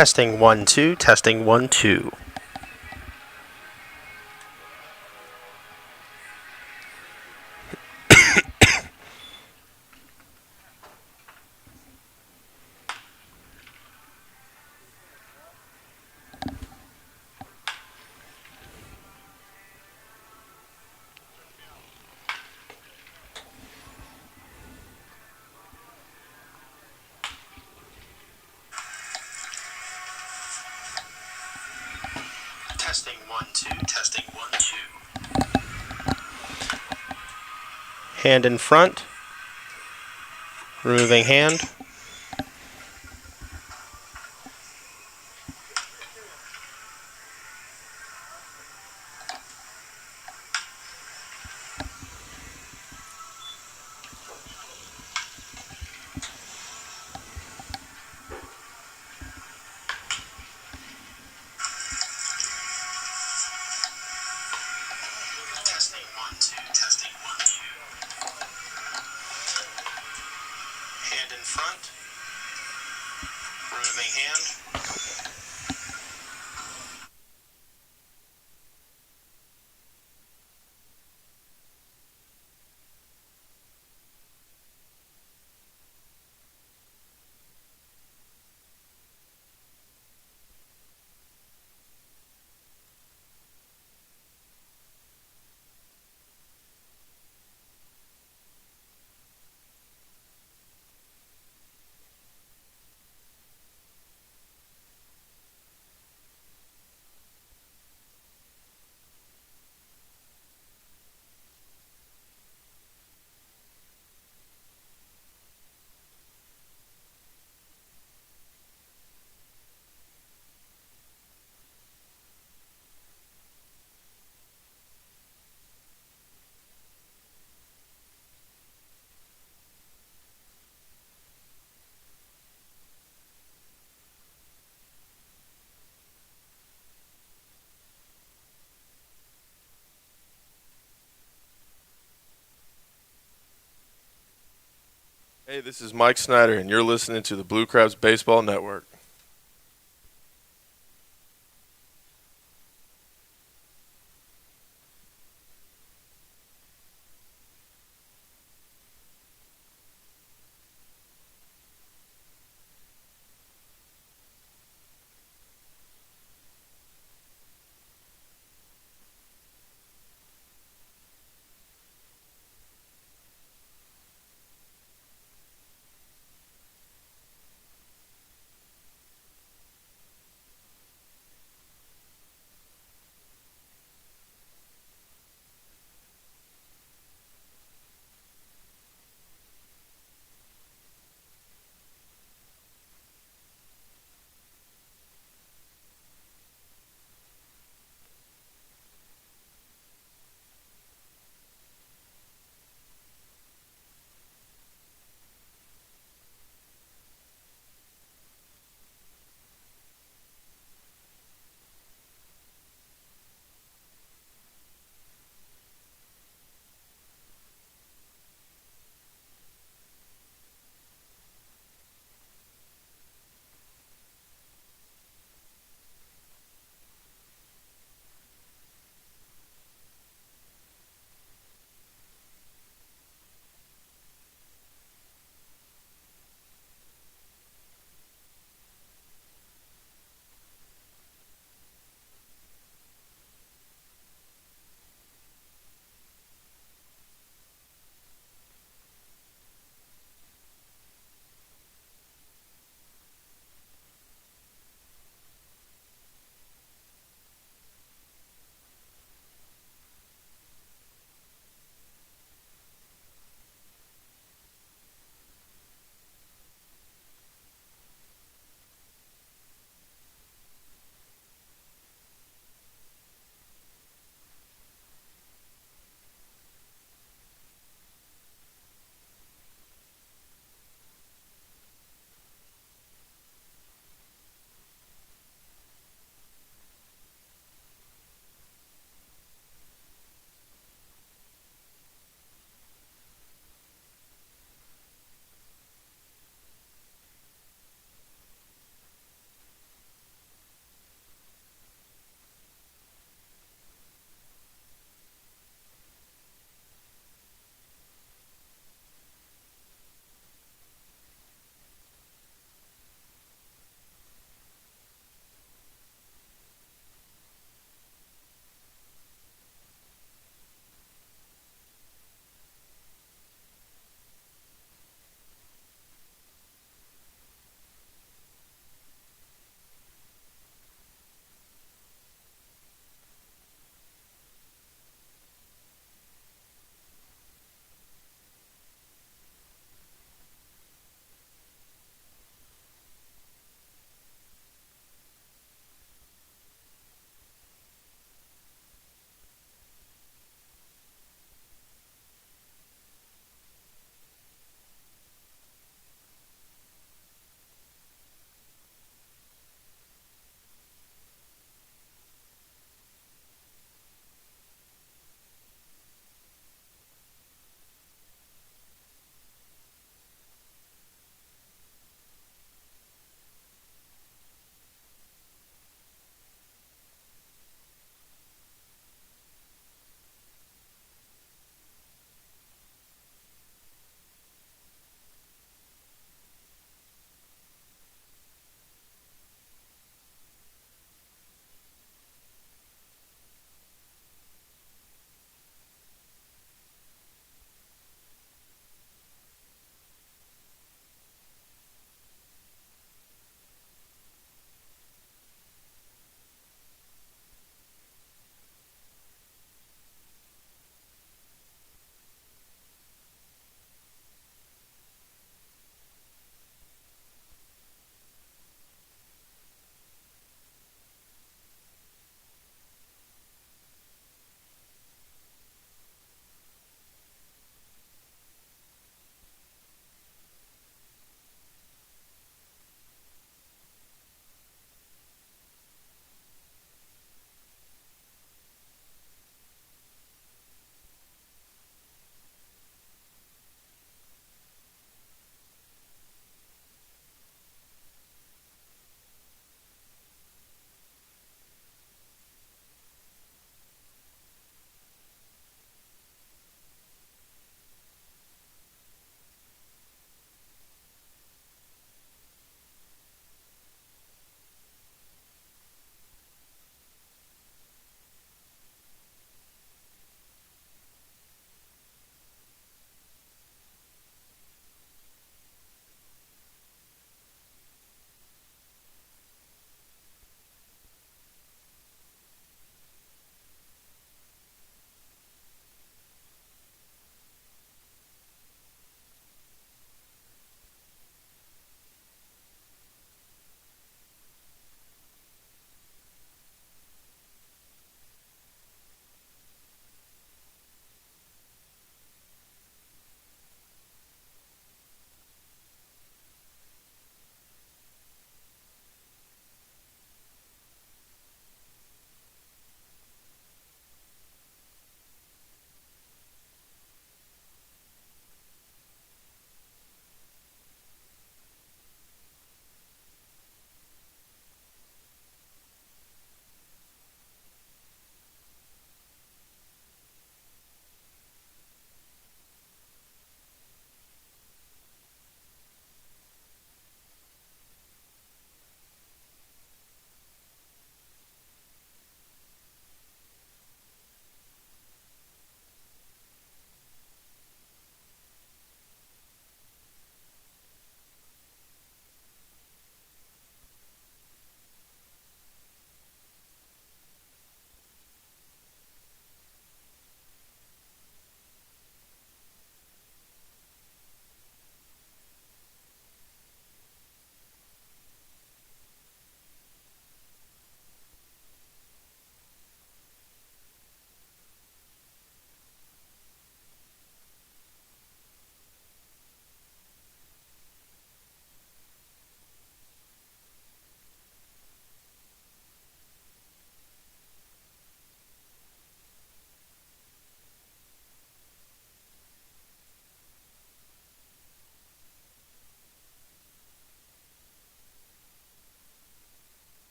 Testing 1 2, testing 1 2. Testing 1 2, testing 1 2. Hand in front. Removing hand. Testing 1 2, testing 1 2. Hand in front. Removing hand. Hey, this is Mike Snyder, and you're listening to the Blue Crabs Baseball Network.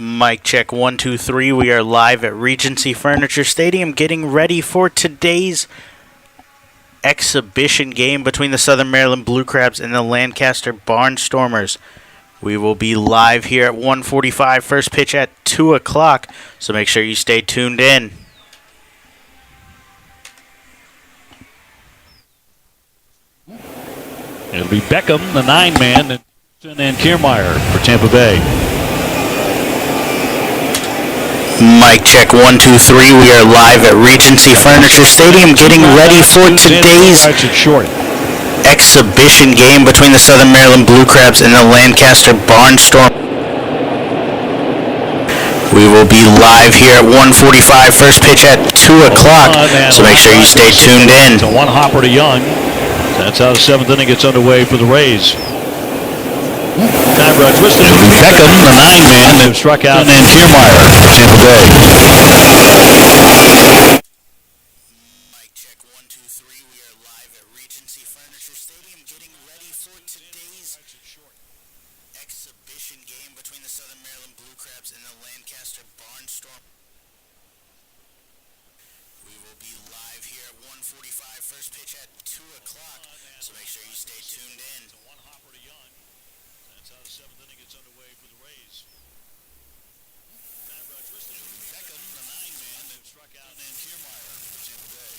Mic check 1 2 3. We are live at Regency Furniture Stadium getting ready for today's exhibition game between the Southern Maryland Blue Crabs and the Lancaster Barnstormers. We will be live here at 1:45, first pitch at 2 o'clock, so make sure you stay tuned in. It'll be Beckham, the 9-man, and Kiermaier for Tampa Bay. Mic check 1 2 3. We are live at Regency Furniture Stadium getting ready for today's exhibition game between the Southern Maryland Blue Crabs and the Lancaster Barnstormers. We will be live here at 1:45, first pitch at 2 o'clock, so make sure you stay tuned in. It's a one hopper to Young. That's how the seventh inning gets underway for the Rays. Time for a twisted Beckham, the 9-man, who struck out, and Kiermaier for Tampa Bay. Mic check 1 2 3. We are live at Regency Furniture Stadium getting ready for today's exhibition game between the Southern Maryland Blue Crabs and the Lancaster Barnstormers. We will be live here at 1:45, first pitch at 2 o'clock, so make sure you stay tuned in. It's a one hopper to Young. That's how the seventh inning gets underway for the Rays. Time for a twisted Beckham, the 9-man, who struck out, and Kiermaier for Tampa Bay.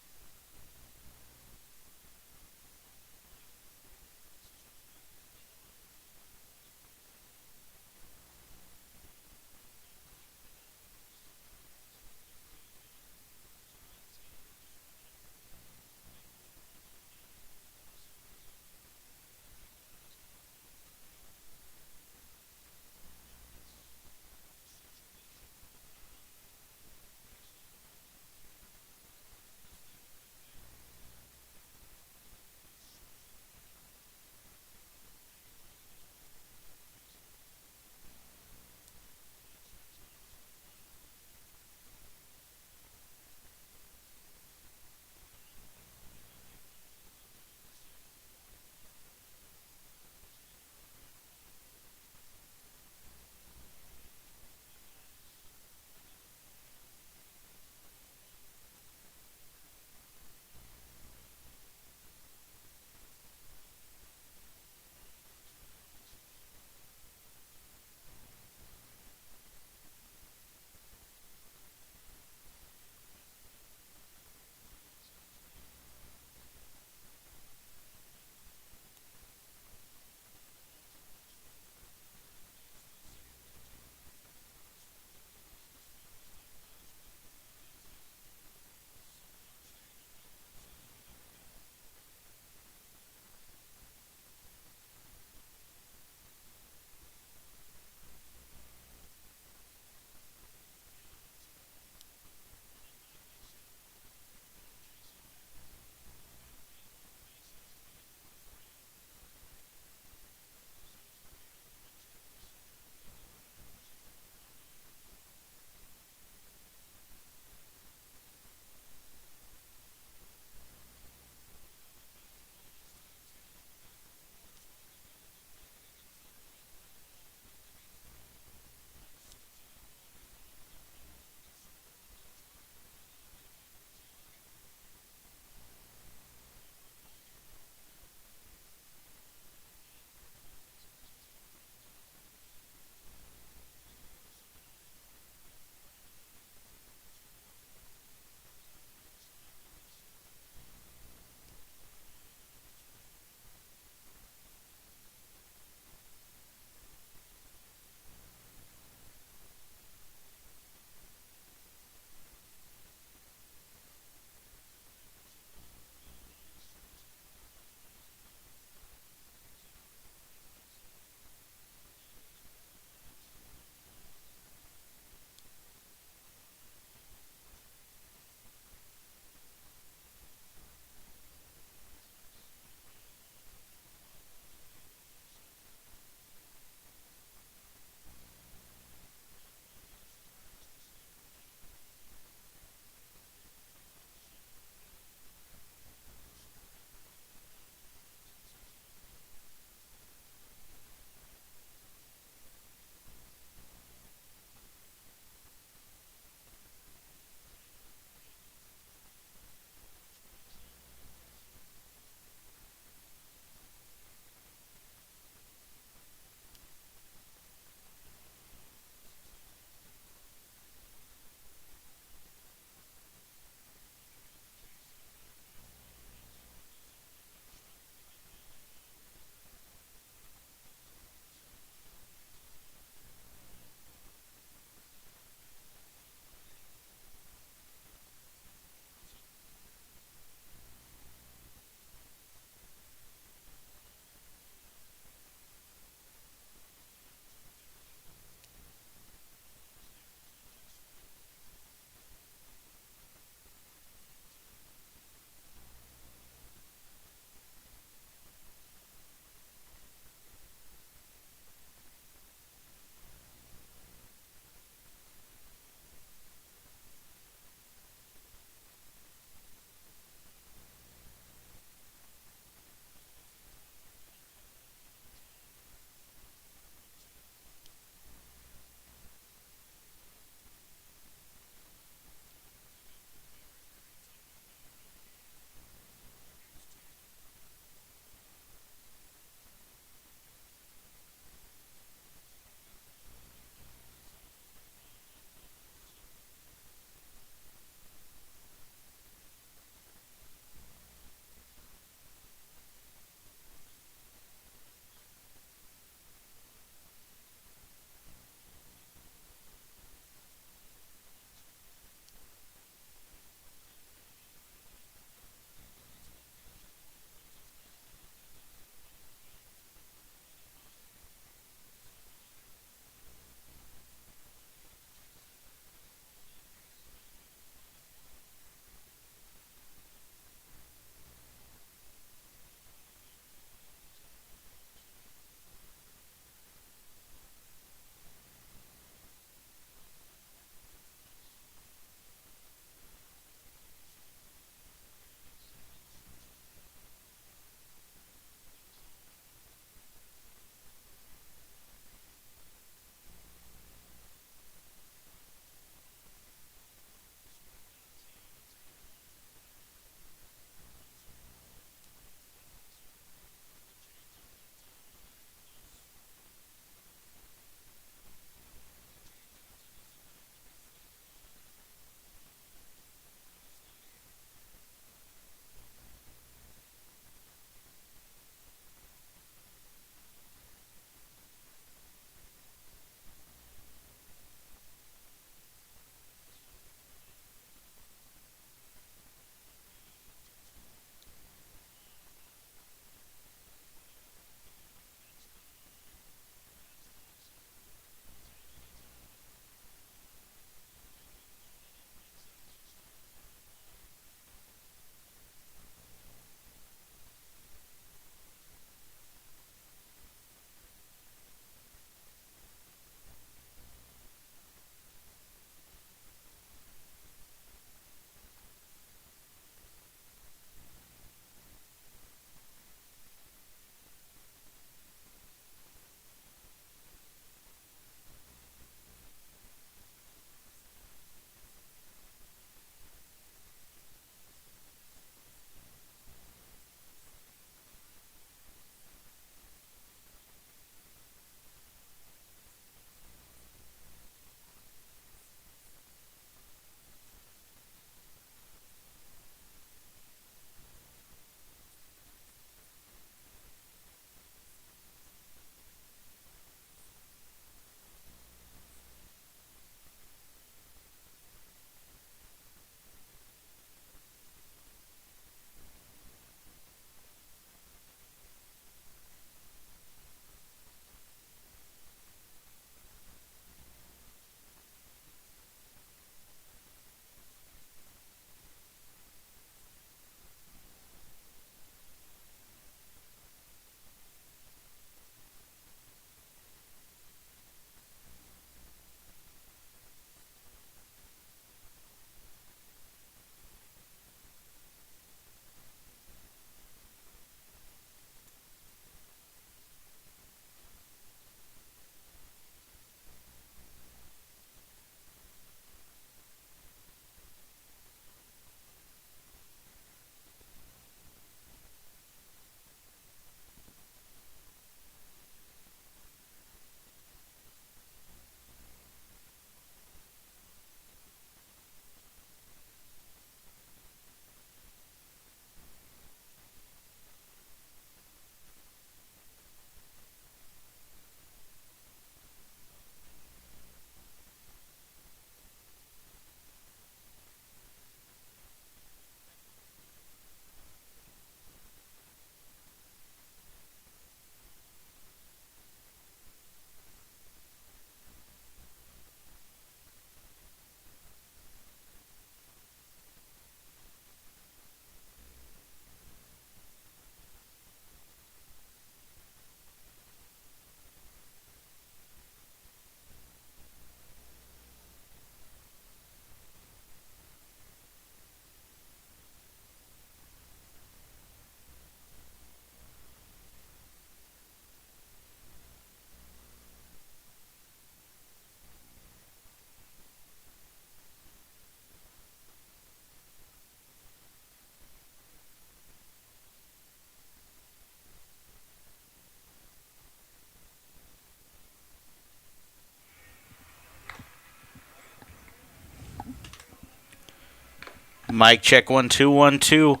Mic check 1 2 1 2.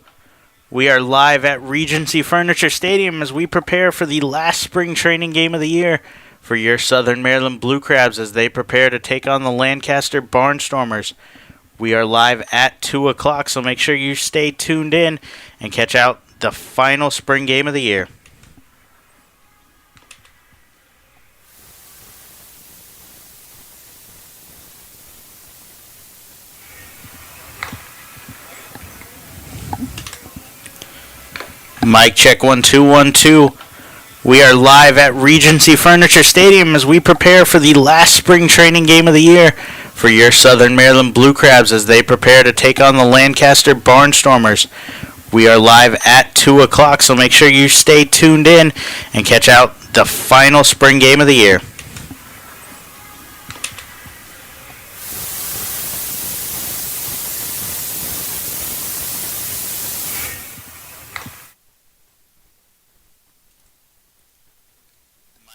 We are live at Regency Furniture Stadium as we prepare for the last spring training game of the year for your Southern Maryland Blue Crabs as they prepare to take on the Lancaster Barnstormers. We are live at 2 o'clock, so make sure you stay tuned in and catch out the final spring game of the year. Mic check 1 2 1 2. We are live at Regency Furniture Stadium as we prepare for the last spring training game of the year for your Southern Maryland Blue Crabs as they prepare to take on the Lancaster Barnstormers. We are live at 2 o'clock, so make sure you stay tuned in and catch out the final spring game of the year.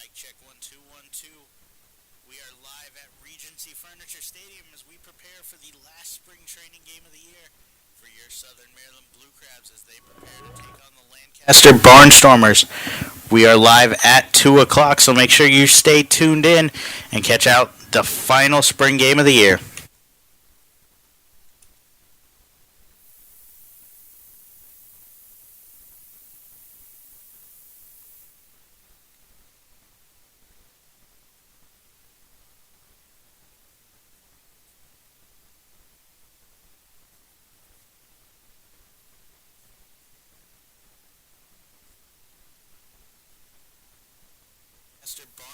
Mic check 1 2 1 2. We are live at Regency Furniture Stadium as we prepare for the last spring training game of the year for your Southern Maryland Blue Crabs as they prepare to take on the Lancaster Barnstormers. We are live at 2 o'clock, so make sure you stay tuned in and catch out the final spring game of the year.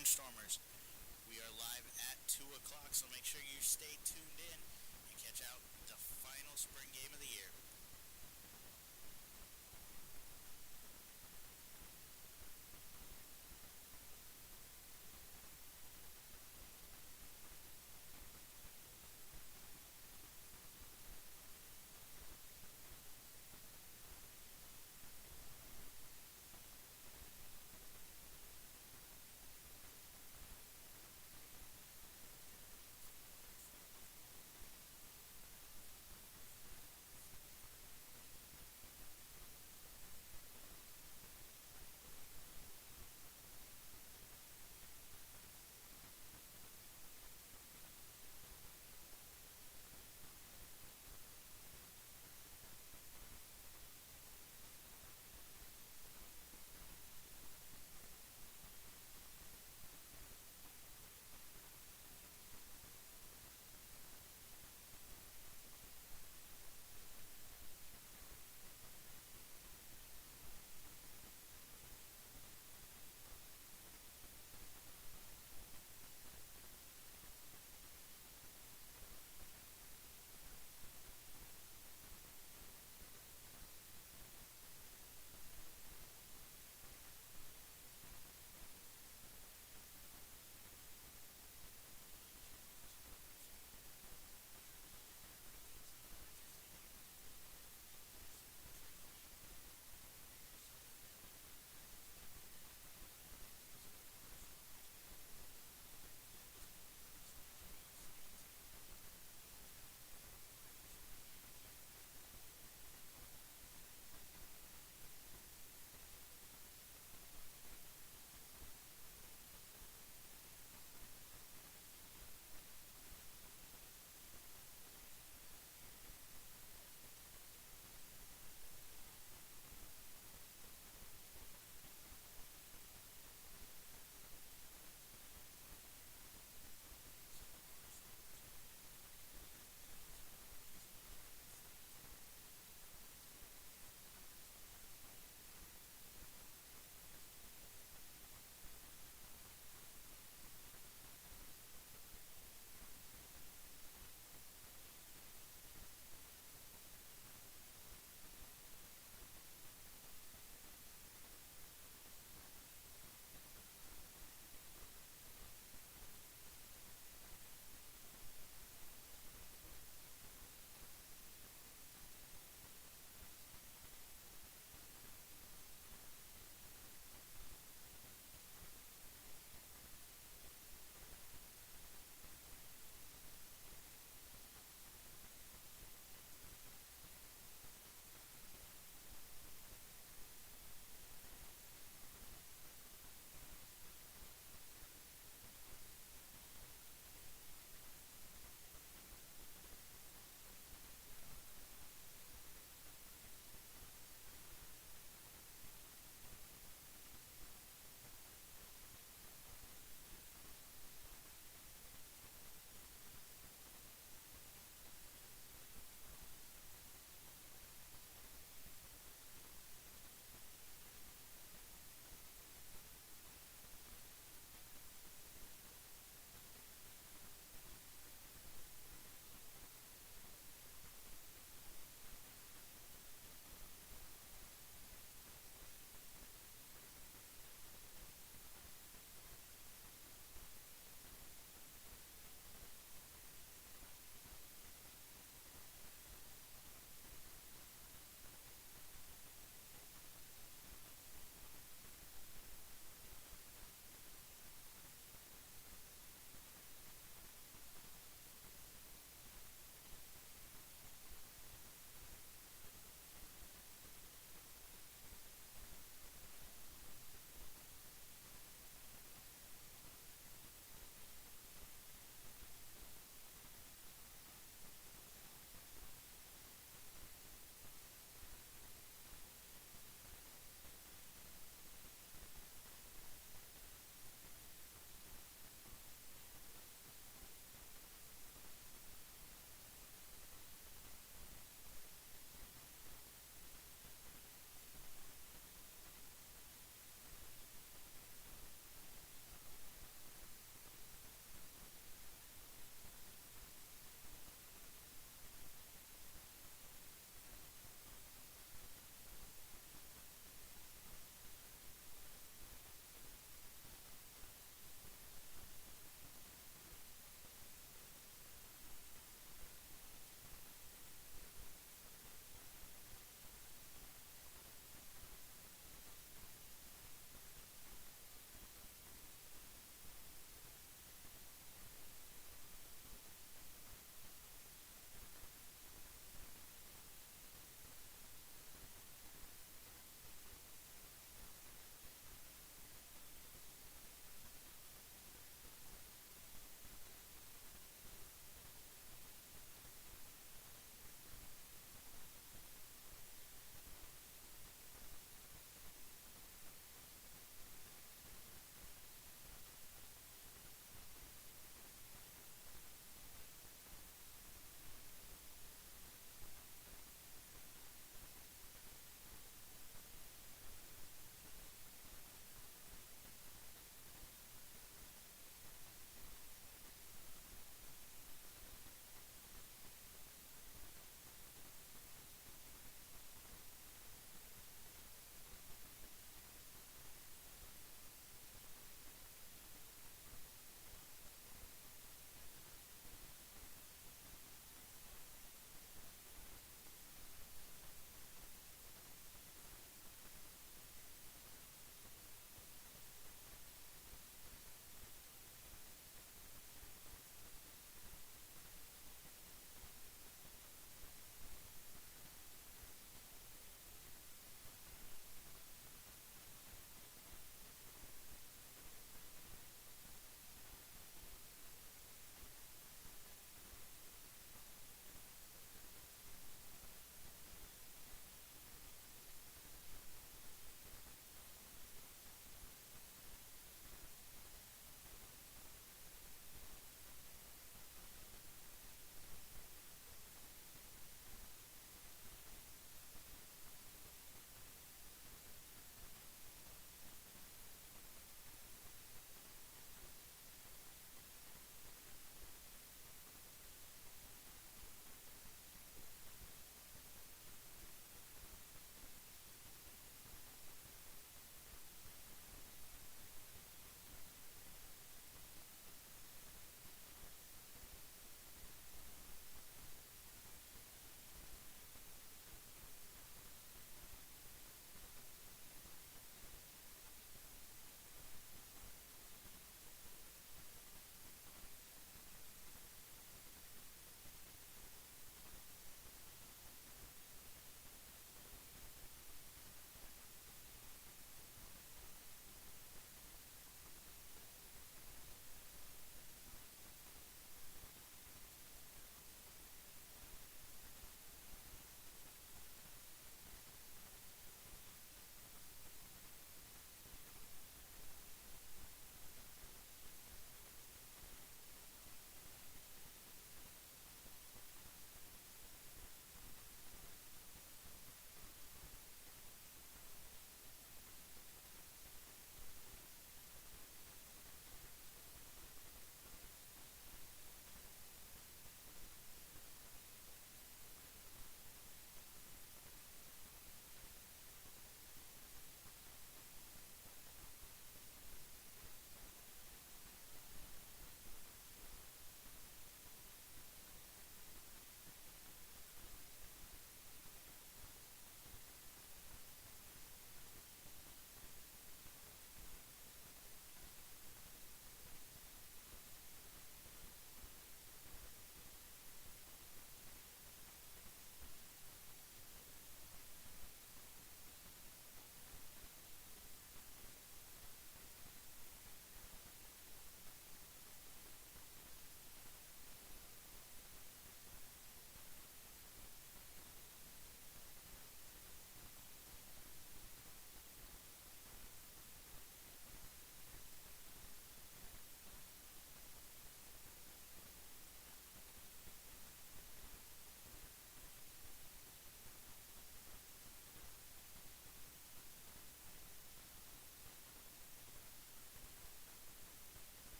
Barnstormers. We are live at 2 o'clock, so make sure you stay tuned in and catch out the final spring game of the year.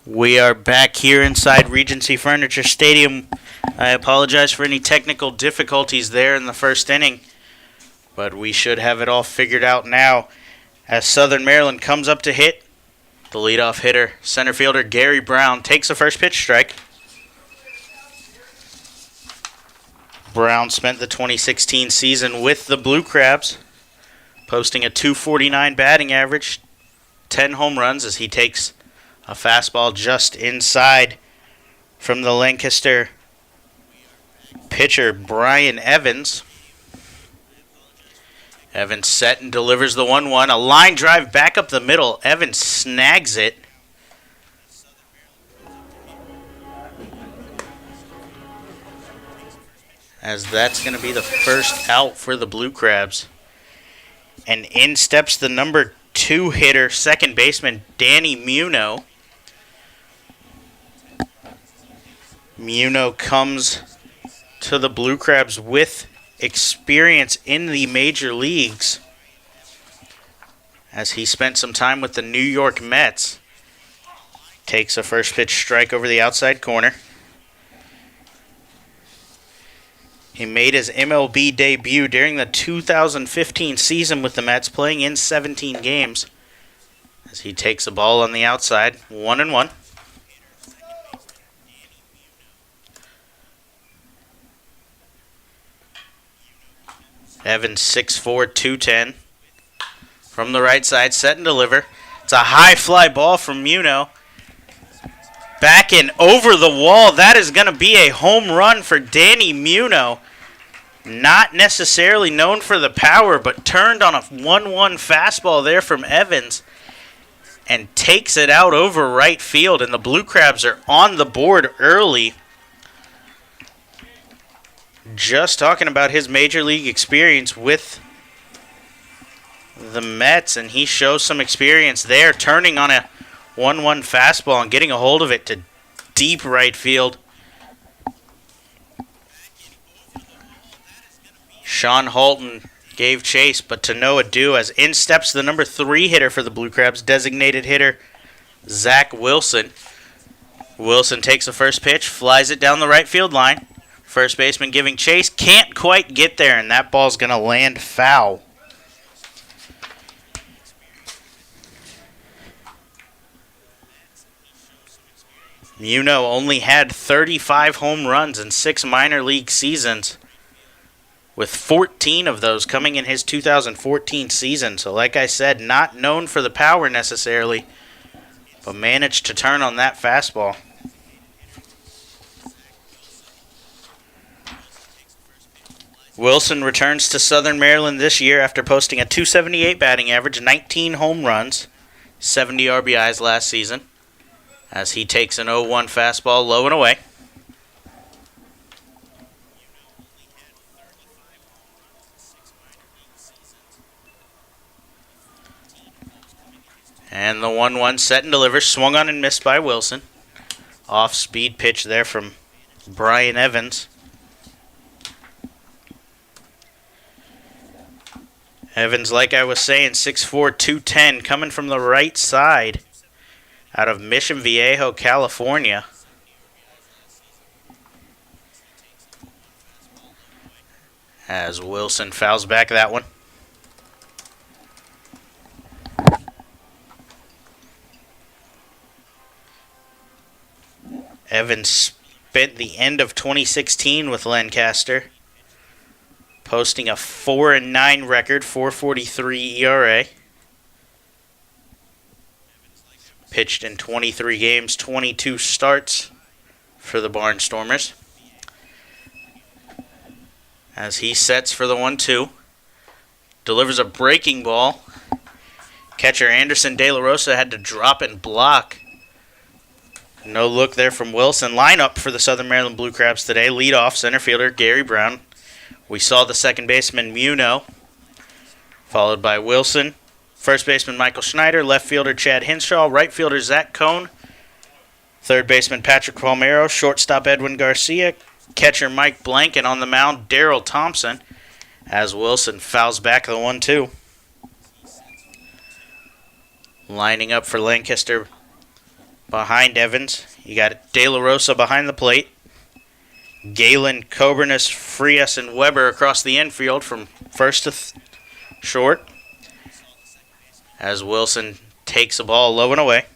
We are back here inside Regency Furniture Stadium. I apologize for any technical difficulties there in the first inning, but we should have it all figured out now as Southern Maryland comes up to hit. The leadoff hitter, center fielder Gary Brown, takes a first pitch strike. Brown spent the 2016 season with the Blue Crabs, posting a .249 batting average, 10 home runs as he takes a fastball just inside from the Lancaster pitcher Brian Evans. Evans set and delivers the 1-1. A line drive back up the middle. Evans snags it. As that's going to be the first out for the Blue Crabs. And in steps the number 2 hitter, second baseman Danny Muno. Muno comes to the Blue Crabs with experience in the major leagues as he spent some time with the New York Mets. Takes a first pitch strike over the outside corner. He made his MLB debut during the 2015 season with the Mets, playing in 17 games. As he takes a ball on the outside, 1-1. Evans 6'4", 210. From the right side, set and deliver. It's a high fly ball from Muno. Back and over the wall. That is going to be a home run for Danny Muno. Not necessarily known for the power, but turned on a 1-1 fastball there from Evans and takes it out over right field. And the Blue Crabs are on the board early. Just talking about his major league experience with the Mets, and he shows some experience there, turning on a 1-1 fastball and getting a hold of it to deep right field. Sean Halton gave chase, but to no ado as in steps the number 3 hitter for the Blue Crabs, designated hitter Zach Wilson. Wilson takes the first pitch, flies it down the right field line. First baseman giving chase, can't quite get there, and that ball's going to land foul. Muno only had 35 home runs in 6 minor league seasons, with 14 of those coming in his 2014 season. So like I said, not known for the power necessarily, but managed to turn on that fastball. Wilson returns to Southern Maryland this year after posting a .278 batting average, 19 home runs, 70 RBIs last season, as he takes an 0-1 fastball low and away. And the 1-1 set and deliver, swung on and missed by Wilson. Off-speed pitch there from Brian Evans. Evans, like I was saying, 6'4", 210, coming from the right side out of Mission Viejo, California. As Wilson fouls back that one. Evans spent the end of 2016 with Lancaster, posting a 4-9 record, 4.43 ERA. Pitched in 23 games, 22 starts for the Barnstormers. As he sets for the 1-2. Delivers a breaking ball. Catcher Anderson De La Rosa had to drop and block. No look there from Wilson. Lineup for the Southern Maryland Blue Crabs today. Leadoff center fielder Gary Brown. We saw the second baseman Muno, followed by Wilson. First baseman Michael Schneider, left fielder Chad Hinshaw, right fielder Zach Cohn, third baseman Patrick Palmero, shortstop Edwin Garcia, catcher Mike Blank, and on the mound Daryl Thompson, as Wilson fouls back the 1-2. Lining up for Lancaster Behind Evans, you got De La Rosa behind the plate. Galen, Coburnus, Frias, and Weber across the infield from first to short. As Wilson takes the ball low and away.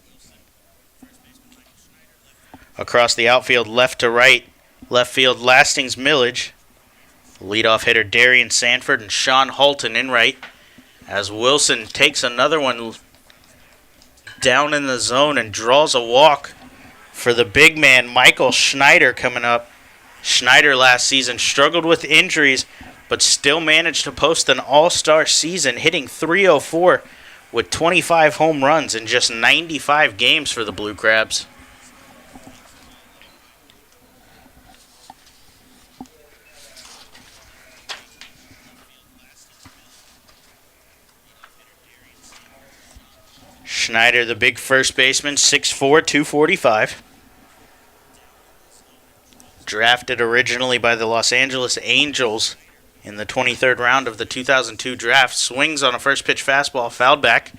Across the outfield, left to right. Left field, Lastings, Millage. Leadoff hitter Darian Sanford and Sean Halton in right. As Wilson takes another one down in the zone and draws a walk for the big man, Michael Schneider, coming up. Schneider last season struggled with injuries, but still managed to post an all-star season, hitting .304 with 25 home runs in just 95 games for the Blue Crabs. Schneider, the big first baseman, 6'4", 245. Drafted originally by the Los Angeles Angels in the 23rd round of the 2002 draft. Swings on a first pitch fastball, fouled back.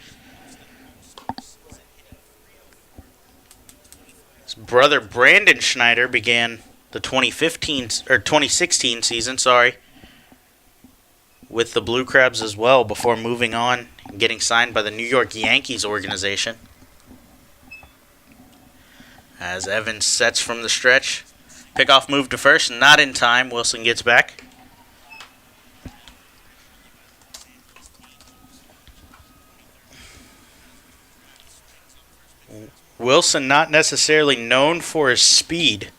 His brother Brandon Schneider began the 2016 season, with the Blue Crabs as well before moving on and getting signed by the New York Yankees organization. As Evans sets from the stretch. Pickoff move to first, not in time. Wilson gets back. Wilson, not necessarily known for his speed,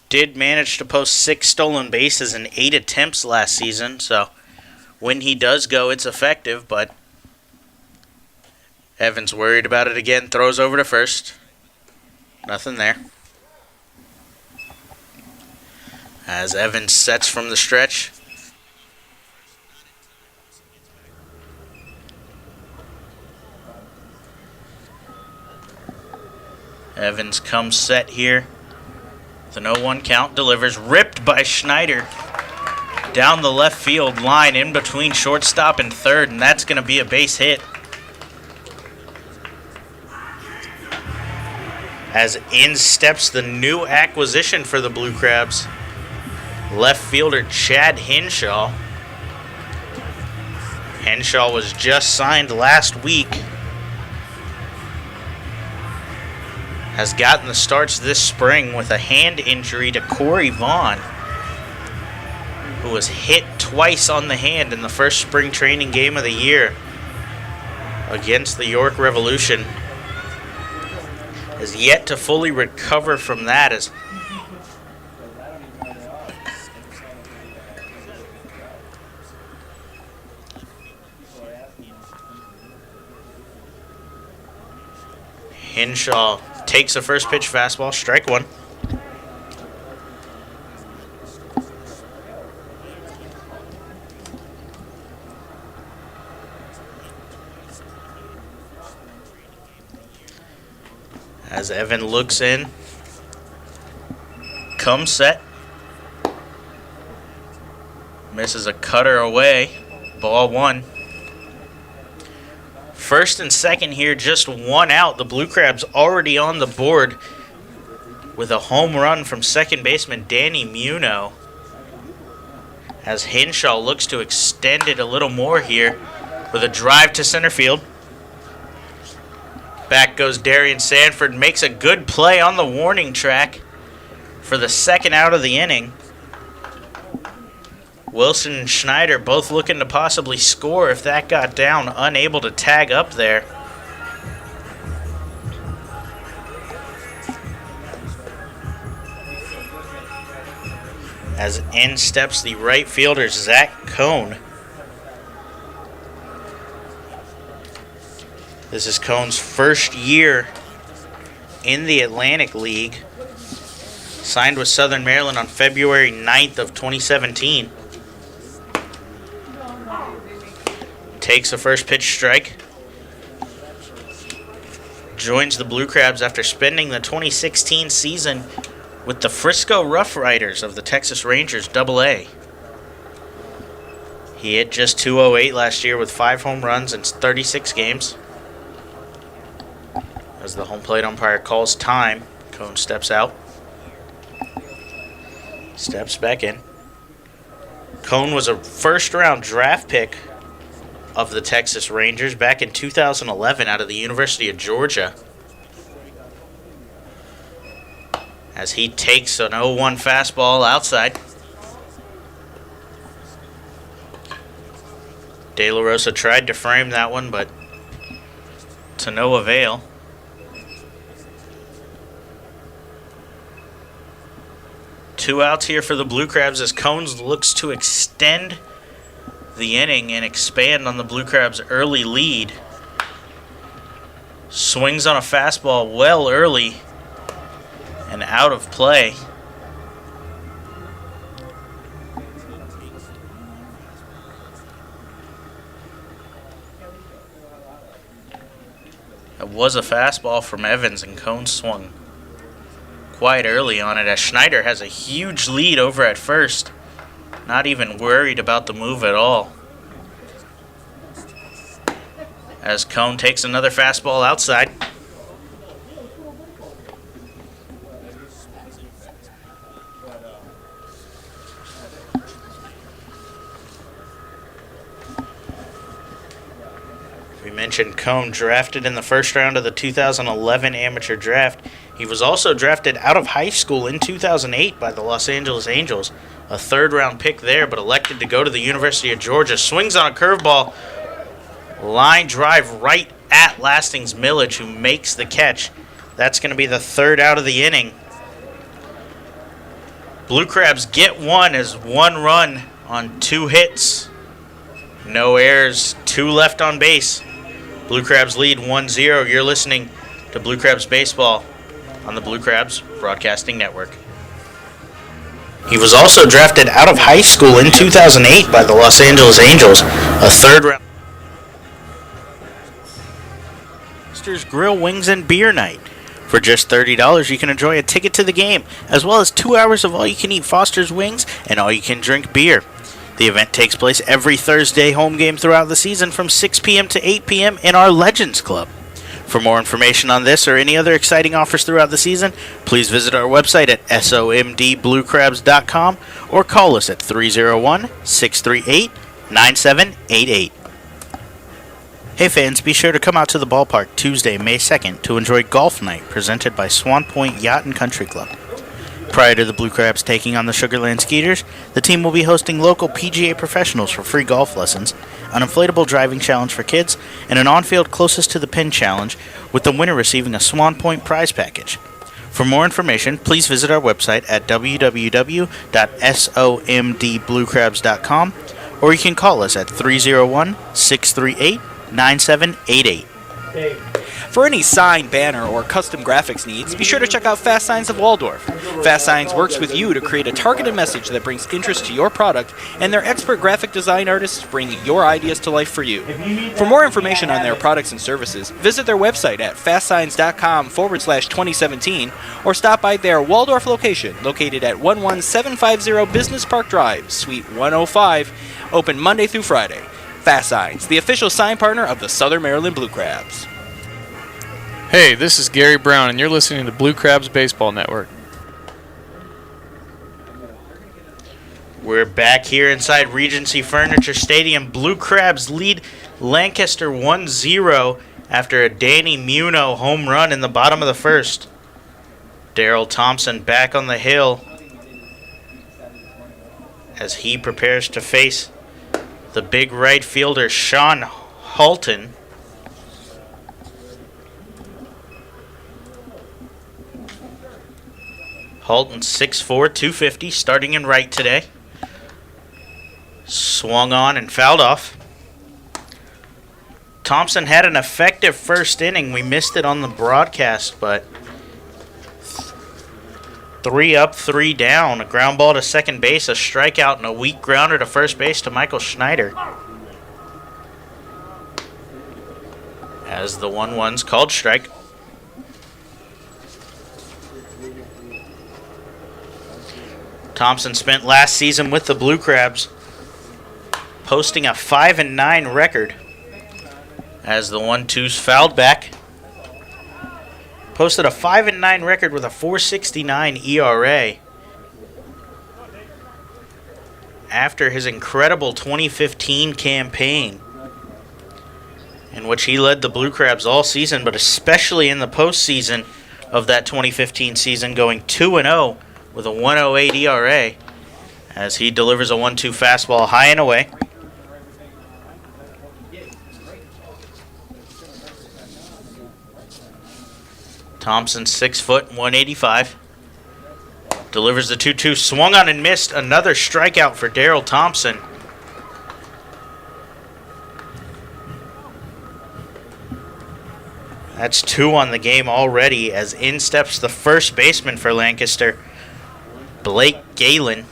did manage to post 6 stolen bases in 8 attempts last season, so when he does go, it's effective, but Evans worried about it again, throws over to first. Nothing there. As Evans sets from the stretch. Evans comes set here. The 0-1 count, delivers, ripped by Schneider down the left field line in between shortstop and third, and that's going to be a base hit. As in steps the new acquisition for the Blue Crabs, left fielder Chad Henshaw. Henshaw was just signed last week. Has gotten the starts this spring with a hand injury to Corey Vaughn, who was hit twice on the hand in the first spring training game of the year against the York Revolution. Has yet to fully recover from that, as Henshaw takes a first pitch fastball, strike one. As Evan looks in, comes set, misses a cutter away, ball one. First and second here, just one out. The Blue Crabs already on the board with a home run from second baseman Danny Muno. As Henshaw looks to extend it a little more here with a drive to center field. Back goes Darian Sanford, makes a good play on the warning track for the second out of the inning. Wilson and Schneider both looking to possibly score if that got down, unable to tag up there. As in steps the right fielder, Zach Cohn. This is Cohn's first year in the Atlantic League. Signed with Southern Maryland on February 9th of 2017. Takes a first pitch strike. Joins the Blue Crabs after spending the 2016 season with the Frisco Rough Riders of the Texas Rangers AA. He hit just .208 last year with 5 home runs in 36 games. As the home plate umpire calls time, Cone steps out. Steps back in. Cone was a first-round draft pick of the Texas Rangers back in 2011 out of the University of Georgia. As he takes an 0-1 fastball outside. De La Rosa tried to frame that one, but to no avail. Two outs here for the Blue Crabs as Cones looks to extend the inning and expand on the Blue Crabs' early lead. Swings on a fastball well early and out of play. It was a fastball from Evans, and Cone swung quite early on it as Schneider has a huge lead over at first. Not even worried about the move at all. As Cone takes another fastball outside. We mentioned Cone drafted in the first round of the 2011 amateur draft. He was also drafted out of high school in 2008 by the Los Angeles Angels. A third-round pick there, but elected to go to the University of Georgia. Swings on a curveball. Line drive right at Lastings Millage, who makes the catch. That's going to be the third out of the inning. Blue Crabs get one as one run on two hits. No errors, two left on base. Blue Crabs lead 1-0. You're listening to Blue Crabs Baseball on the Blue Crabs Broadcasting Network. He was also drafted out of high school in 2008 by the Los Angeles Angels, a third round. Foster's Grill Wings and Beer Night. For just $30, you can enjoy a ticket to the game, as well as 2 hours of all-you-can-eat Foster's Wings and all-you-can-drink beer. The event takes place every Thursday home game throughout the season from 6 p.m. to 8 p.m. in our Legends Club. For more information on this or any other exciting offers throughout the season, please visit our website at somdbluecrabs.com or call us at 301-638-9788. Hey fans, be sure to come out to the ballpark Tuesday, May 2nd to enjoy Golf Night presented by Swan Point Yacht and Country Club. Prior to the Blue Crabs taking on the Sugarland Skeeters, the team will be hosting local PGA professionals for free golf lessons, an inflatable driving challenge for kids, and an on-field closest to the pin challenge, with the winner receiving a Swan Point prize package. For more information, please visit our website at www.somdbluecrabs.com, or you can call us at 301-638-9788. For any sign, banner, or custom graphics needs, be sure to check out Fast Signs of Waldorf. Fast Signs works with you to create a targeted message that brings interest to your product, and their expert graphic design artists bring your ideas to life for you. For more information on their products and services, visit their website at fastsigns.com/2017 or stop by their Waldorf location located at 11750 Business Park Drive, Suite 105, open Monday through Friday. Fast Signs, the official sign partner of the Southern Maryland Blue Crabs. Hey, this is Gary Brown, and you're listening to Blue Crabs Baseball Network. We're back here inside Regency Furniture Stadium. Blue Crabs lead Lancaster 1-0 after a Danny Muno home run in the bottom of the first. Darrell Thompson back on the hill as he prepares to face the big right fielder Sean Halton. Halton 6'4", 250, starting in right today. Swung on and fouled off. Thompson had an effective first inning. We missed it on the broadcast, but 3 up, 3 down. A ground ball to second base, a strikeout, and a weak grounder to first base to Michael Schneider. As the 1-1's called strike. Thompson spent last season with the Blue Crabs, posting a 5-9 record. As the 1-2's fouled back. posted a 5-9 record with a 4.69 ERA. After his incredible 2015 campaign, in which he led the Blue Crabs all season, but especially in the postseason of that 2015 season, going 2-0 with a 1.08 ERA, as he delivers a 1-2 fastball high and away. Thompson, 6 foot, 185. Delivers the 2-2, swung on and missed. Another strikeout for Darryl Thompson. That's 2 on the game already, as in steps the first baseman for Lancaster, Blake Galen.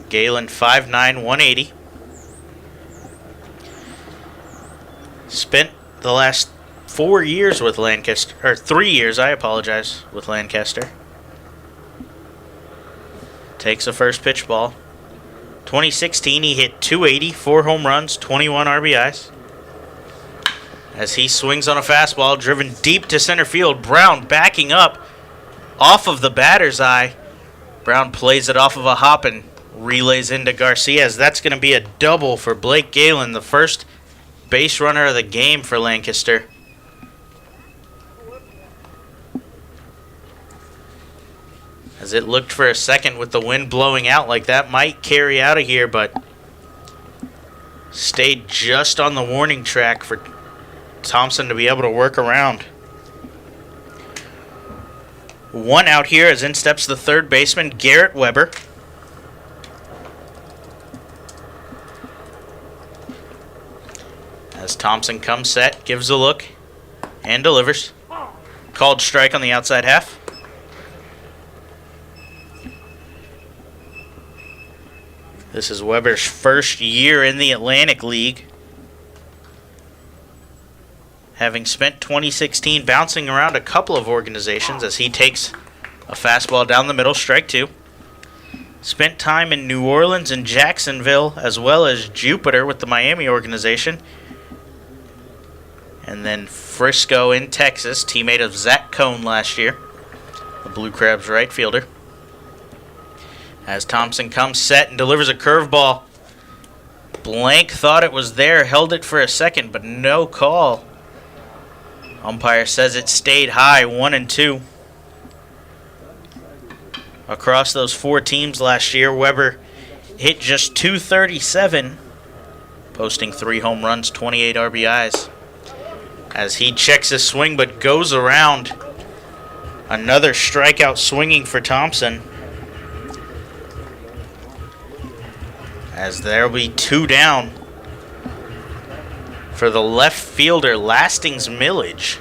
Galen, 5'9", 180. Spent the last 4 years with Lancaster, or 3 years, I apologize, with Lancaster. Takes a first pitch ball. 2016, he hit 280, 4 home runs, 21 RBIs. As he swings on a fastball, driven deep to center field. Brown backing up off of the batter's eye. Brown plays it off of a hop and relays into Garcia, as that's going to be a double for Blake Galen, the first base runner of the game for Lancaster. As it looked for a second with the wind blowing out like that might carry out of here, but stayed just on the warning track for Thompson to be able to work around. 1 out here as in steps the third baseman, Garrett Weber. As Thompson comes set, gives a look, and delivers. Called strike on the outside half. This is Weber's first year in the Atlantic League, having spent 2016 bouncing around a couple of organizations, as he takes a fastball down the middle, strike 2. Spent time in New Orleans and Jacksonville, as well as Jupiter with the Miami organization. And then Frisco in Texas, teammate of Zach Cohn last year, the Blue Crabs right fielder. As Thompson comes set and delivers a curveball. Blank thought it was there, held it for a second, but no call. Umpire says it stayed high, 1-2. Across those 4 teams last year, Weber hit just .237, posting 3 home runs, 28 RBIs. As he checks his swing but goes around. Another strikeout swinging for Thompson. As there will be 2 down for the left fielder, Lastings Millage.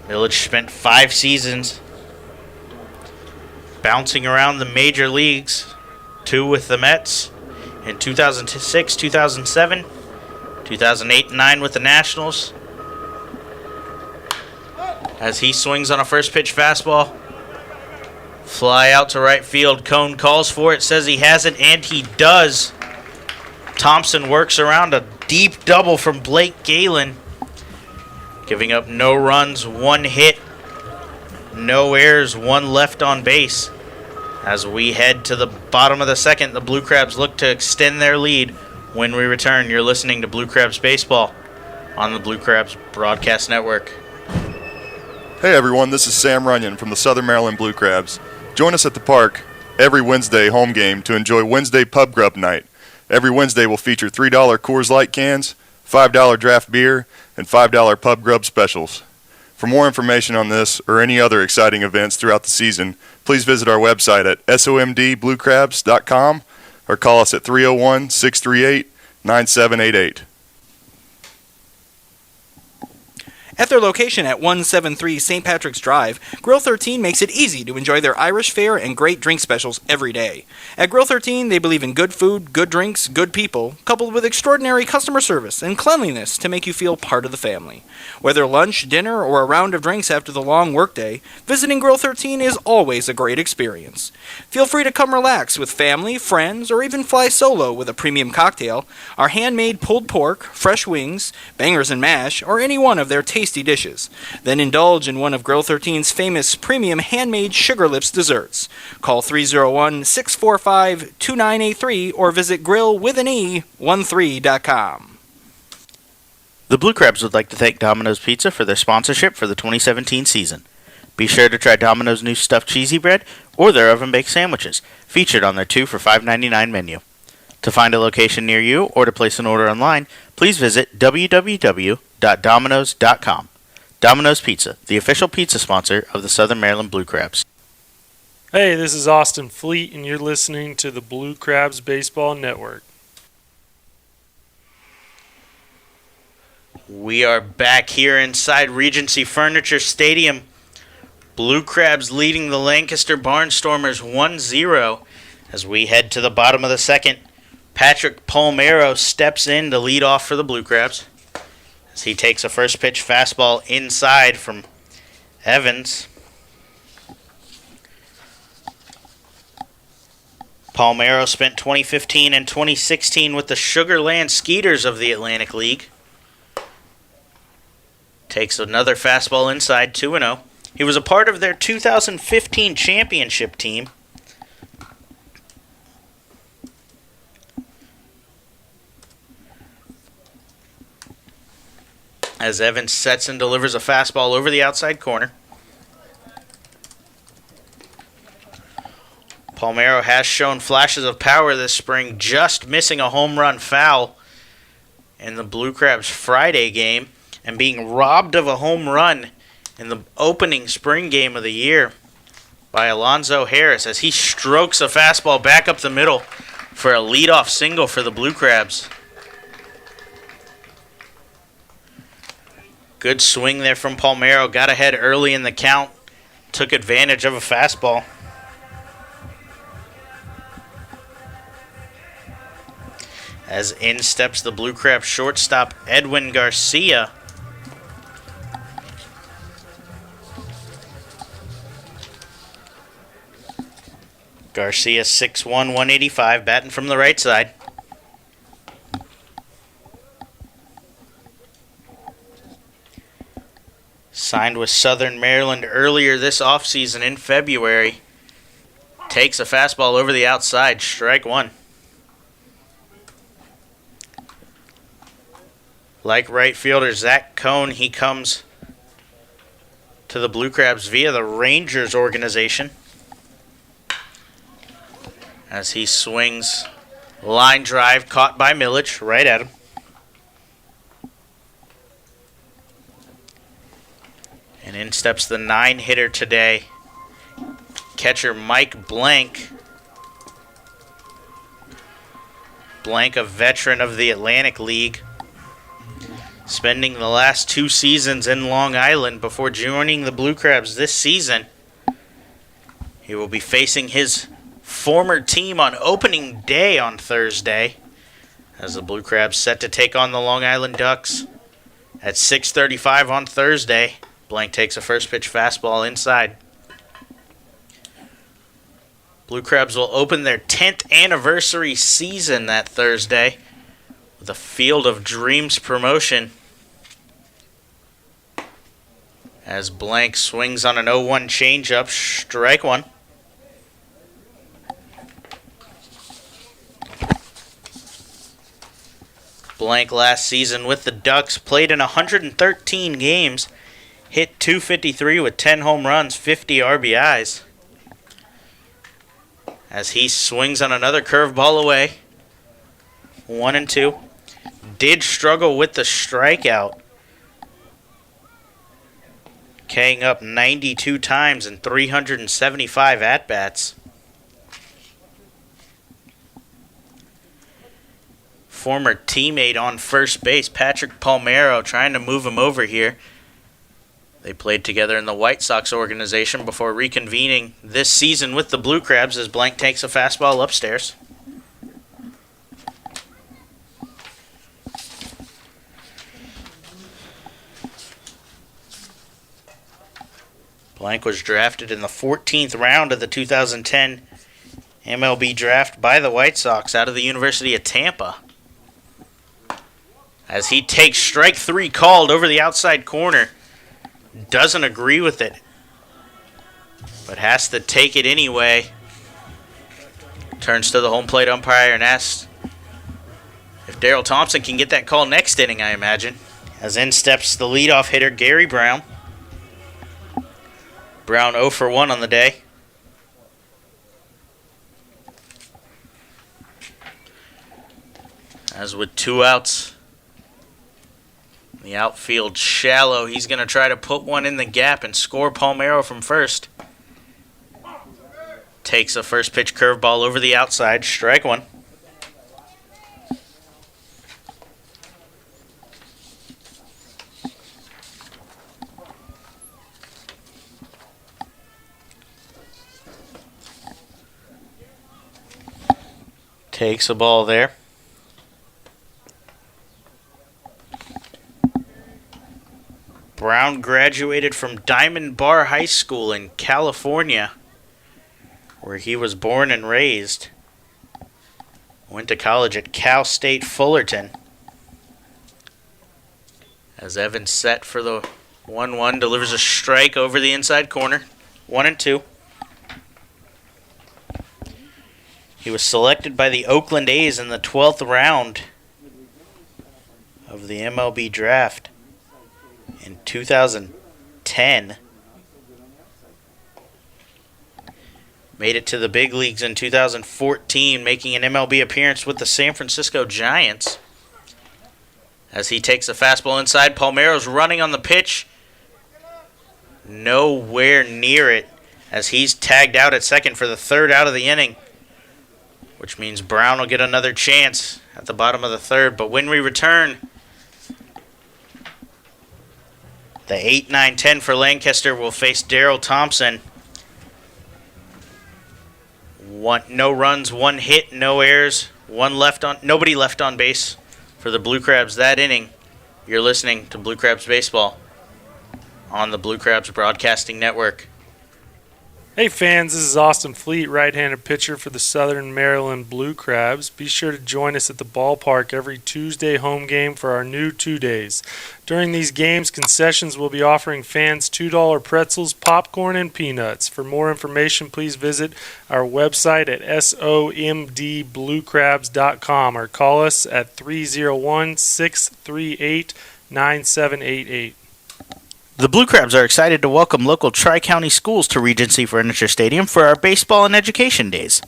Millage spent 5 seasons bouncing around the major leagues. 2 with the Mets in 2006, 2007, 2008 and 9 with the Nationals. As he swings on a first pitch fastball. Fly out to right field. Cohn calls for it, says he has it, and he does. Thompson works around a deep double from Blake Galen, giving up no runs, 1 hit, no errors, 1 left on base. As we head to the bottom of the second, the Blue Crabs look to extend their lead. When we return, you're listening to Blue Crabs Baseball on the Blue Crabs Broadcast Network. Hey everyone, this is Sam Runyon from the Southern Maryland Blue Crabs. Join us at the park every Wednesday home game to enjoy Wednesday Pub Grub Night. Every Wednesday will feature $3 Coors Light cans, $5 draft beer, and $5 Pub Grub specials. For more information on this or any other exciting events throughout the season, please visit our website at somdbluecrabs.com or call us at 301-638-9788. At their location at 173 St. Patrick's Drive, Grill 13 makes it easy to enjoy their Irish fare and great drink specials every day. At Grill 13, they believe in good food, good drinks, good people, coupled with extraordinary customer service and cleanliness to make you feel part of the family. Whether lunch, dinner, or a round of drinks after the long workday, visiting Grill 13 is always a great experience. Feel free to come relax with family, friends, or even fly solo with a premium cocktail, our handmade pulled pork, fresh wings, bangers and mash, or any one of their tasty dishes. Then indulge in one of Grill 13's famous premium handmade Sugar Lips desserts. Call 301-645-2983 or visit grillwithane13.com. The Blue Crabs would like to thank Domino's Pizza for their sponsorship for the 2017 season. Be sure to try Domino's new stuffed cheesy bread or their oven-baked sandwiches, featured on their 2 for $5.99 menu. To find a location near you or to place an order online, please visit www.domino's.com. Domino's Pizza, the official pizza sponsor of the Southern Maryland Blue Crabs. Hey, this is Austin Fleet, and you're listening to the Blue Crabs Baseball Network. We are back here inside Regency Furniture Stadium. Blue Crabs leading the Lancaster Barnstormers 1-0 as we head to the bottom of the second. Patrick Palmero steps in to lead off for the Blue Crabs as he takes a first pitch fastball inside from Evans. Palmero spent 2015 and 2016 with the Sugar Land Skeeters of the Atlantic League. Takes another fastball inside, 2-0. He was a part of their 2015 championship team. As Evans sets and delivers a fastball over the outside corner. Palmero has shown flashes of power this spring, just missing a home run foul in the Blue Crabs Friday game and being robbed of a home run in the opening spring game of the year by Alonzo Harris as he strokes a fastball back up the middle for a leadoff single for the Blue Crabs. Good swing there from Palmero. Got ahead early in the count. Took advantage of a fastball. As in steps the Blue Crabs shortstop Edwin Garcia. Garcia 6'1", 185, batting from the right side. Signed with Southern Maryland earlier this offseason in February. Takes a fastball over the outside, strike one. Like right fielder Zach Cohn, he comes to the Blue Crabs via the Rangers organization. As he swings, line drive caught by Millich, right at him. And in steps the 9-hitter today, catcher Mike Blank. Blank, a veteran of the Atlantic League, spending the last 2 seasons in Long Island before joining the Blue Crabs this season. He will be facing his former team on opening day on Thursday as the Blue Crabs set to take on the Long Island Ducks at 6:35 on Thursday. Blank takes a first pitch fastball inside. Blue Crabs will open their 10th anniversary season that Thursday with a Field of Dreams promotion. As Blank swings on an 0-1 changeup, strike one. Blank last season with the Ducks played in 113 games, hit .253 with 10 home runs, 50 RBIs. As he swings on another curveball away, 1-2. Did struggle with the strikeout, K'ing up 92 times and 375 at-bats. Former teammate on first base, Patrick Palmero, trying to move him over here They played together in the White Sox organization before reconvening this season with the Blue Crabs as Blank takes a fastball upstairs. Blank was drafted in the 14th round of the 2010 MLB draft by the White Sox out of the University of Tampa. As he takes strike 3 called over the outside corner. Doesn't agree with it, but has to take it anyway. Turns to the home plate umpire and asks if Daryl Thompson can get that call next inning, I imagine. As in steps the leadoff hitter, Gary Brown. Brown 0 for 1 on the day. As with 2 outs, the outfield shallow, he's going to try to put one in the gap and score Palmeiro from first. Takes a first pitch curveball over the outside, strike 1. Takes a ball there. Brown graduated from Diamond Bar High School in California, where he was born and raised. Went to college at Cal State Fullerton. As Evans set for the 1-1, delivers a strike over the inside corner. 1-2. He was selected by the Oakland A's in the 12th round of the MLB draft in 2010. Made it to the big leagues in 2014, making an MLB appearance with the San Francisco Giants. As he takes a fastball inside, Palmeiro's running on the pitch. Nowhere near it, as he's tagged out at second for the 3rd out of the inning, which means Brown will get another chance at the bottom of the 3rd. But when we return, the 8, 9, 10 for Lancaster will face Daryl Thompson. No runs, 1 hit, no errors, nobody left on base for the Blue Crabs that inning. You're listening to Blue Crabs Baseball on the Blue Crabs Broadcasting Network. Hey fans, this is Austin Fleet, right-handed pitcher for the Southern Maryland Blue Crabs. Be sure to join us at the ballpark every Tuesday home game for our new 2 days. During these games, concessions will be offering fans $2 pretzels, popcorn, and peanuts. For more information, please visit our website at somdbluecrabs.com or call us at 301-638-9788. The Blue Crabs are excited to welcome local Tri-County schools to Regency Furniture Stadium for our baseball and education days.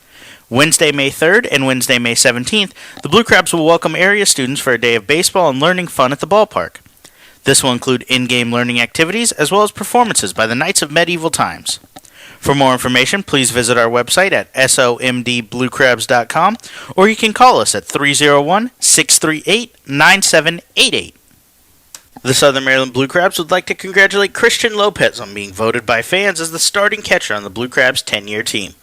Wednesday, May 3rd and Wednesday, May 17th, the Blue Crabs will welcome area students for a day of baseball and learning fun at the ballpark. This will include in-game learning activities as well as performances by the Knights of Medieval Times. For more information, please visit our website at somdbluecrabs.com or you can call us at 301-638-9788. The Southern Maryland Blue Crabs would like to congratulate Christian Lopez on being voted by fans as the starting catcher on the Blue Crabs' 10-year team.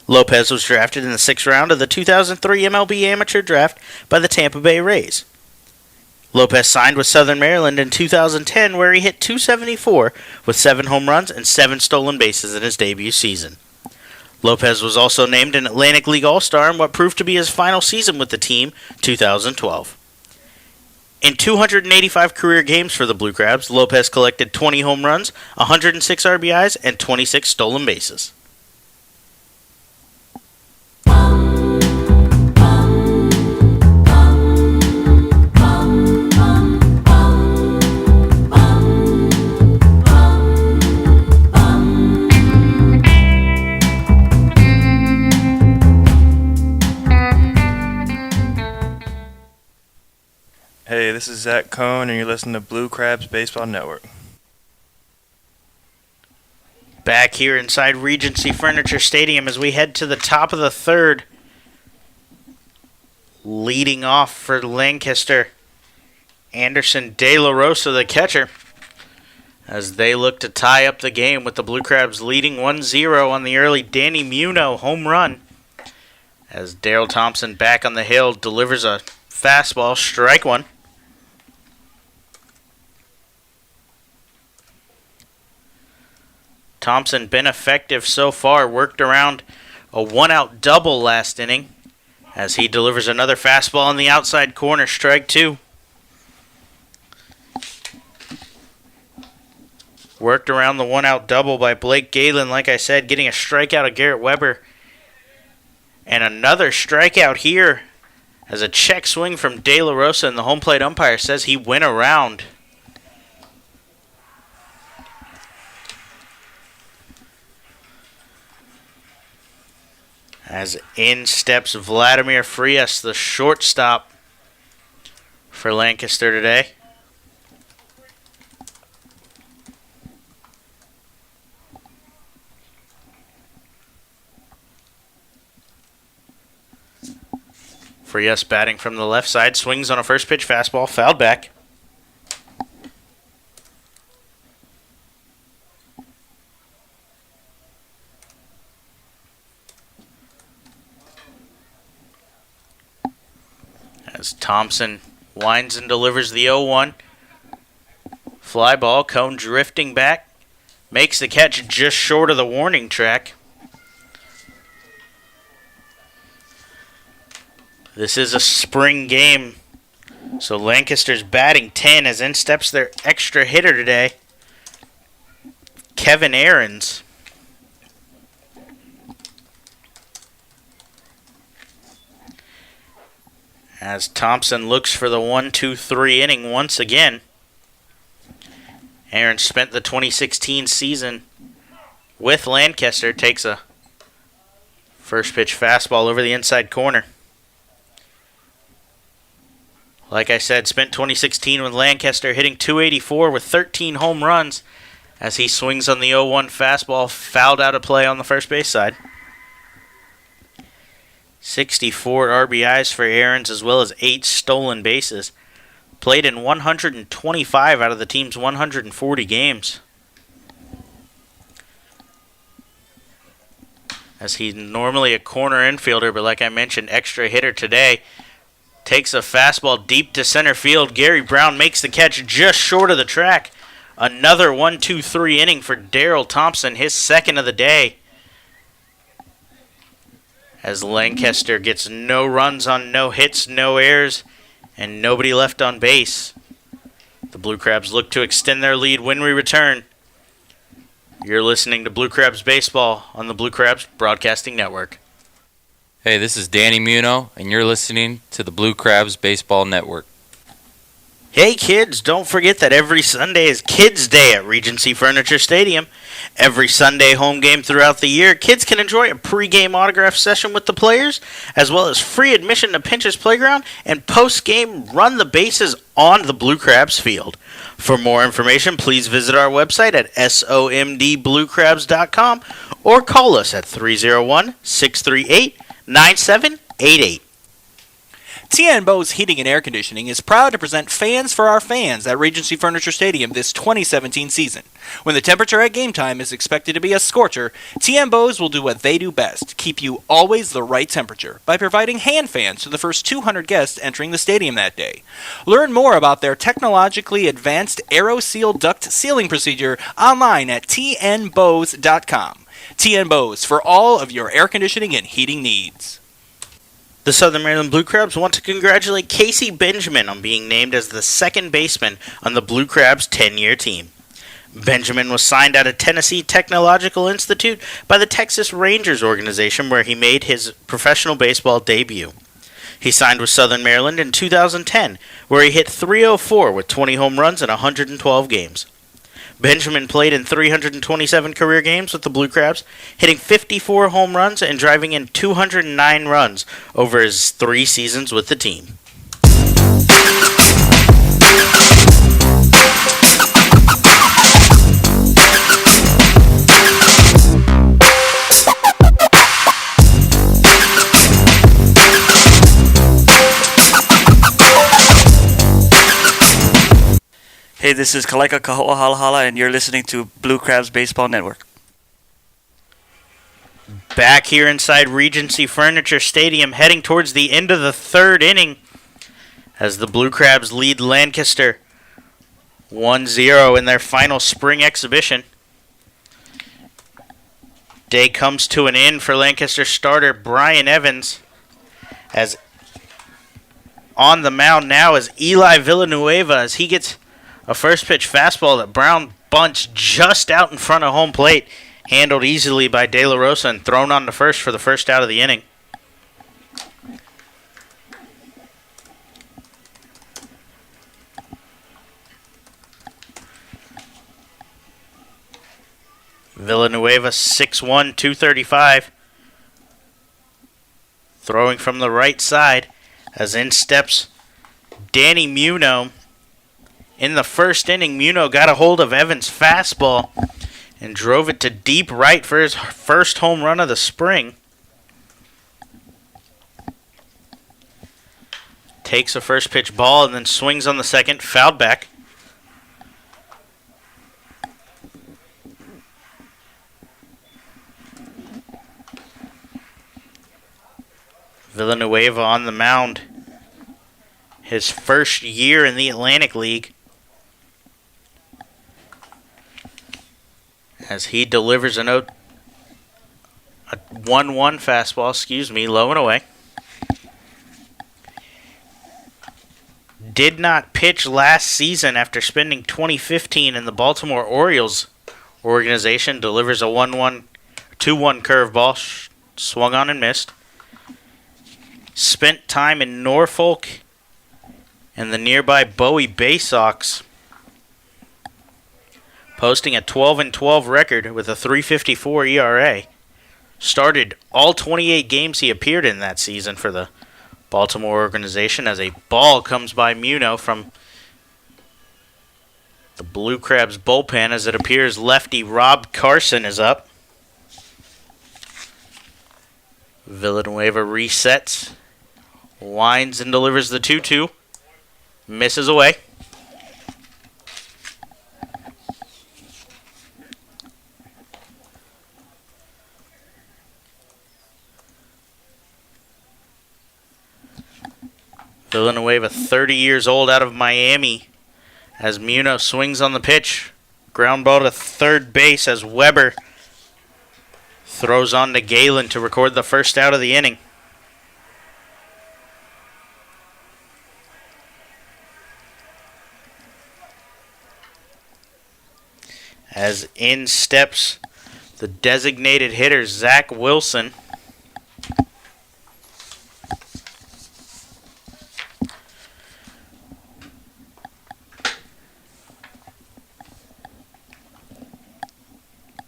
Lopez was drafted in the 6th round of the 2003 MLB Amateur Draft by the Tampa Bay Rays. Lopez signed with Southern Maryland in 2010, where he hit .274 with 7 home runs and 7 stolen bases in his debut season. Lopez was also named an Atlantic League All-Star in what proved to be his final season with the team, 2012. In 285 career games for the Blue Crabs, Lopez collected 20 home runs, 106 RBIs, and 26 stolen bases. Hey, this is Zach Cohn, and you're listening to Blue Crabs Baseball Network. Back here inside Regency Furniture Stadium as we head to the top of the 3rd. Leading off for Lancaster, Anderson De La Rosa, the catcher. as they look to tie up the game with the Blue Crabs leading 1-0 on the early Danny Muno home run. As Daryl Thompson back on the hill delivers a fastball, strike one. Thompson been effective so far, worked around a one-out double last inning as he delivers another fastball on the outside corner, strike two. Worked around the one-out double by Blake Galen, like I said, getting a strikeout of Garrett Weber. And another strikeout here as a check swing from De La Rosa, and the home plate umpire says he went around. As in steps Vladimir Frias, the shortstop for Lancaster today. Frias batting from the left side, swings on a first pitch fastball, fouled back. As Thompson winds and delivers the 0-1. Fly ball, Cone drifting back. Makes the catch just short of the warning track. This is a spring game, so Lancaster's batting 10 as in steps their extra hitter today, Kevin Aarons. As Thompson looks for the 1-2-3 inning once again. Aaron spent the 2016 season with Lancaster. Takes a first pitch fastball over the inside corner. Like I said, spent 2016 with Lancaster, hitting .284 with 13 home runs as he swings on the 0-1 fastball, fouled out of play on the first base side. 64 RBIs for Aarons as well as 8 stolen bases. Played in 125 out of the team's 140 games. As he's normally a corner infielder, but like I mentioned, extra hitter today. Takes a fastball deep to center field. Gary Brown makes the catch just short of the track. Another 1-2-3 inning for Daryl Thompson, his second of the day. As Lancaster gets no runs on no hits, no errors, and nobody left on base. The Blue Crabs look to extend their lead when we return. You're listening to Blue Crabs Baseball on the Blue Crabs Broadcasting Network. Hey, this is Danny Muno, and you're listening to the Blue Crabs Baseball Network. Hey kids, don't forget that every Sunday is Kids Day at Regency Furniture Stadium. Every Sunday home game throughout the year, kids can enjoy a pregame autograph session with the players, as well as free admission to Pinch's Playground and post-game run the bases on the Blue Crabs field. For more information, please visit our website at somdbluecrabs.com or call us at 301-638-9788. TN Bose Heating and Air Conditioning is proud to present Fans for Our Fans at Regency Furniture Stadium this 2017 season. When the temperature at game time is expected to be a scorcher, TN Bose will do what they do best, keep you always the right temperature, by providing hand fans to the first 200 guests entering the stadium that day. Learn more about their technologically advanced AeroSeal duct sealing procedure online at tnbose.com. TN Bose for all of your air conditioning and heating needs. The Southern Maryland Blue Crabs want to congratulate Casey Benjamin on being named as the second baseman on the Blue Crabs 10-year team. Benjamin was signed out of Tennessee Technological Institute by the Texas Rangers organization, where he made his professional baseball debut. He signed with Southern Maryland in 2010, where he hit .304 with 20 home runs in 112 games. Benjamin played in 327 career games with the Blue Crabs, hitting 54 home runs and driving in 209 runs over his 3 seasons with the team. Hey, this is Kalaika Kahoa Halahala, and you're listening to Blue Crabs Baseball Network. Back here inside Regency Furniture Stadium, heading towards the end of the third inning as the Blue Crabs lead Lancaster 1-0 in their final spring exhibition. Day comes to an end for Lancaster starter Brian Evans, as on the mound now is Eli Villanueva as he gets a first pitch fastball that Brown bunts just out in front of home plate, handled easily by De La Rosa and thrown on to first for the first out of the inning. Villanueva 6'1", 235. Throwing from the right side as in steps Danny Muno. In the first inning, Muno got a hold of Evans' fastball and drove it to deep right for his first home run of the spring. Takes a first pitch ball and then swings on the second, fouled back. Villanueva on the mound. His first year in the Atlantic League. As he delivers a 1-1 fastball, low and away. Did not pitch last season after spending 2015 in the Baltimore Orioles organization. Delivers a 2-1 curveball, swung on and missed. Spent time in Norfolk and the nearby Bowie Bay Sox, posting a 12-12 record with a 3.54 ERA. Started all 28 games he appeared in that season for the Baltimore organization as a ball comes by Muno from the Blue Crabs bullpen. As it appears, lefty Rob Carson is up. Villanueva resets, winds and delivers the 2-2. Misses away. Villanueva, 30 years old, out of Miami, as Muno swings on the pitch. Ground ball to third base as Weber throws on to Galen to record the first out of the inning. As in steps the designated hitter, Zach Wilson.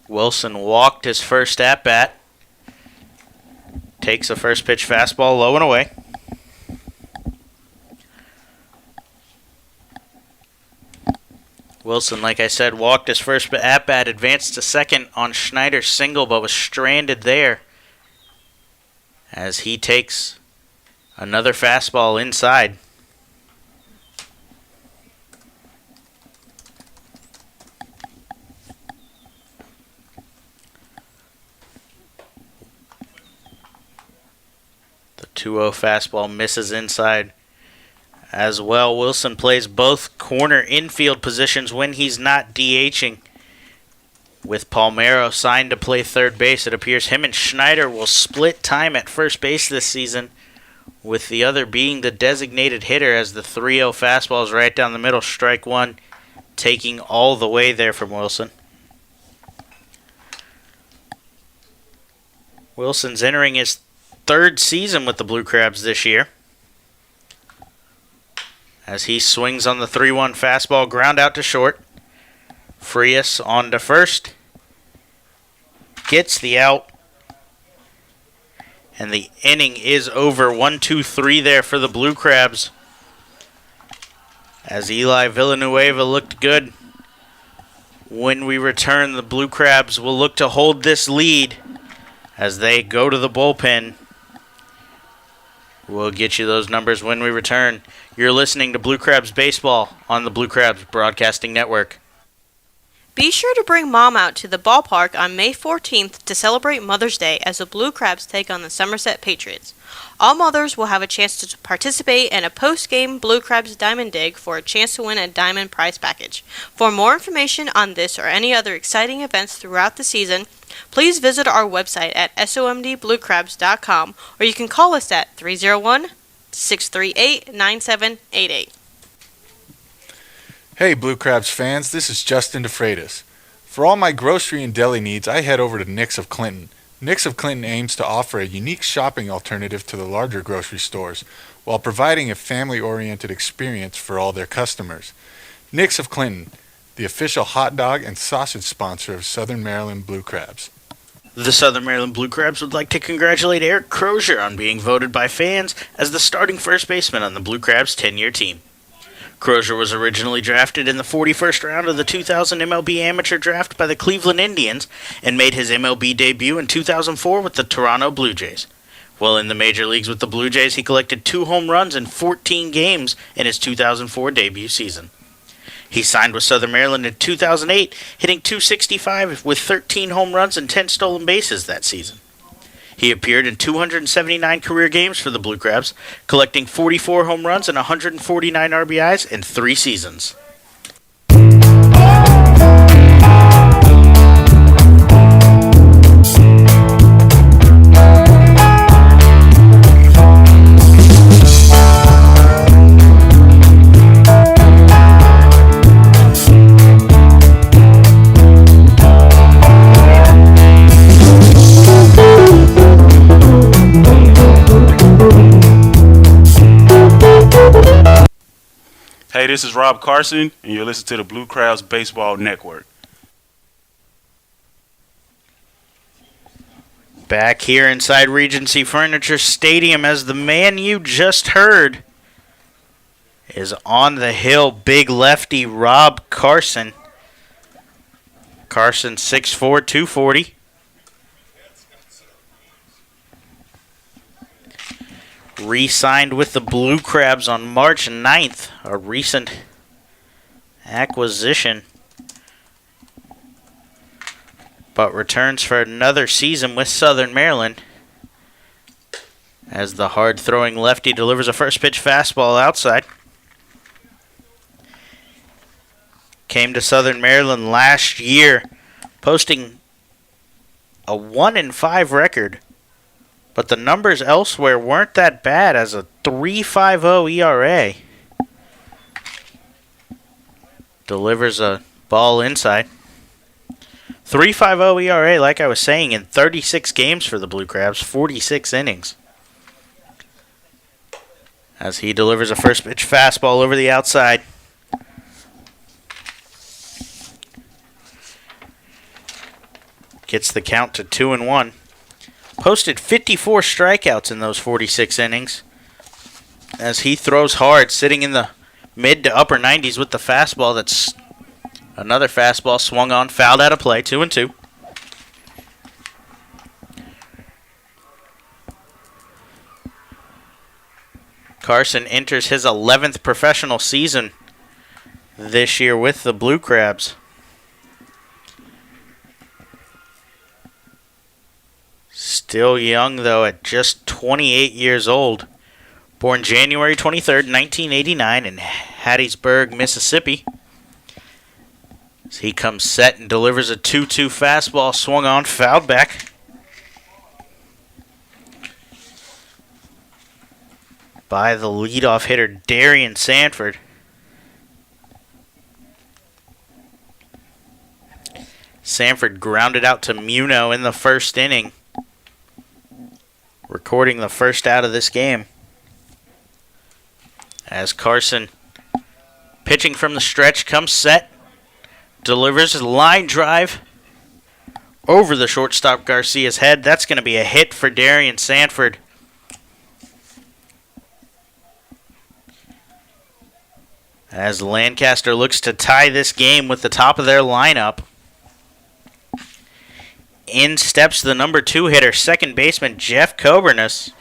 Wilson walked his first at-bat. Takes a first pitch fastball low and away. Wilson, like I said, walked his first at-bat, advanced to second on Schneider's single, but was stranded there as he takes another fastball inside. The 2-0 fastball misses inside as well. Wilson plays both corner infield positions when he's not DHing. With Palmero signed to play third base, it appears him and Schneider will split time at first base this season, with the other being the designated hitter, as the 3-0 fastball is right down the middle, strike one, taking all the way there from Wilson. Wilson's entering his third season with the Blue Crabs this year, as he swings on the 3-1 fastball, ground out to short. Frias on to first. Gets the out. And the inning is over. 1-2-3 there for the Blue Crabs, as Eli Villanueva looked good. When we return, the Blue Crabs will look to hold this lead as they go to the bullpen We'll get you those numbers when we return. You're listening to Blue Crabs Baseball on the Blue Crabs Broadcasting Network. Be sure to bring Mom out to the ballpark on May 14th to celebrate Mother's Day as the Blue Crabs take on the Somerset Patriots. All mothers will have a chance to participate in a post-game Blue Crabs Diamond Dig for a chance to win a Diamond prize package. For more information on this or any other exciting events throughout the season, please visit our website at somdbluecrabs.com or you can call us at 301-638-9788. Hey Blue Crabs fans, this is Justin DeFreitas. For all my grocery and deli needs, I head over to Nick's of Clinton. Nick's of Clinton aims to offer a unique shopping alternative to the larger grocery stores while providing a family-oriented experience for all their customers. Nick's of Clinton, the official hot dog and sausage sponsor of Southern Maryland Blue Crabs. The Southern Maryland Blue Crabs would like to congratulate Eric Crozier on being voted by fans as the starting first baseman on the Blue Crabs 10-year team. Crozier was originally drafted in the 41st round of the 2000 MLB Amateur Draft by the Cleveland Indians and made his MLB debut in 2004 with the Toronto Blue Jays. While in the major leagues with the Blue Jays, he collected 2 home runs in 14 games in his 2004 debut season. He signed with Southern Maryland in 2008, hitting .265 with 13 home runs and 10 stolen bases that season. He appeared in 279 career games for the Blue Crabs, collecting 44 home runs and 149 RBIs in 3 seasons. Hey, this is Rob Carson, and you're listening to the Blue Crabs Baseball Network. Back here inside Regency Furniture Stadium, as the man you just heard is on the hill, big lefty Rob Carson. Carson 6'4", 240. Re-signed with the Blue Crabs on March 9th, a recent acquisition, but returns for another season with Southern Maryland as the hard-throwing lefty delivers a first-pitch fastball outside. Came to Southern Maryland last year, posting a 1-5 record. But the numbers elsewhere weren't that bad, as a 3.50 ERA. Delivers a ball inside. 3.50 ERA, like I was saying, in 36 games for the Blue Crabs, 46 innings. As he delivers a first pitch fastball over the outside. Gets the count to 2-1. Posted 54 strikeouts in those 46 innings as he throws hard, sitting in the mid to upper 90s with the fastball. That's another fastball swung on, fouled out of play, 2-2. Carson enters his 11th professional season this year with the Blue Crabs. Still young, though, at just 28 years old. Born January 23rd, 1989 in Hattiesburg, Mississippi. As he comes set and delivers a 2-2 fastball, swung on, fouled back. By the leadoff hitter, Darian Sanford. Sanford grounded out to Muno in the first inning, recording the first out of this game. As Carson, pitching from the stretch, comes set, delivers a line drive over the shortstop Garcia's head. That's going to be a hit for Darian Sanford. As Lancaster looks to tie this game with the top of their lineup. In steps the number 2 hitter, second baseman Jeff Coburnus.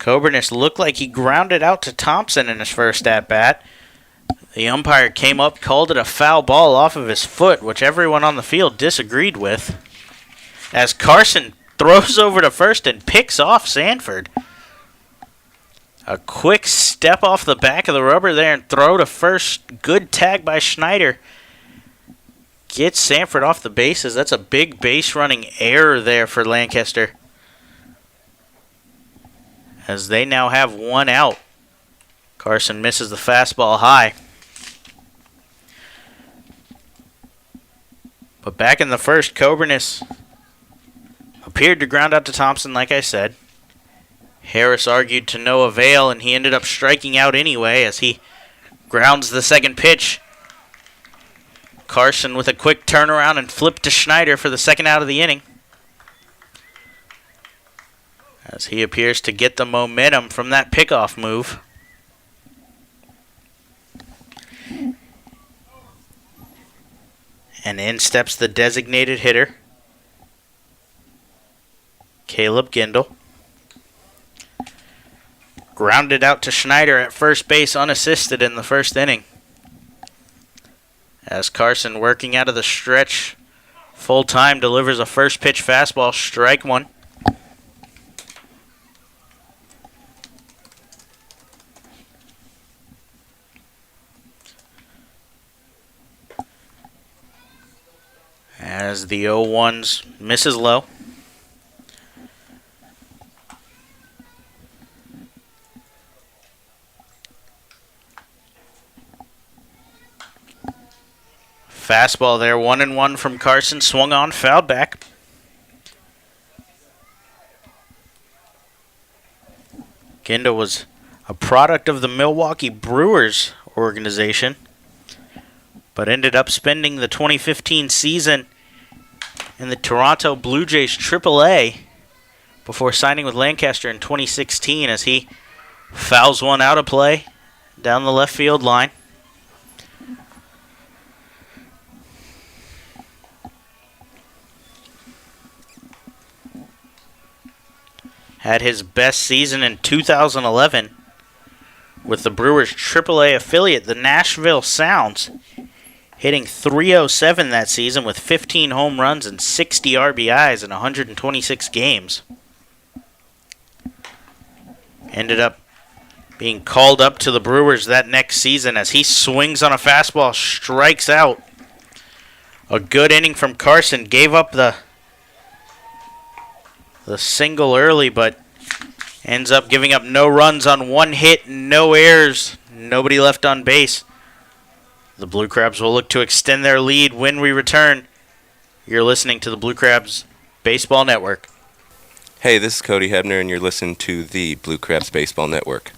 Coburnis looked like he grounded out to Thompson in his first at-bat. The umpire came up, called it a foul ball off of his foot, which everyone on the field disagreed with, as Carson throws over to first and picks off Sanford. A quick step off the back of the rubber there and throw to first. Good tag by Schneider. Gets Sanford off the bases. That's a big base running error there for Lancaster, as they now have one out. Carson misses the fastball high. But back in the first, Coburnis appeared to ground out to Thompson, like I said. Harris argued to no avail, and he ended up striking out anyway as he grounds the second pitch. Carson with a quick turnaround and flip to Schneider for the second out of the inning, as he appears to get the momentum from that pickoff move. And in steps the designated hitter, Caleb Gindel. Grounded out to Schneider at first base unassisted in the first inning, as Carson, working out of the stretch full time, delivers a first pitch fastball, strike one. As the 0-1s misses low. Fastball there, 1-1 from Carson, swung on, fouled back. Gindel was a product of the Milwaukee Brewers organization, but ended up spending the 2015 season in the Toronto Blue Jays AAA before signing with Lancaster in 2016, as he fouls one out of play down the left field line. Had his best season in 2011 with the Brewers' AAA affiliate, the Nashville Sounds, hitting .307 that season with 15 home runs and 60 RBIs in 126 games. Ended up being called up to the Brewers that next season as he swings on a fastball, strikes out. A good inning from Carson, gave up the single early, but ends up giving up no runs on one hit, no errors, nobody left on base. The Blue Crabs will look to extend their lead when we return. You're listening to the Blue Crabs Baseball Network. Hey, this is Cody Hebner, and you're listening to the Blue Crabs Baseball Network.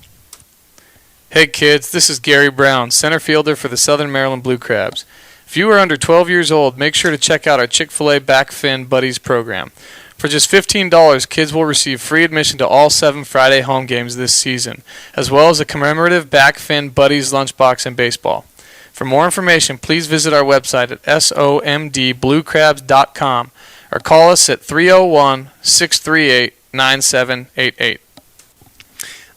Hey kids, this is Gary Brown, center fielder for the Southern Maryland Blue Crabs. If you are under 12 years old, make sure to check out our Chick-fil-A Back Fin Buddies program. For just $15, kids will receive free admission to all 7 Friday home games this season, as well as a commemorative Back Fin Buddies lunchbox and baseball. For more information, please visit our website at somdbluecrabs.com or call us at 301-638-9788.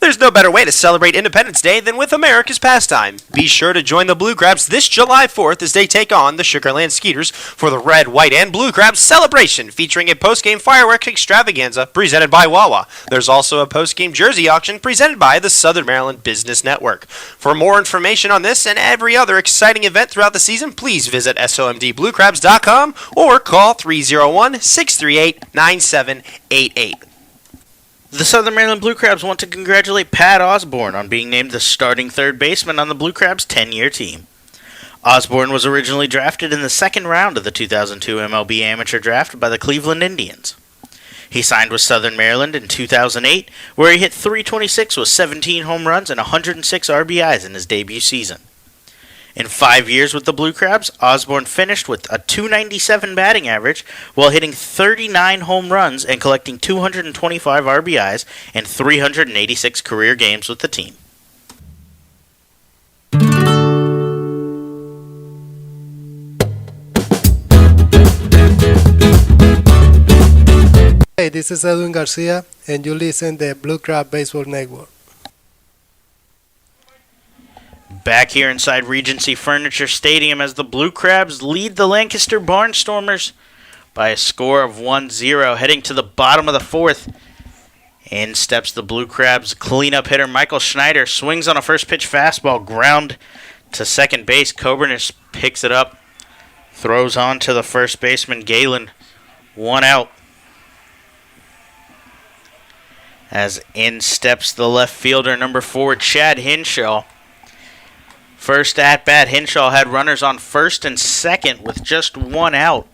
There's no better way to celebrate Independence Day than with America's pastime. Be sure to join the Blue Crabs this July 4th as they take on the Sugarland Skeeters for the Red, White, and Blue Crabs celebration, featuring a post-game fireworks extravaganza presented by Wawa. There's also a post-game jersey auction presented by the Southern Maryland Business Network. For more information on this and every other exciting event throughout the season, please visit somdbluecrabs.com or call 301-638-9788. The Southern Maryland Blue Crabs want to congratulate Pat Osborne on being named the starting third baseman on the Blue Crabs' 10-year team. Osborne was originally drafted in the second round of the 2002 MLB Amateur Draft by the Cleveland Indians. He signed with Southern Maryland in 2008, where he hit .326 with 17 home runs and 106 RBIs in his debut season. In 5 years with the Blue Crabs, Osborne finished with a .297 batting average while hitting 39 home runs and collecting 225 RBIs in 386 career games with the team. Hey, this This is Edwin Garcia, and you listen to the Blue Crab Baseball Network. Back here inside Regency Furniture Stadium as the Blue Crabs lead the Lancaster Barnstormers by a score of 1-0. Heading to the bottom of the fourth. In steps the Blue Crabs cleanup hitter Michael Schneider. Swings on a first pitch fastball. Ground to second base. Coburnis picks it up. Throws on to the first baseman Galen. 1 out. As in steps the left fielder number 4, Chad Hinshaw. First at bat, Hinshaw had runners on first and second with just 1 out.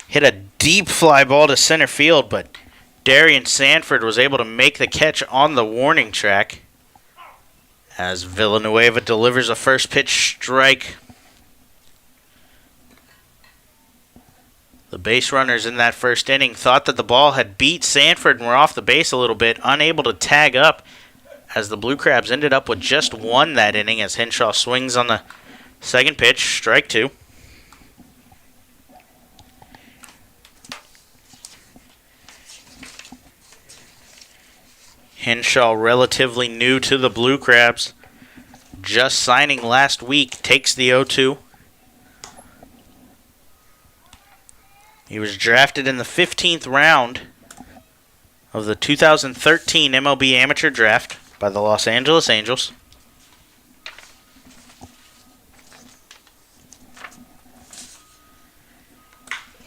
Hit a deep fly ball to center field, but Darian Sanford was able to make the catch on the warning track. As Villanueva delivers a first pitch strike. The base runners in that first inning thought that the ball had beat Sanford and were off the base a little bit, unable to tag up, as the Blue Crabs ended up with just 1 that inning as Hinshaw swings on the second pitch, strike 2. Hinshaw, relatively new to the Blue Crabs, just signing last week, takes the 0-2. He was drafted in the 15th round of the 2013 MLB Amateur Draft by the Los Angeles Angels.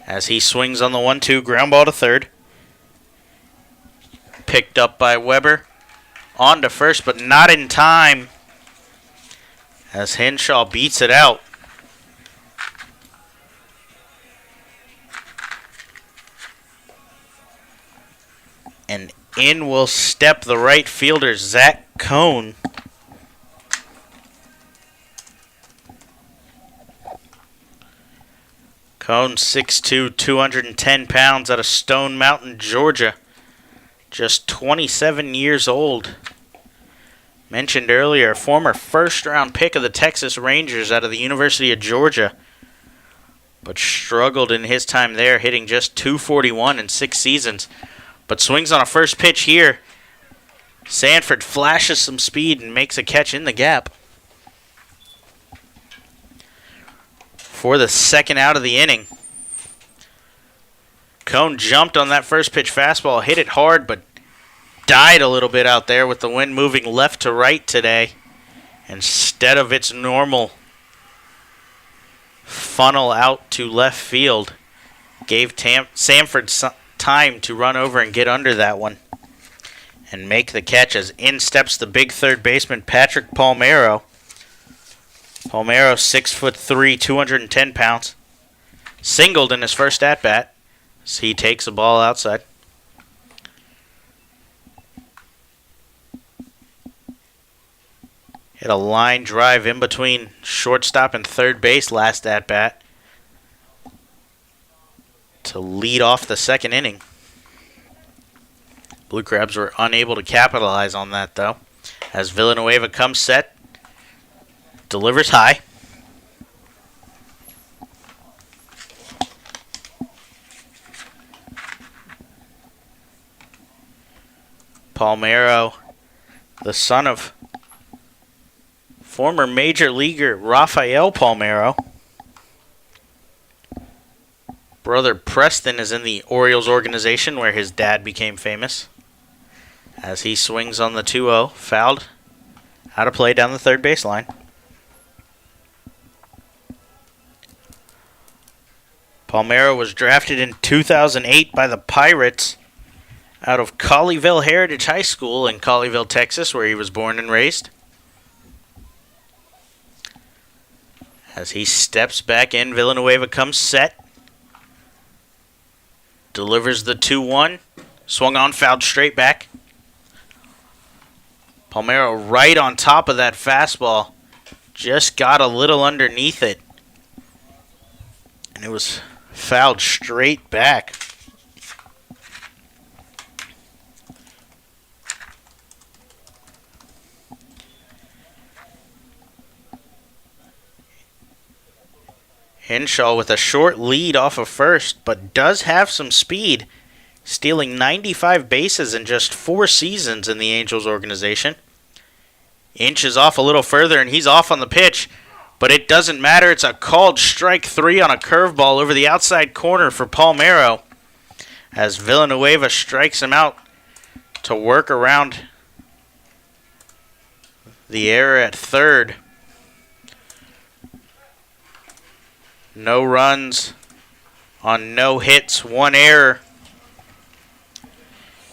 As he swings on the 1-2, ground ball to third. Picked up by Weber. On to first, but not in time. As Hinshaw beats it out. And in will step the right fielder, Zach Cohn. Cohn, 6'2", 210 pounds, out of Stone Mountain, Georgia. Just 27 years old. Mentioned earlier, a former first-round pick of the Texas Rangers out of the University of Georgia. But struggled in his time there, hitting just .241 in 6 seasons. But swings on a first pitch here. Sanford flashes some speed and makes a catch in the gap. For the second out of the inning. Cohn jumped on that first pitch fastball, hit it hard, but died a little bit out there with the wind moving left to right today. Instead of its normal funnel out to left field, gave Sanford time to run over and get under that one and make the catch as in steps the big third baseman Patrick Palmero. Palmero, 6'3", 210 pounds. Singled in his first at-bat as he takes a ball outside. Hit a line drive in between shortstop and third base last at-bat to lead off the second inning. Blue Crabs were unable to capitalize on that, though, as Villanueva comes set, delivers high. Palmero, the son of former major leaguer Rafael Palmero. Brother Preston is in the Orioles organization where his dad became famous. As he swings on the 2-0, fouled out of play down the third baseline. Palmero was drafted in 2008 by the Pirates out of Colleyville Heritage High School in Colleyville, Texas, where he was born and raised. As he steps back in, Villanueva comes set. Delivers the 2-1. Swung on, fouled straight back. Palmero right on top of that fastball. Just got a little underneath it. And it was fouled straight back. Hinshaw with a short lead off of first, but does have some speed. stealing 95 bases in just 4 seasons in the Angels organization. Inch is off a little further, and he's off on the pitch, but it doesn't matter. It's a called strike 3 on a curveball over the outside corner for Palmeiro, as Villanueva strikes him out to work around the error at third. No runs on no hits, 1 error,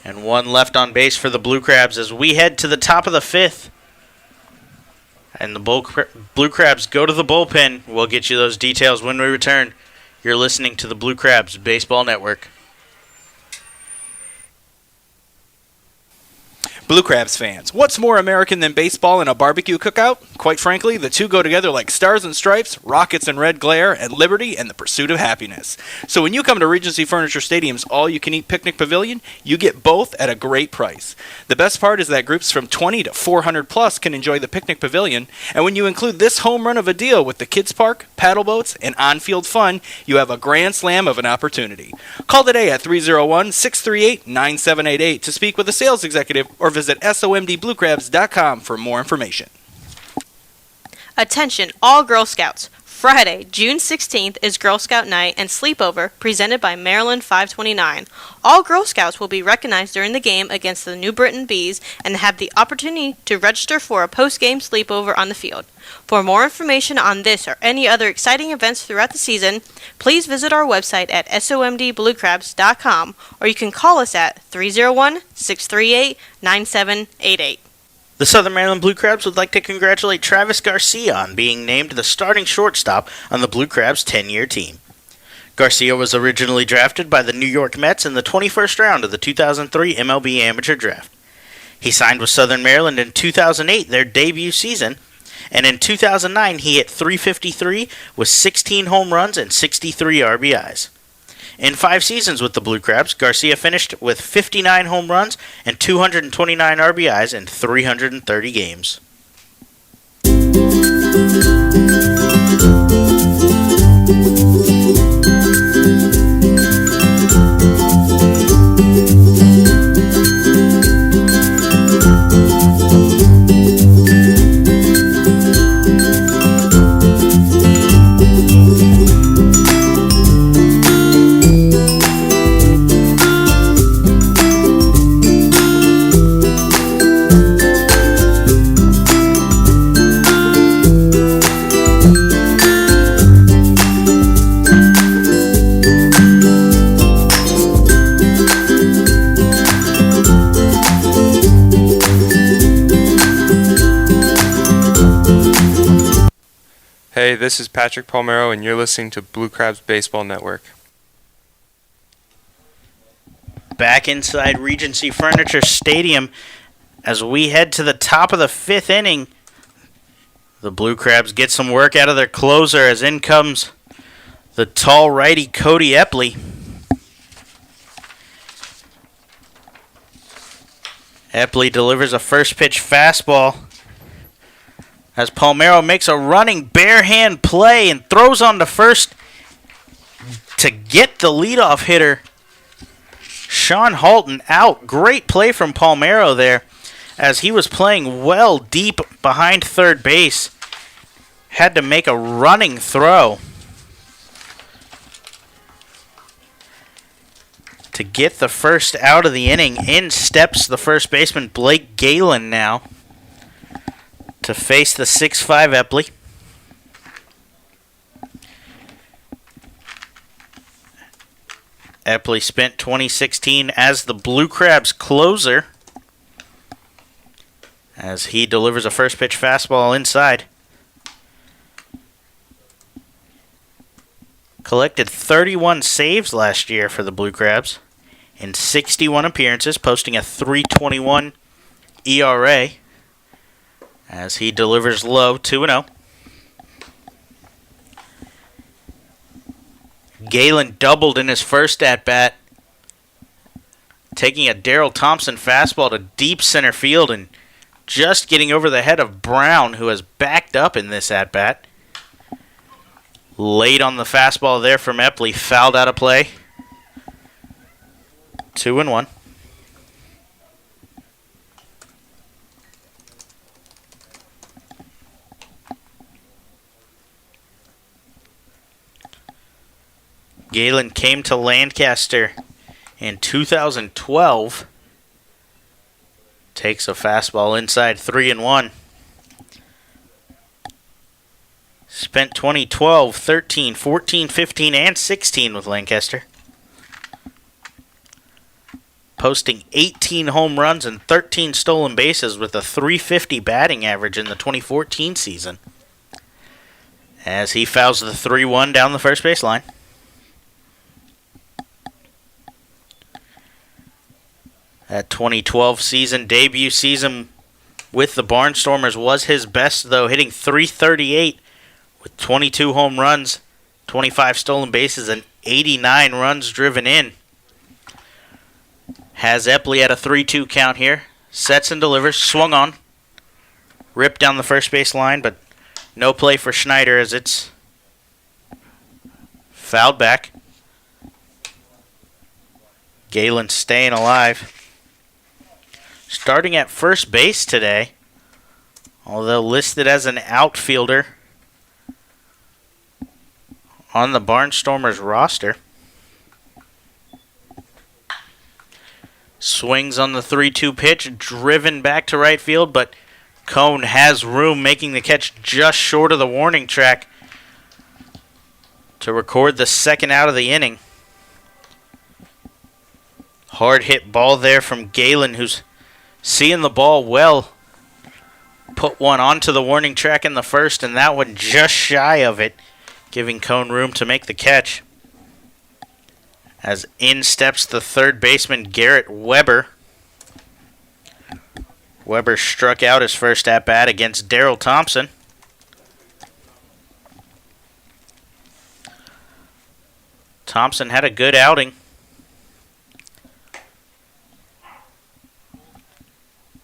and 1 left on base for the Blue Crabs as we head to the top of the 5th. And the Blue Crabs go to the bullpen. We'll get you those details when we return. You're listening to the Blue Crabs Baseball Network. Blue Crabs fans, what's more American than baseball and a barbecue cookout? Quite frankly, the two go together like stars and stripes, rockets and red glare, and liberty and the pursuit of happiness. So when you come to Regency Furniture Stadium's all-you-can-eat picnic pavilion, you get both at a great price. The best part is that groups from 20 to 400 plus can enjoy the picnic pavilion, and when you include this home run of a deal with the kids park, paddle boats, and on-field fun, you have a grand slam of an opportunity. Call today at 301-638-9788 to speak with a sales executive or visit somdbluecrabs.com for more information. Attention, all Girl Scouts. Friday, June 16th is Girl Scout Night and Sleepover presented by Maryland 529. All Girl Scouts will be recognized during the game against the New Britain Bees and have the opportunity to register for a post-game sleepover on the field. For more information on this or any other exciting events throughout the season, please visit our website at somdbluecrabs.com or you can call us at 301-638-9788. The Southern Maryland Blue Crabs would like to congratulate Travis Garcia on being named the starting shortstop on the Blue Crabs' 10-year team. Garcia was originally drafted by the New York Mets in the 21st round of the 2003 MLB Amateur Draft. He signed with Southern Maryland in 2008, their debut season, and in 2009 he hit .353 with 16 home runs and 63 RBIs. In 5 seasons with the Blue Crabs, Garcia finished with 59 home runs and 229 RBIs in 330 games. Hey, this is Patrick Palmeiro, and you're listening to Blue Crabs Baseball Network. Back inside Regency Furniture Stadium as we head to the top of the 5th inning. The Blue Crabs get some work out of their closer as in comes the tall righty Cody Epley. Epley delivers a first pitch fastball as Palmeiro makes a running bare hand play and throws on to first to get the leadoff hitter, Sean Halton, out. Great play from Palmeiro there as he was playing well deep behind third base. Had to make a running throw to get the first out of the inning. In steps the first baseman Blake Galen now to face the 6'5" Epley. Epley spent 2016 as the Blue Crabs closer as he delivers a first pitch fastball inside. Collected 31 saves last year for the Blue Crabs in 61 appearances, posting a .321 ERA as he delivers low 2-0. Galen doubled in his first at-bat, taking a Darrell Thompson fastball to deep center field and just getting over the head of Brown, who has backed up in this at-bat. Late on the fastball there from Epley, fouled out of play. 2-1. Galen came to Lancaster in 2012. Takes a fastball inside, 3-1. Spent 2012, 13, 14, 15, and 16 with Lancaster. Posting 18 home runs and 13 stolen bases with a .350 batting average in the 2014 season. As he fouls the 3-1 down the first base line. That 2012 season, debut season with the Barnstormers was his best, though, hitting .338 with 22 home runs, 25 stolen bases, and 89 runs driven in. Has Epley at a 3-2 count here. Sets and delivers, swung on. Ripped down the first base line, but no play for Schneider as it's fouled back. Galen staying alive. Starting at first base today, although listed as an outfielder on the Barnstormers roster. Swings on the 3-2 pitch, driven back to right field, but Cone has room, making the catch just short of the warning track to record the second out of the inning. Hard hit ball there from Galen, who's seeing the ball well. Put one onto the warning track in the first, and that one just shy of it, giving Cone room to make the catch. As in steps the third baseman, Garrett Weber. Weber struck out his first at-bat against Darrell Thompson. Thompson had a good outing.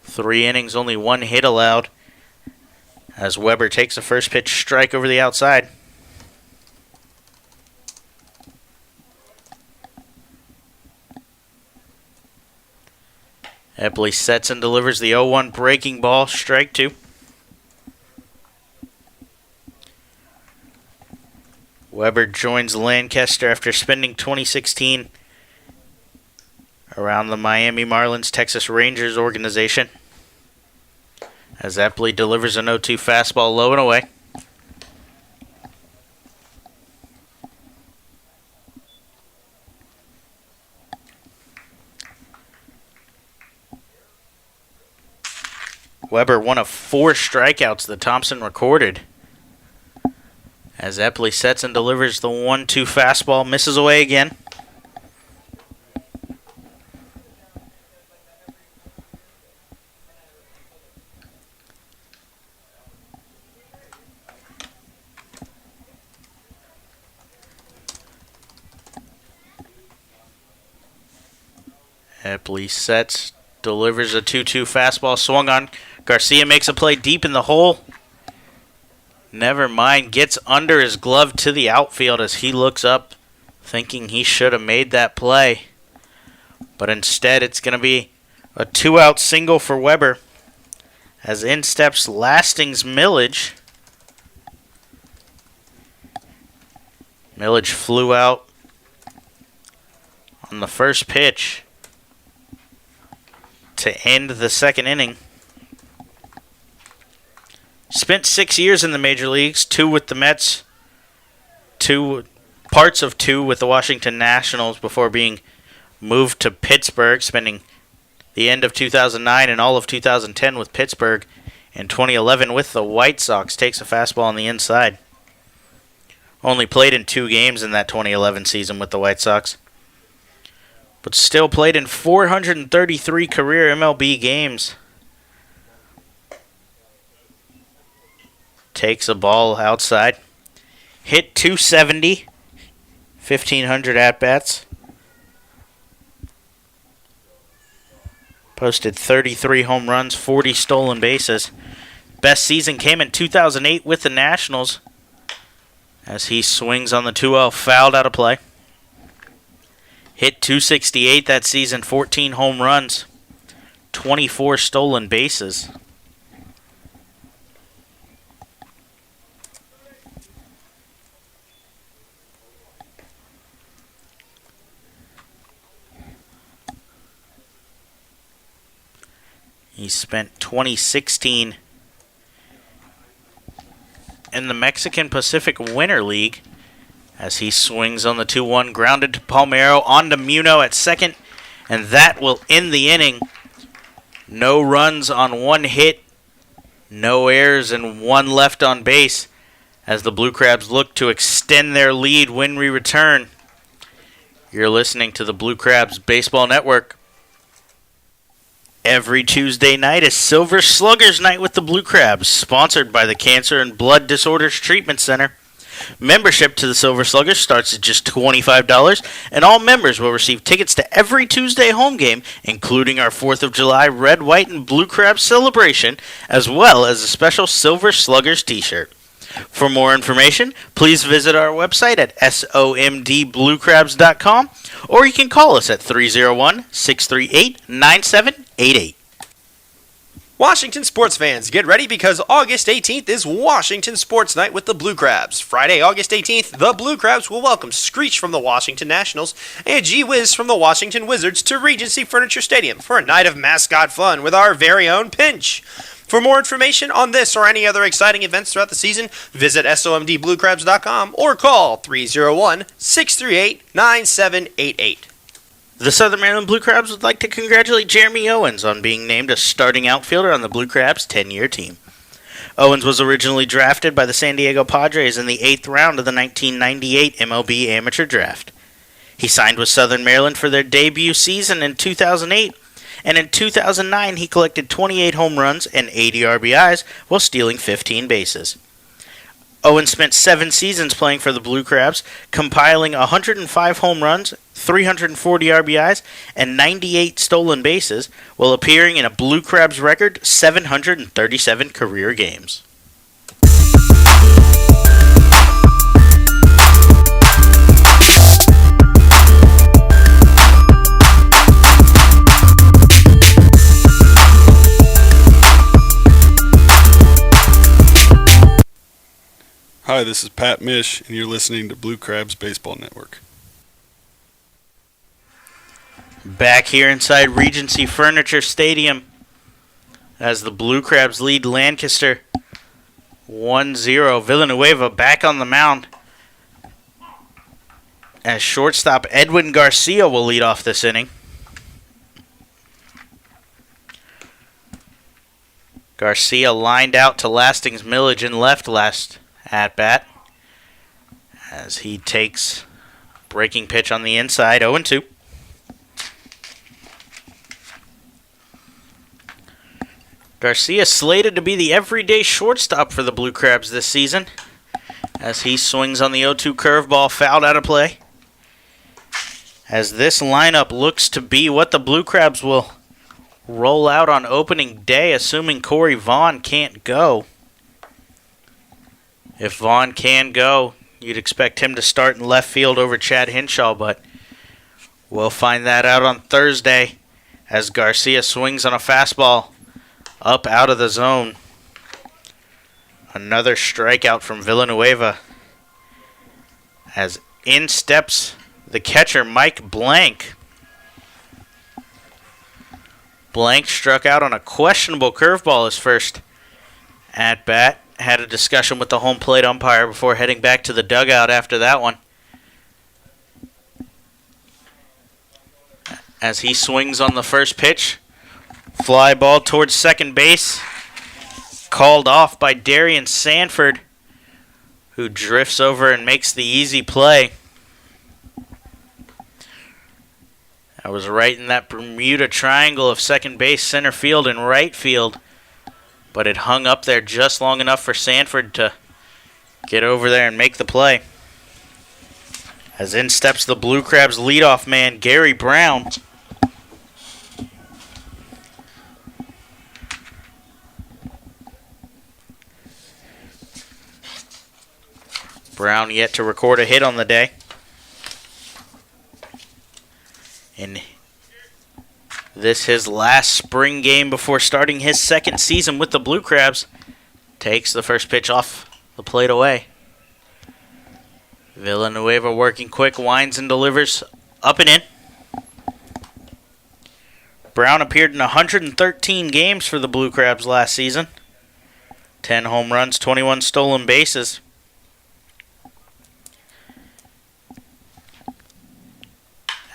3 innings, only 1 hit allowed. As Weber takes a first pitch strike over the outside. Epley sets and delivers the 0-1 breaking ball, strike 2. Weber joins Lancaster after spending 2016 around the Miami Marlins Texas Rangers organization. As Epley delivers an 0-2 fastball low and away. Weber, one of 4 strikeouts that Thompson recorded. As Epley sets and delivers the 1-2 fastball, misses away again. Epley sets, delivers a 2-2 fastball, swung on. Garcia makes a play deep in the hole. Never mind, gets under his glove to the outfield as he looks up, thinking he should have made that play. But instead, it's going to be a 2-out single for Weber. As in steps Lastings Millage. Millage flew out on the first pitch to end the second inning. Spent 6 years in the major leagues, 2 with the Mets, parts of 2 with the Washington Nationals before being moved to Pittsburgh, spending the end of 2009 and all of 2010 with Pittsburgh. In 2011 with the White Sox, takes a fastball on the inside. Only played in 2 games in that 2011 season with the White Sox, but still played in 433 career MLB games. Takes a ball outside. Hit .270. 1,500 at-bats. Posted 33 home runs, 40 stolen bases. Best season came in 2008 with the Nationals. As he swings on the 2-0, fouled out of play. Hit .268 that season, 14 home runs, 24 stolen bases. He spent 2016 in the Mexican Pacific Winter League as he swings on the 2-1, grounded to Palmeiro, on to Muno at second, and that will end the inning. No runs on one hit, no errors, and one left on base as the Blue Crabs look to extend their lead when we return. You're listening to the Blue Crabs Baseball Network. Every Tuesday night is Silver Sluggers Night with the Blue Crabs, sponsored by the Cancer and Blood Disorders Treatment Center. Membership to the Silver Sluggers starts at just $25, and all members will receive tickets to every Tuesday home game, including our 4th of July Red, White, and Blue Crabs celebration, as well as a special Silver Sluggers t-shirt. For more information, please visit our website at somdbluecrabs.com, or you can call us at 301-638-9788. Washington sports fans, get ready because August 18th is Washington Sports Night with the Blue Crabs. Friday, August 18th, the Blue Crabs will welcome Screech from the Washington Nationals and Gee Whiz from the Washington Wizards to Regency Furniture Stadium for a night of mascot fun with our very own Pinch. For more information on this or any other exciting events throughout the season, visit somdbluecrabs.com or call 301-638-9788. The Southern Maryland Blue Crabs would like to congratulate Jeremy Owens on being named a starting outfielder on the Blue Crabs' 10-year team. Owens was originally drafted by the San Diego Padres in the 8th round of the 1998 MLB Amateur Draft. He signed with Southern Maryland for their debut season in 2008, and in 2009 he collected 28 home runs and 80 RBIs while stealing 15 bases. Owens spent 7 seasons playing for the Blue Crabs, compiling 105 home runs, 340 RBIs, and 98 stolen bases, while appearing in a Blue Crabs record 737 career games. Hi, this is Pat Mish, and you're listening to Blue Crabs Baseball Network. Back here inside Regency Furniture Stadium as the Blue Crabs lead Lancaster 1-0. Villanueva back on the mound as shortstop Edwin Garcia will lead off this inning. Garcia lined out to Lasting's Millage and left last at bat as he takes breaking pitch on the inside, 0-2. Garcia slated to be the everyday shortstop for the Blue Crabs this season as he swings on the 0-2 curveball, fouled out of play. As this lineup looks to be what the Blue Crabs will roll out on opening day, assuming Corey Vaughn can't go. If Vaughn can go, you'd expect him to start in left field over Chad Hinshaw, but we'll find that out on Thursday as Garcia swings on a fastball up out of the zone. Another strikeout from Villanueva as in steps the catcher Mike Blank. Blank struck out on a questionable curveball his first at bat. Had a discussion with the home plate umpire before heading back to the dugout after that one. As he swings on the first pitch, fly ball towards second base, called off by Darian Sanford, who drifts over and makes the easy play. I was right in that Bermuda Triangle of second base, center field, and right field. But it hung up there just long enough for Sanford to get over there and make the play. As in steps the Blue Crabs leadoff man, Gary Brown. Brown yet to record a hit on the day. in this his last spring game before starting his second season with the Blue Crabs. Takes the first pitch off the plate away. Villanueva working quick, winds and delivers up and in. Brown appeared in 113 games for the Blue Crabs last season. 10 home runs, 21 stolen bases.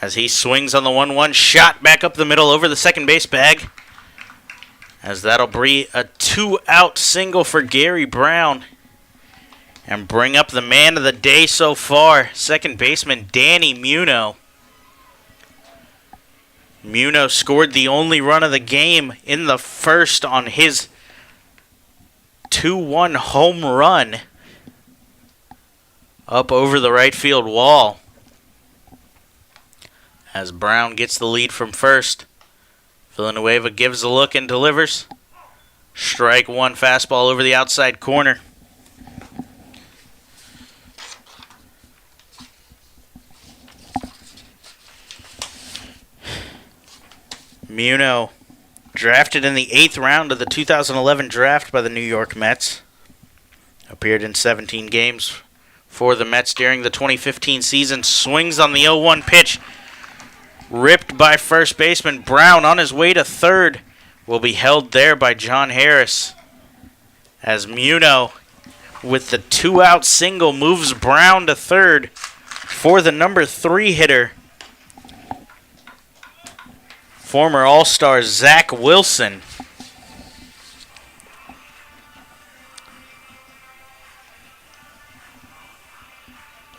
As he swings on the 1-1 shot back up the middle over the second base bag. As that'll be a 2-out single for Gary Brown. And bring up the man of the day so far, second baseman Danny Muno. Muno scored the only run of the game in the first on his 2-1 home run up over the right field wall. As Brown gets the lead from first, Villanueva gives a look and delivers. Strike one, fastball over the outside corner. Muno, drafted in the 8th round of the 2011 draft by the New York Mets. Appeared in 17 games for the Mets during the 2015 season. Swings on the 0-1 pitch. Ripped by first baseman Brown on his way to third. Will be held there by John Harris. As Muno, with the 2-out single, moves Brown to third for the number 3 hitter. Former All-Star Zach Wilson.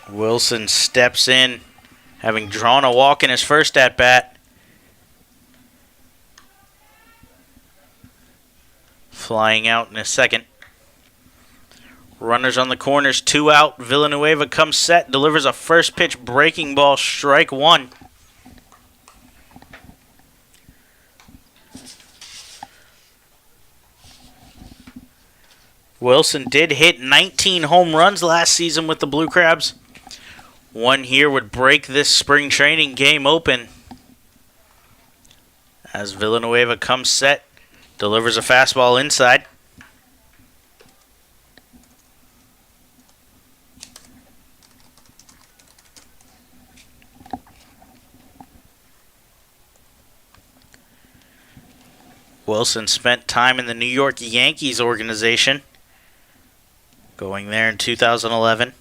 Wilson steps in, having drawn a walk in his first at-bat. Flying out in a second. Runners on the corners, 2 out. Villanueva comes set, delivers a first pitch breaking ball, strike one. Wilson did hit 19 home runs last season with the Blue Crabs. One here would break this spring training game open. As Villanueva comes set, delivers a fastball inside. Wilson spent time in the New York Yankees organization, going there in 2011.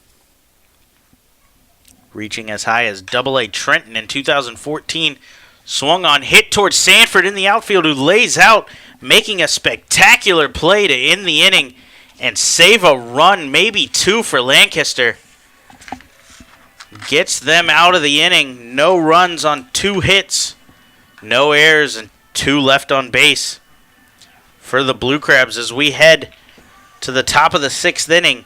Reaching as high as Double-A Trenton in 2014. Swung on, hit towards Sanford in the outfield, who lays out, making a spectacular play to end the inning and save a run, maybe 2 for Lancaster. Gets them out of the inning. No runs on 2 hits. No errors and 2 left on base for the Blue Crabs as we head to the top of the 6th inning.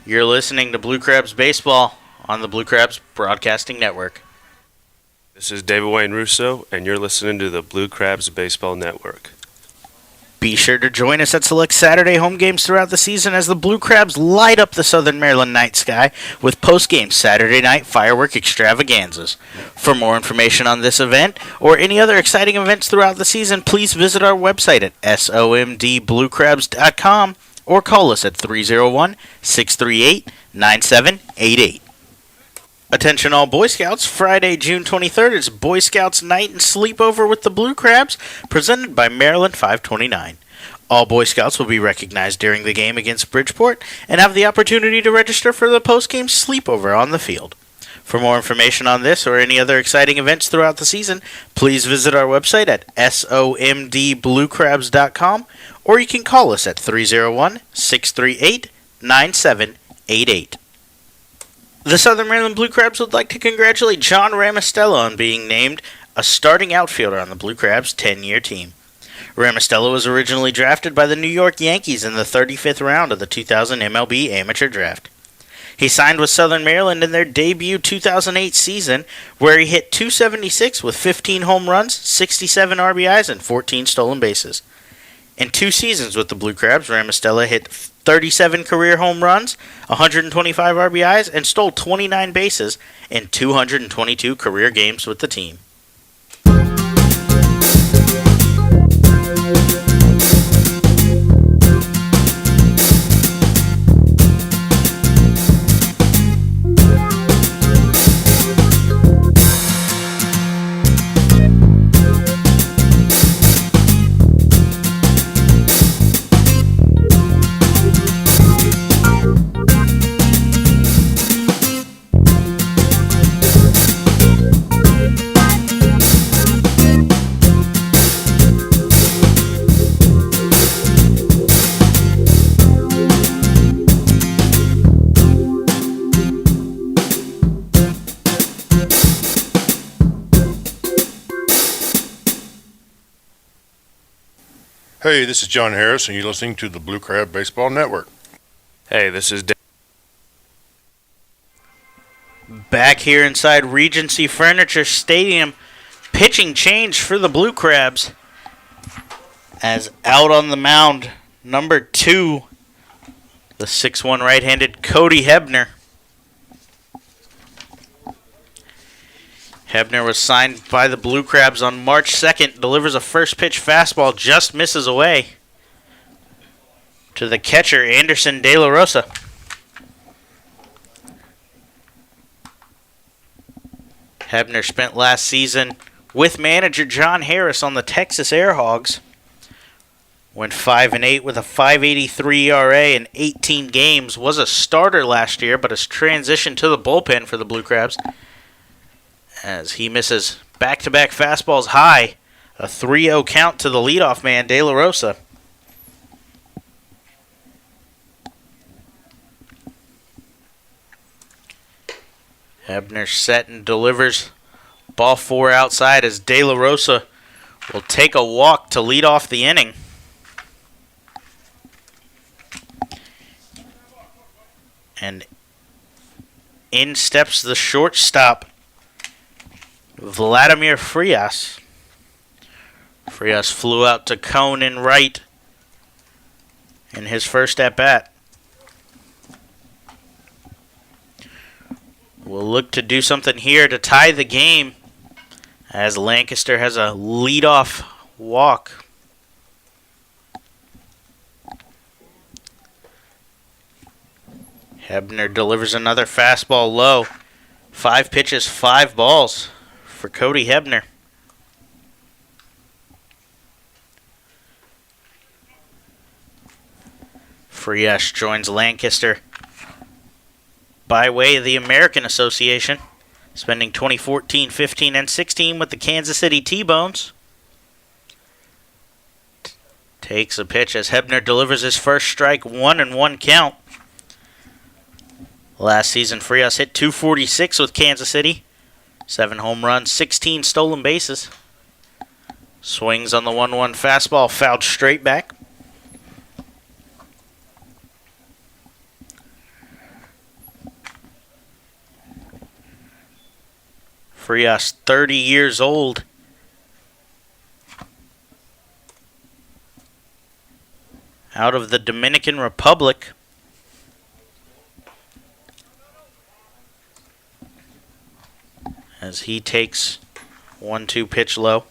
You're listening to Blue Crabs Baseball on the Blue Crabs Broadcasting Network. This is David Wayne Russo, and you're listening to the Blue Crabs Baseball Network. Be sure to join us at select Saturday home games throughout the season as the Blue Crabs light up the Southern Maryland night sky with post-game Saturday night firework extravaganzas. For more information on this event or any other exciting events throughout the season, please visit our website at somdbluecrabs.com or call us at 301-638-9788. Attention all Boy Scouts, Friday, June 23rd is Boy Scouts Night and Sleepover with the Blue Crabs, presented by Maryland 529. All Boy Scouts will be recognized during the game against Bridgeport and have the opportunity to register for the post-game sleepover on the field. For more information on this or any other exciting events throughout the season, please visit our website at somdbluecrabs.com or you can call us at 301-638-9788. The Southern Maryland Blue Crabs would like to congratulate John Ramostella on being named a starting outfielder on the Blue Crabs' 10-year team. Ramostella was originally drafted by the New York Yankees in the 35th round of the 2000 MLB Amateur Draft. He signed with Southern Maryland in their debut 2008 season, where he hit .276 with 15 home runs, 67 RBIs, and 14 stolen bases. In 2 seasons with the Blue Crabs, Ramostella hit 37 career home runs, 125 RBIs, and stole 29 bases in 222 career games with the team. Hey, this is John Harris, and you're listening to the Blue Crab Baseball Network. Hey, this is Back here inside Regency Furniture Stadium, pitching change for the Blue Crabs. As out on the mound, number 2, the 6'1" right-handed Cody Hebner. Hebner was signed by the Blue Crabs on March 2nd, delivers a first pitch fastball, just misses away to the catcher, Anderson De La Rosa. Hebner spent last season with manager John Harris on the Texas Airhogs. Went 5-8 with a .583 ERA in 18 games. Was a starter last year, but has transitioned to the bullpen for the Blue Crabs as he misses back-to-back fastballs high. A 3-0 count to the leadoff man, De La Rosa. Hebner set and delivers. Ball 4 outside as De La Rosa will take a walk to lead off the inning. And in steps the shortstop, Vladimir Frias. Frias flew out to cone and right in his first at-bat. We'll look to do something here to tie the game as Lancaster has a leadoff walk. Hebner delivers another fastball low. 5 pitches, 5 balls for Cody Hebner. Frias joins Lancaster by way of the American Association, spending 2014, 15, and 16 with the Kansas City T-Bones. Takes a pitch as Hebner delivers his first strike, 1-1 count. Last season, Frias hit .246 with Kansas City. 7 home runs, 16 stolen bases. Swings on the 1-1 fastball, fouled straight back. Frias, 30 years old. Out of the Dominican Republic. As he takes 1-2 pitch low.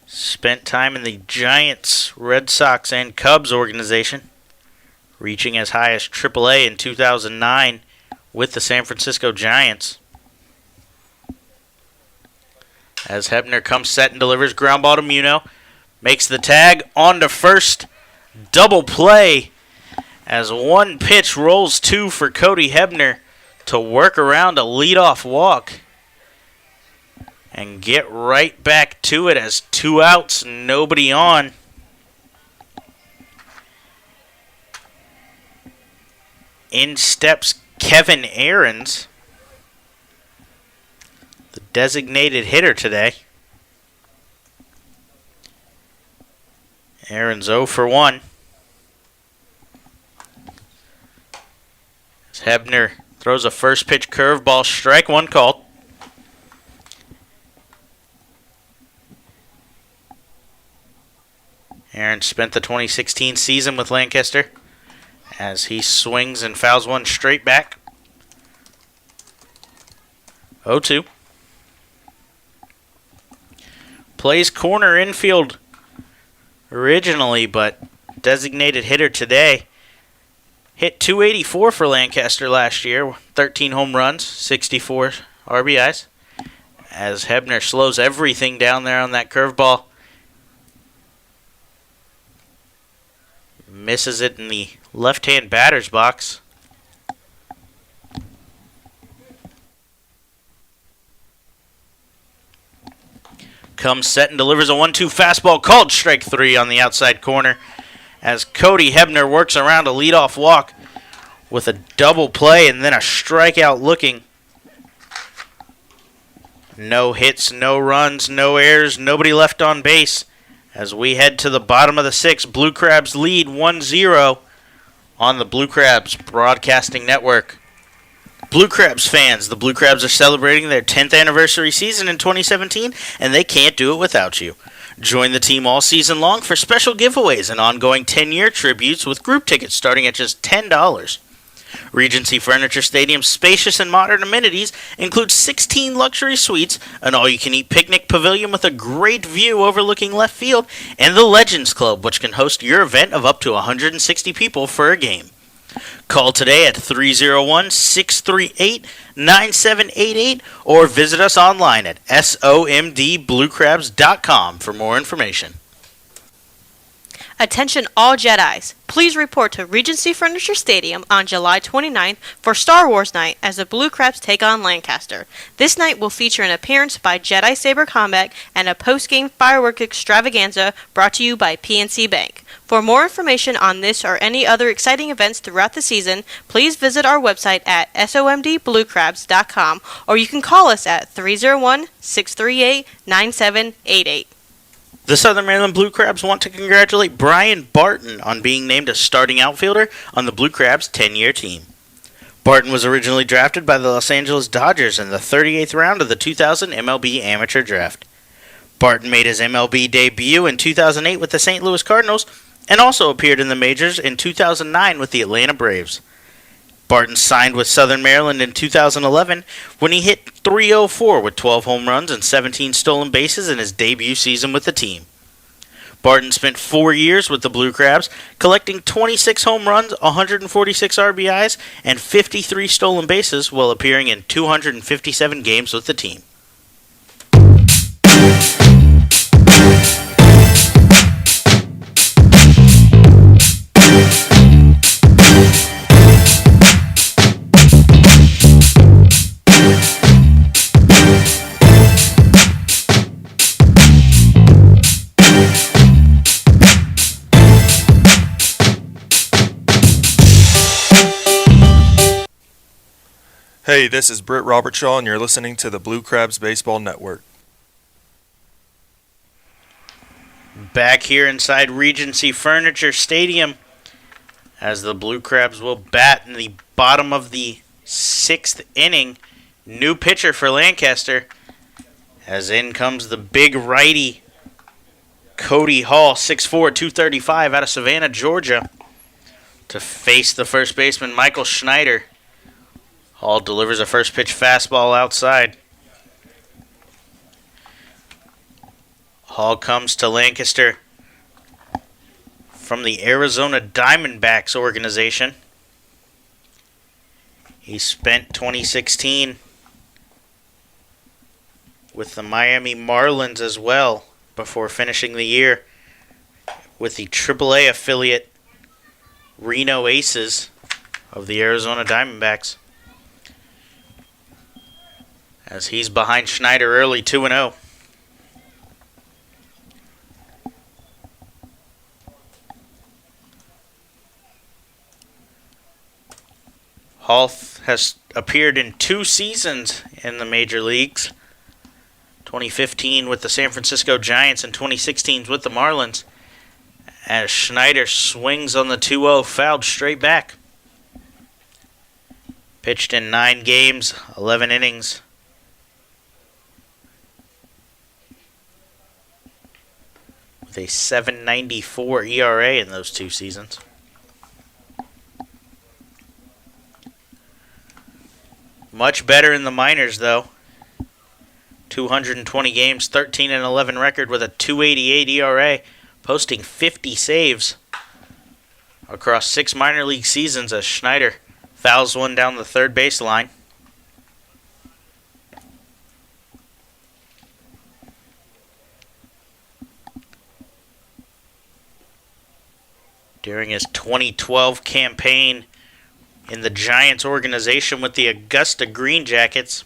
Spent time in the Giants, Red Sox, and Cubs organization, reaching as high as AAA in 2009 with the San Francisco Giants. As Hebner comes set and delivers ground ball to Muno, makes the tag on to first, double play. As 1 pitch rolls 2 for Cody Hebner to work around a leadoff walk and get right back to it as 2 outs, nobody on. In steps Kevin Aarons, the designated hitter today. Aarons 0 for 1. Hebner throws a first pitch curveball, strike 1 called. Aaron spent the 2016 season with Lancaster as he swings and fouls 1 straight back. 0-2. Plays corner infield originally, but designated hitter today. Hit .284 for Lancaster last year, 13 home runs, 64 RBIs. As Hebner slows everything down there on that curveball. Misses it in the left-hand batter's box. Comes set and delivers a 1-2 fastball called strike 3 on the outside corner. As Cody Hebner works around a leadoff walk with a double play and then a strikeout looking No hits, no runs, no errors, nobody left on base. As we head to the bottom of the sixth, Blue Crabs lead 1-0 on the Blue Crabs Broadcasting Network. Blue Crabs fans, the Blue Crabs are celebrating their 10th anniversary season in 2017, and they can't do it without you. Join the team all season long for special giveaways and ongoing 10-year tributes with group tickets starting at just $10. Regency Furniture Stadium's spacious and modern amenities include 16 luxury suites, an all-you-can-eat picnic pavilion with a great view overlooking left field, and the Legends Club, which can host your event of up to 160 people for a game. Call today at 301-638-9788 or visit us online at somdbluecrabs.com for more information. Attention all Jedis. Please report to Regency Furniture Stadium on July 29th for Star Wars Night as the Blue Crabs take on Lancaster. This night will feature an appearance by Jedi Saber Combat and a post-game firework extravaganza brought to you by PNC Bank. For more information on this or any other exciting events throughout the season, please visit our website at somdbluecrabs.com or you can call us at 301-638-9788. The Southern Maryland Blue Crabs want to congratulate Brian Barton on being named a starting outfielder on the Blue Crabs' 10-year team. Barton was originally drafted by the Los Angeles Dodgers in the 38th round of the 2000 MLB Amateur Draft. Barton made his MLB debut in 2008 with the St. Louis Cardinals and also appeared in the majors in 2009 with the Atlanta Braves. Barton signed with Southern Maryland in 2011 when he hit .304 with 12 home runs and 17 stolen bases in his debut season with the team. Barton spent 4 years with the Blue Crabs, collecting 26 home runs, 146 RBIs, and 53 stolen bases while appearing in 257 games with the team. Hey, this is Britt Robertshaw, and you're listening to the Blue Crabs Baseball Network. Back here inside Regency Furniture Stadium as the Blue Crabs will bat in the bottom of the 6th inning. New pitcher for Lancaster, as in comes the big righty Cody Hall, 6'4", 235 out of Savannah, Georgia, to face the first baseman Michael Schneider. Hall delivers a first pitch fastball outside. Hall comes to Lancaster from the Arizona Diamondbacks organization. He spent 2016 with the Miami Marlins as well before finishing the year with the AAA affiliate Reno Aces of the Arizona Diamondbacks. As he's behind Schneider early, 2-0. Hall has appeared in 2 seasons in the major leagues. 2015 with the San Francisco Giants and 2016 with the Marlins. As Schneider swings on the 2-0, fouled straight back. Pitched in 9 games, 11 innings. With a 7.94 ERA in those 2 seasons. Much better in the minors, though. 220 games, 13-11 record with a 2.88 ERA, posting 50 saves across 6 minor league seasons as Schneider fouls one down the third baseline. During his 2012 campaign in the Giants organization with the Augusta Green Jackets,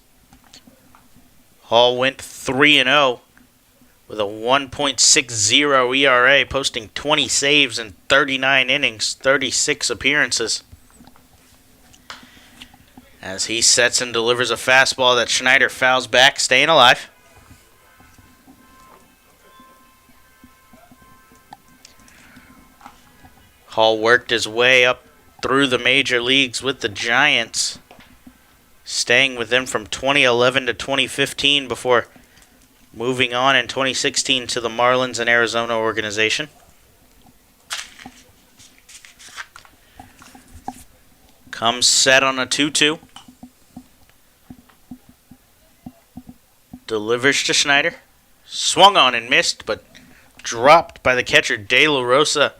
Hall went 3-0 with a 1.60 ERA, posting 20 saves in 39 innings, 36 appearances. as he sets and delivers a fastball that Schneider fouls back, staying alive. Hall worked his way up through the major leagues with the Giants, staying with them from 2011 to 2015 before moving on in 2016 to the Marlins and Arizona organization. Comes set on a 2-2. Delivers to Schneider. Swung on and missed, but dropped by the catcher De La Rosa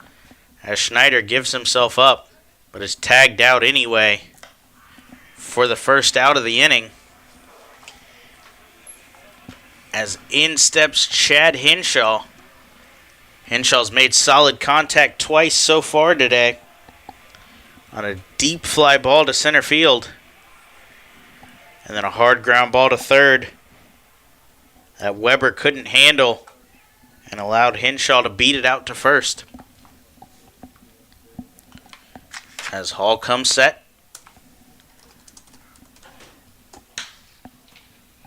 as Schneider gives himself up, but is tagged out anyway for the first out of the inning. As in steps Chad Hinshaw. Hinshaw's made solid contact twice so far today on a deep fly ball to center field, and then a hard ground ball to third that Weber couldn't handle and allowed Hinshaw to beat it out to first. As Hall comes set,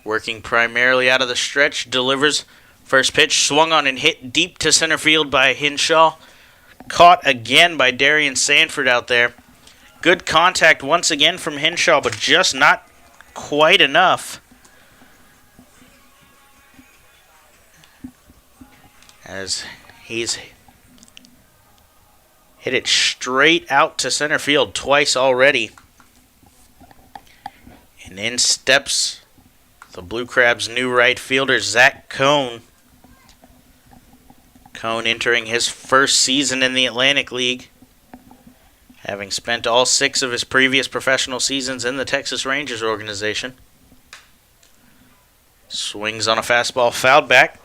working primarily out of the stretch, delivers first pitch, swung on and hit deep to center field by Hinshaw. Caught again by Darian Sanford out there. Good contact once again from Hinshaw, but just not quite enough. As he's hit it straight out to center field twice already. And in steps the Blue Crabs' new right fielder, Zach Cohn. Cohn entering his first season in the Atlantic League, having spent all 6 of his previous professional seasons in the Texas Rangers organization. Swings on a fastball, fouled back.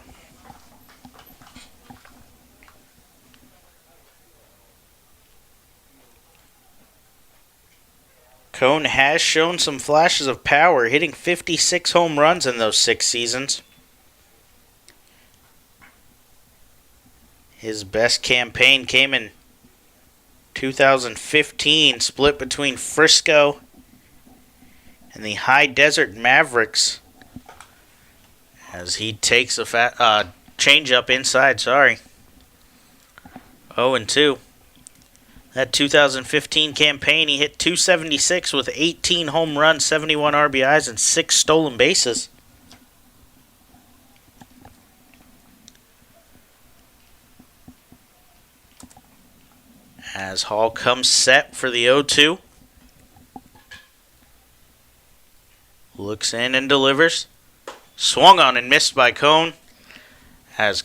Cohn has shown some flashes of power, hitting 56 home runs in those 6 seasons. His best campaign came in 2015, split between Frisco and the High Desert Mavericks, as he takes a changeup inside. 0-2. That 2015 campaign, he hit .276 with 18 home runs, 71 RBIs, and 6 stolen bases. As Hall comes set for the 0-2. Looks in and delivers. Swung on and missed by Cohn. As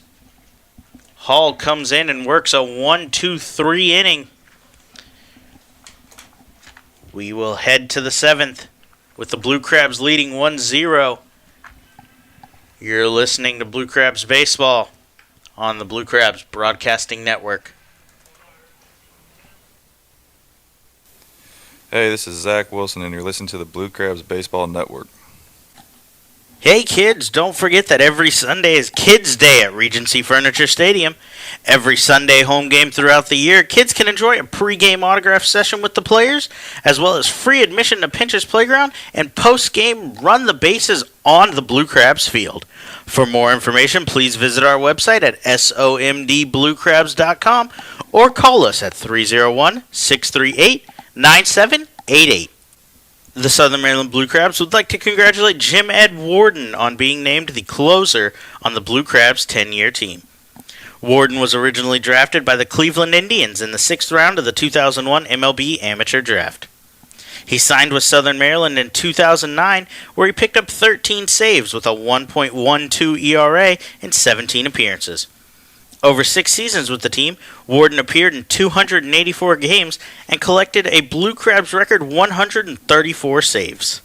Hall comes in and works a 1-2-3 inning. We will head to the 7th with the Blue Crabs leading 1-0. You're listening to Blue Crabs Baseball on the Blue Crabs Broadcasting Network. Hey, this is Zach Wilson, and you're listening to the Blue Crabs Baseball Network. Hey kids, don't forget that every Sunday is Kids Day at Regency Furniture Stadium. Every Sunday home game throughout the year, kids can enjoy a pregame autograph session with the players, as well as free admission to Pinch's Playground, and post-game run the bases on the Blue Crabs field. For more information, please visit our website at somdbluecrabs.com or call us at 301-638-9788. The Southern Maryland Blue Crabs would like to congratulate Jim Ed Warden on being named the closer on the Blue Crabs 10-year team. Warden was originally drafted by the Cleveland Indians in the 6th round of the 2001 MLB Amateur Draft. He signed with Southern Maryland in 2009, where he picked up 13 saves with a 1.12 ERA in 17 appearances. Over 6 seasons with the team, Warden appeared in 284 games and collected a Blue Crabs record 134 saves.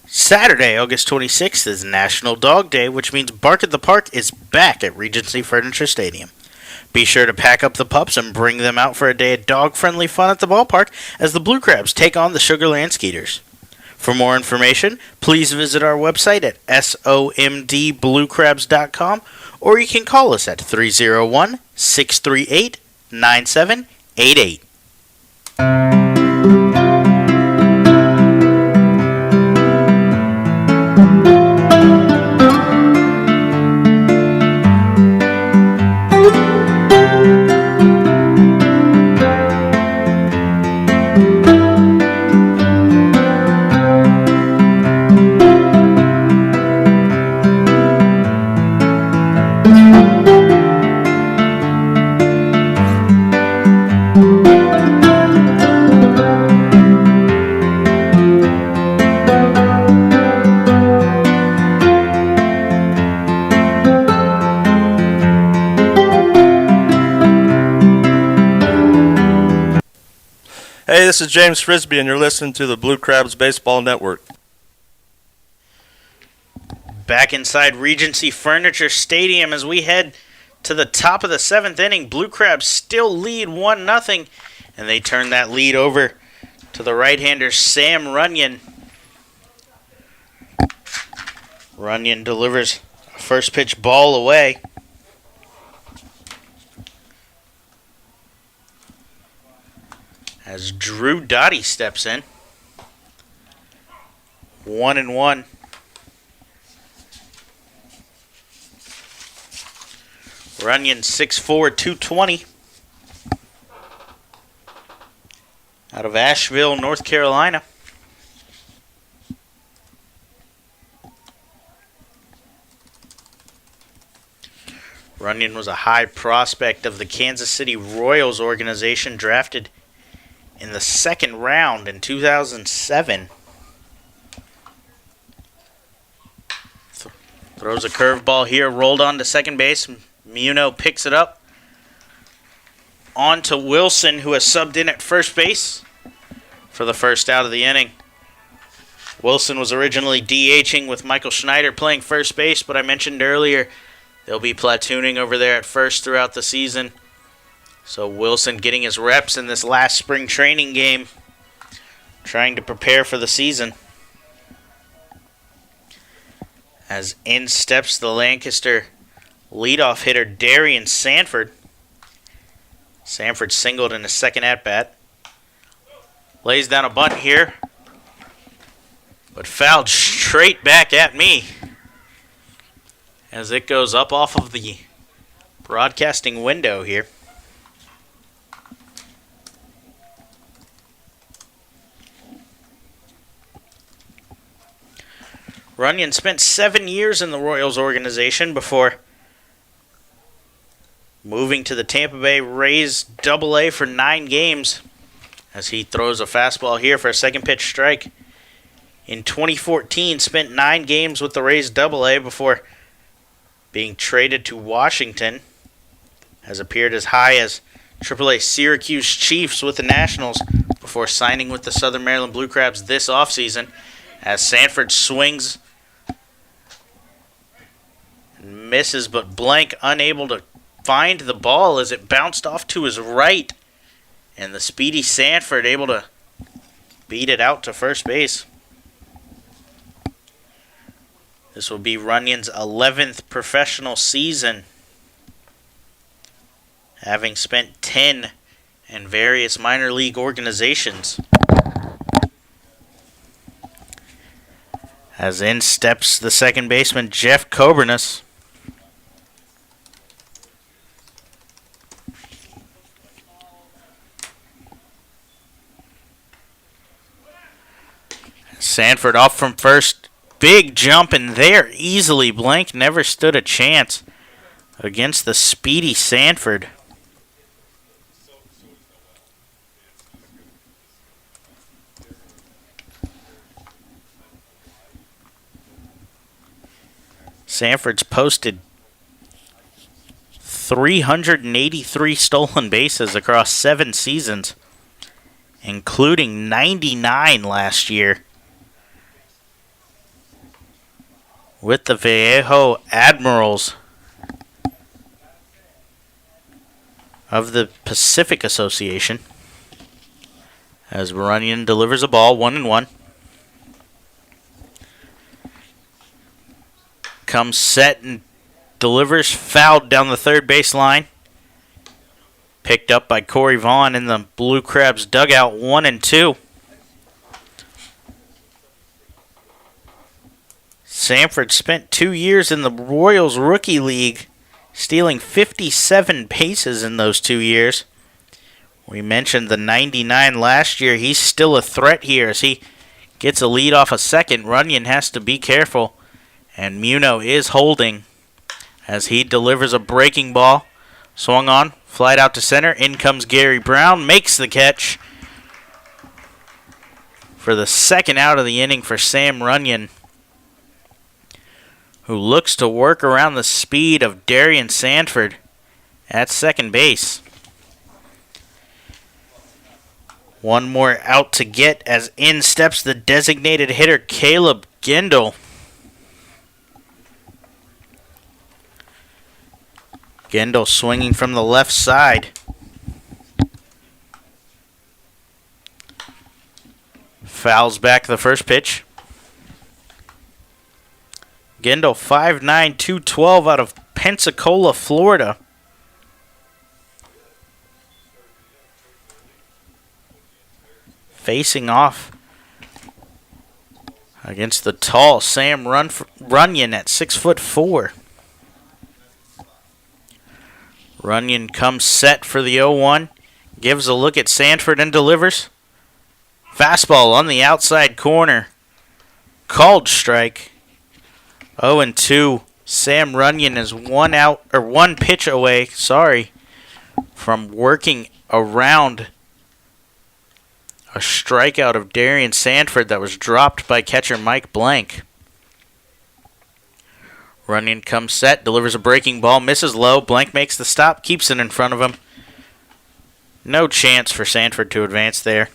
Saturday, August 26th is National Dog Day, which means Bark at the Park is back at Regency Furniture Stadium. Be sure to pack up the pups and bring them out for a day of dog-friendly fun at the ballpark as the Blue Crabs take on the Sugarland Skeeters. For more information, please visit our website at somdbluecrabs.com, or you can call us at 301-638-9788. Hey, this is James Frisbee, and you're listening to the Blue Crabs Baseball Network. Back inside Regency Furniture Stadium as we head to the top of the 7th inning. Blue Crabs still lead 1-0, and they turn that lead over to the right-hander Sam Runyon. Runyon delivers a first pitch ball away. As Drew Dottie steps in. 1-1. Runyon 6'4", 220. Out of Asheville, North Carolina. Runyon was a high prospect of the Kansas City Royals organization, drafted in the 2nd round in 2007. Throws a curveball here, rolled on to second base. Muno picks it up. On to Wilson, who has subbed in at first base for the first out of the inning. Wilson was originally DHing with Michael Schneider playing first base, but I mentioned earlier they'll be platooning over there at first throughout the season. So Wilson getting his reps in this last spring training game, trying to prepare for the season. As in steps the Lancaster leadoff hitter Darian Sanford. Sanford singled in his second at-bat. Lays down a bunt here, but fouled straight back at me as it goes up off of the broadcasting window here. Runyon spent 7 years in the Royals organization before moving to the Tampa Bay Rays AA for 9 games, as he throws a fastball here for a second pitch strike. In 2014, spent 9 games with the Rays AA before being traded to Washington. Has appeared as high as AAA Syracuse Chiefs with the Nationals before signing with the Southern Maryland Blue Crabs this offseason, as Sanford swings and misses, but blank, unable to find the ball as it bounced off to his right, and the speedy Sanford able to beat it out to first base. This will be Runyon's 11th professional season, having spent 10 in various minor league organizations. As in steps the second baseman Jeff Coburnus. Sanford off from first. Big jump in there. Easily blank. Never stood a chance against the speedy Sanford. Sanford's posted 383 stolen bases across 7 seasons, including 99 last year with the Vallejo Admirals of the Pacific Association. As Runyon delivers a ball, 1-1. Comes set and delivers, fouled down the third base line. Picked up by Corey Vaughn in the Blue Crabs dugout, 1-2. Sanford spent 2 years in the Royals Rookie League, stealing 57 bases in those 2 years. We mentioned the 99 last year. He's still a threat here as he gets a lead off a second. Runyon has to be careful, and Muno is holding as he delivers a breaking ball. Swung on, flied out to center. In comes Gary Brown, makes the catch for the second out of the inning for Sam Runyon, who looks to work around the speed of Darian Sanford at second base. One more out to get as in steps the designated hitter, Caleb Gendel. Gendel swinging from the left side. Fouls back the first pitch. Gendel 5'9", 212 out of Pensacola, Florida. Facing off against the tall Sam Runyon at 6'4". Runyon comes set for the 0-1. Gives a look at Sanford and delivers. Fastball on the outside corner. Called strike. 0-2. Sam Runyon is one pitch away, from working around a strikeout of Darian Sanford that was dropped by catcher Mike Blank. Runyon comes set, delivers a breaking ball, misses low. Blank makes the stop, keeps it in front of him. No chance for Sanford to advance there.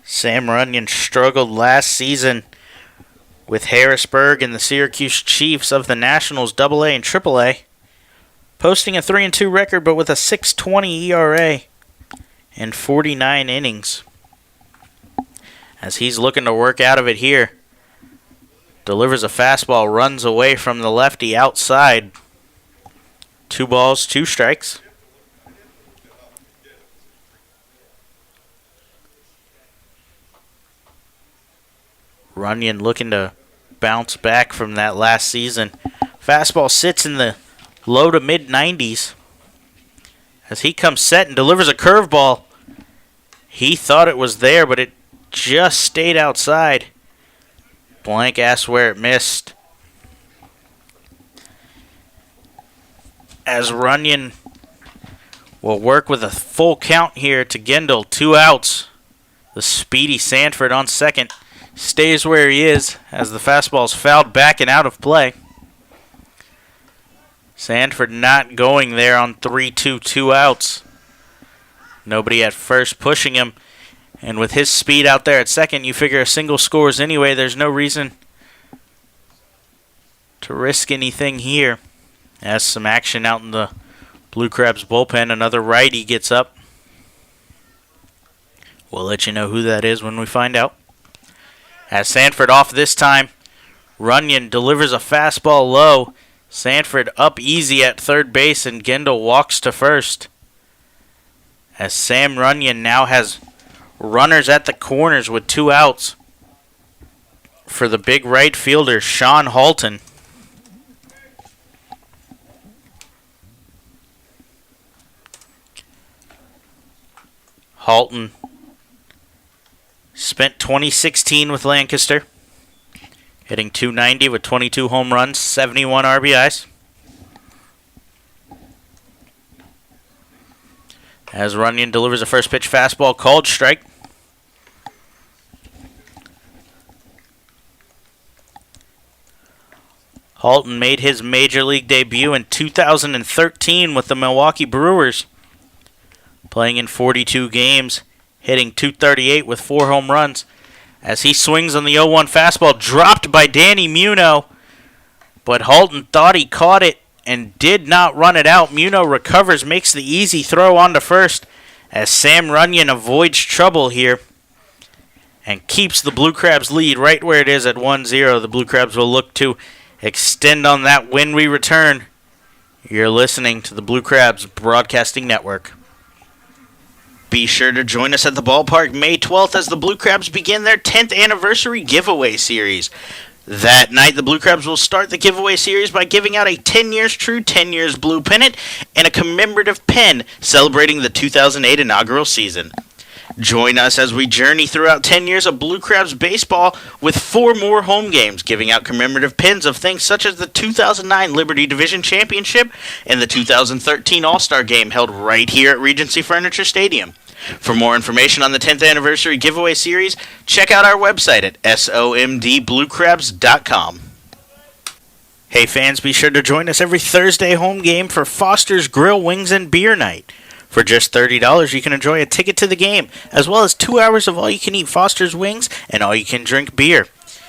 Sam Runyon struggled last season with Harrisburg and the Syracuse Chiefs of the Nationals AA and AAA, posting a 3-2 record but with a 6.20 ERA in 49 innings. As he's looking to work out of it here, delivers a fastball, runs away from the lefty outside. 2 balls, 2 strikes. Runyon looking to bounce back from that last season. Fastball sits in the low to mid 90s as he comes set and delivers a curveball. He thought it was there, but it just stayed outside. Blank asked where it missed. As Runyon will work with a full count here to Gendel, 2 outs. The speedy Sanford on second stays where he is as the fastball is fouled back and out of play. Sanford not going there on 3-2, 2 outs. Nobody at first pushing him. And with his speed out there at second, you figure a single scores anyway. There's no reason to risk anything here. As some action out in the Blue Crabs bullpen, another righty gets up. We'll let you know who that is when we find out. As Sanford off this time, Runyon delivers a fastball low. Sanford up easy at third base, and Gendel walks to first. As Sam Runyon now has runners at the corners with 2 outs for the big right fielder, Sean Halton. Halton spent 2016 with Lancaster, hitting .290 with 22 home runs, 71 RBIs. As Runyon delivers a first pitch fastball, called strike. Halton made his major league debut in 2013 with the Milwaukee Brewers, playing in 42 games, hitting .238 with 4 home runs. As he swings on the 0-1 fastball, dropped by Danny Muno, but Halton thought he caught it and did not run it out. Muno recovers, makes the easy throw onto first as Sam Runyon avoids trouble here and keeps the Blue Crabs lead right where it is at 1-0. The Blue Crabs will look to extend on that when we return. You're listening to the Blue Crabs Broadcasting Network. Be sure to join us at the ballpark May 12th as the Blue Crabs begin their 10th anniversary giveaway series. That night, the Blue Crabs will start the giveaway series by giving out a 10 Years True, 10 Years Blue pennant and a commemorative pen celebrating the 2008 inaugural season. Join us as we journey throughout 10 years of Blue Crabs baseball with 4 more home games, giving out commemorative pins of things such as the 2009 Liberty Division Championship and the 2013 All-Star Game held right here at Regency Furniture Stadium. For more information on the 10th anniversary giveaway series, check out our website at somdbluecrabs.com. Hey fans, be sure to join us every Thursday home game for Foster's Grill Wings and Beer Night. For just $30, you can enjoy a ticket to the game, as well as 2 hours of all-you-can-eat Foster's Wings and all-you-can-drink beer.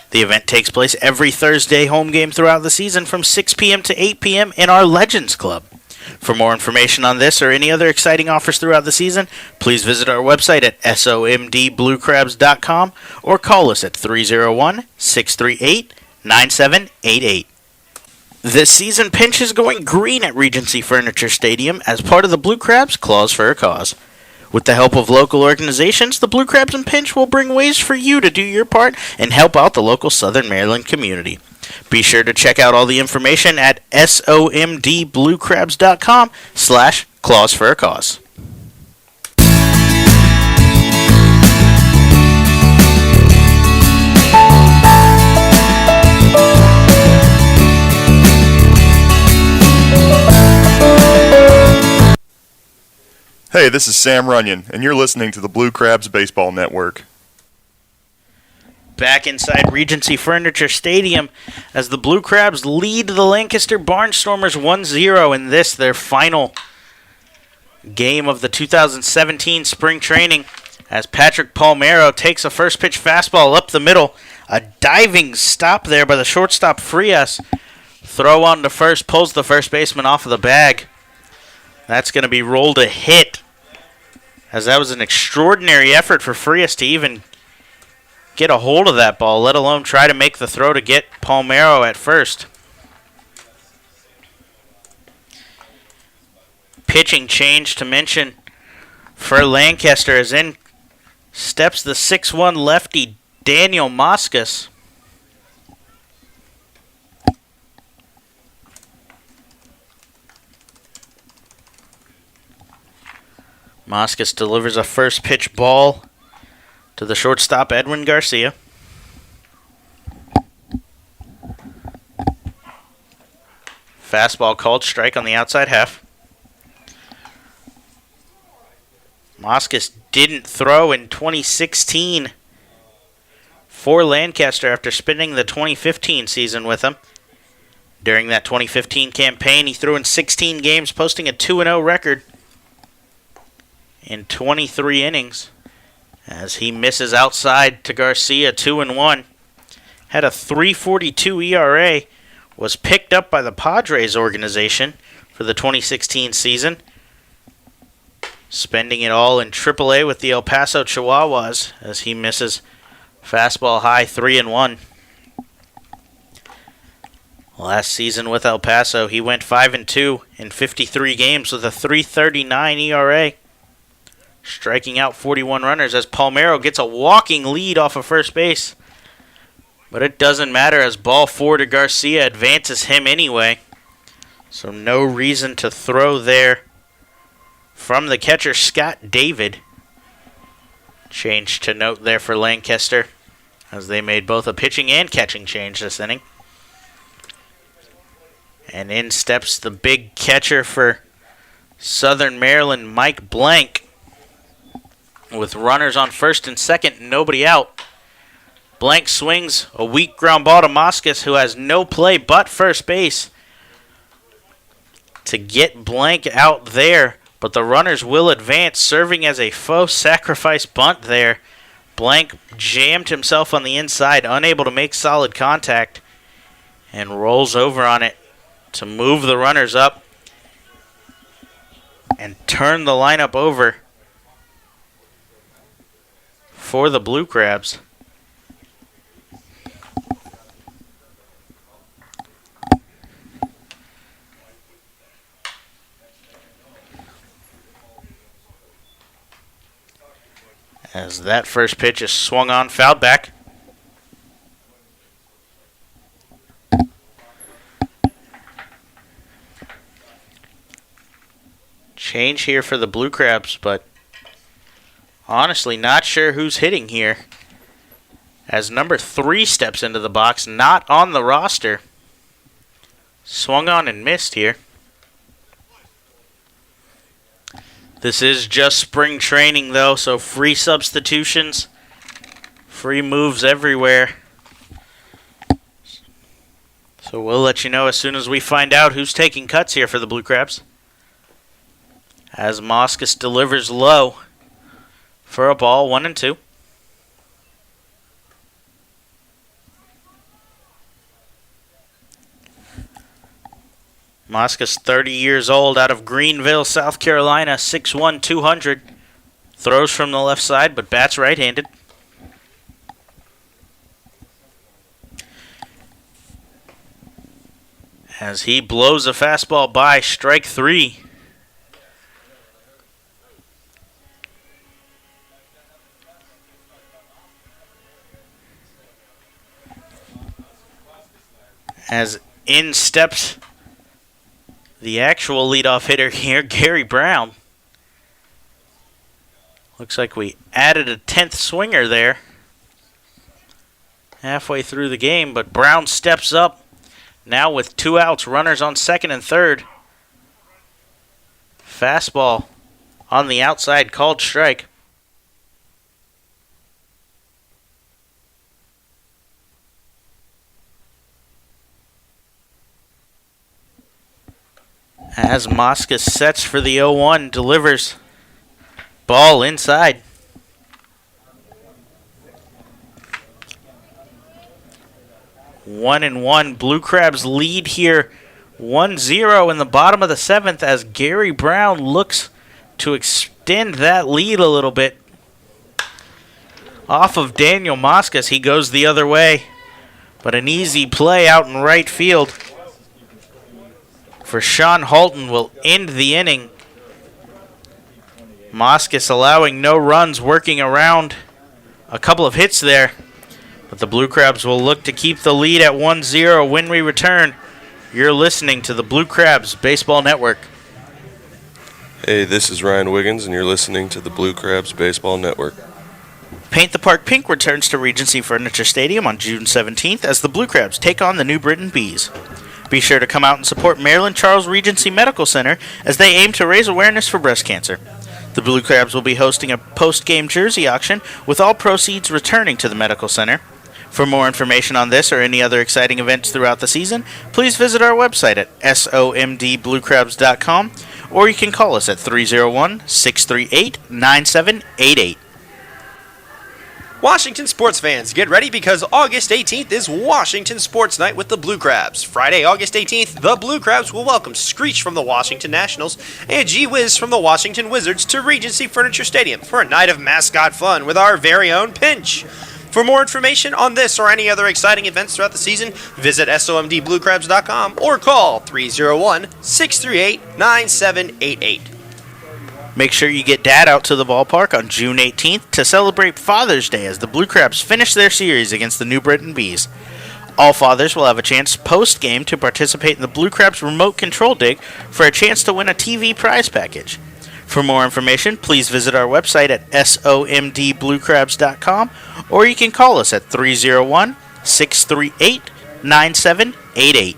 The event takes place every Thursday home game throughout the season from 6 p.m. to 8 p.m. in our Legends Club. For more information on this or any other exciting offers throughout the season, please visit our website at somdbluecrabs.com or call us at 301-638-9788. This season, Pinch is going green at Regency Furniture Stadium as part of the Blue Crabs Claws for a Cause. With the help of local organizations, the Blue Crabs and Pinch will bring ways for you to do your part and help out the local Southern Maryland community. Be sure to check out all the information at somdbluecrabs.com/claws for a cause. Hey, this is Sam Runyon, and you're listening to the Blue Crabs Baseball Network. Back inside Regency Furniture Stadium as the Blue Crabs lead the Lancaster Barnstormers 1-0 in this, their final game of the 2017 spring training, as Patrick Palmero takes a first pitch fastball up the middle. A diving stop there by the shortstop Frias. Throw on to first, pulls the first baseman off of the bag. That's going to be rolled a hit, as that was an extraordinary effort for Frias to even get a hold of that ball, let alone try to make the throw to get Palmero at first. Pitching change to mention for Lancaster, as in steps the 6'1 lefty Daniel Moscas. Moscas delivers a first pitch ball to the shortstop Edwin Garcia. Fastball called strike on the outside half. Moscas didn't throw in 2016 for Lancaster after spending the 2015 season with them. During that 2015 campaign, he threw in 16 games, posting a 2-0 record in 23 innings, as he misses outside to Garcia 2-1. Had a 3.42 ERA, was picked up by the Padres organization for the 2016 season, spending it all in AAA with the El Paso Chihuahuas, as he misses fastball high 3-1. Last season with El Paso, he went 5-2 in 53 games with a 3.39 ERA. Striking out 41 runners as Palmero gets a walking lead off of first base. But it doesn't matter, as ball 4 to Garcia advances him anyway. So no reason to throw there from the catcher, Scott David. Change to note there for Lancaster, as they made both a pitching and catching change this inning. And in steps the big catcher for Southern Maryland, Mike Blank. With runners on first and second, nobody out. Blank swings a weak ground ball to Moscas, who has no play but first base, to get Blank out there. But the runners will advance, serving as a faux sacrifice bunt there. Blank jammed himself on the inside, unable to make solid contact, and rolls over on it to move the runners up and turn the lineup over for the Blue Crabs. As that first pitch is swung on, fouled back. Change here for the Blue Crabs, but honestly, not sure who's hitting here, as number 3 steps into the box, not on the roster. Swung on and missed here. This is just spring training, though, so free substitutions, free moves everywhere. So we'll let you know as soon as we find out who's taking cuts here for the Blue Crabs. As Moskos delivers low for a ball, 1-2. Moskos, 30 years old, out of Greenville, South Carolina, 6'1", 200. Throws from the left side, but bats right-handed. As he blows a fastball by, strike 3. As in steps the actual leadoff hitter here, Gary Brown. Looks like we added a 10th swinger there halfway through the game, but Brown steps up now with 2 outs, runners on second and third. Fastball on the outside, called strike. As Moskos sets for the 0-1, delivers. Ball inside. One and one. Blue Crabs lead here 1-0 in the bottom of the 7th as Gary Brown looks to extend that lead a little bit. Off of Daniel Moskos, he goes the other way. But an easy play out in right field for Sean Halton will end the inning. Moskos allowing no runs, working around a couple of hits there. But the Blue Crabs will look to keep the lead at 1-0 when we return. You're listening to the Blue Crabs Baseball Network. Hey, this is Ryan Wiggins, and you're listening to the Blue Crabs Baseball Network. Paint the Park Pink returns to Regency Furniture Stadium on June 17th as the Blue Crabs take on the New Britain Bees. Be sure to come out and support Maryland Charles Regency Medical Center as they aim to raise awareness for breast cancer. The Blue Crabs will be hosting a post-game jersey auction with all proceeds returning to the medical center. For more information on this or any other exciting events throughout the season, please visit our website at somdbluecrabs.com or you can call us at 301-638-9788. Washington sports fans, get ready because August 18th is Washington Sports Night with the Blue Crabs. Friday, August 18th, the Blue Crabs will welcome Screech from the Washington Nationals and Gee Whiz from the Washington Wizards to Regency Furniture Stadium for a night of mascot fun with our very own Pinch. For more information on this or any other exciting events throughout the season, visit somdbluecrabs.com or call 301-638-9788. Make sure you get Dad out to the ballpark on June 18th to celebrate Father's Day as the Blue Crabs finish their series against the New Britain Bees. All fathers will have a chance post-game to participate in the Blue Crabs remote control dig for a chance to win a TV prize package. For more information, please visit our website at somdbluecrabs.com or you can call us at 301-638-9788.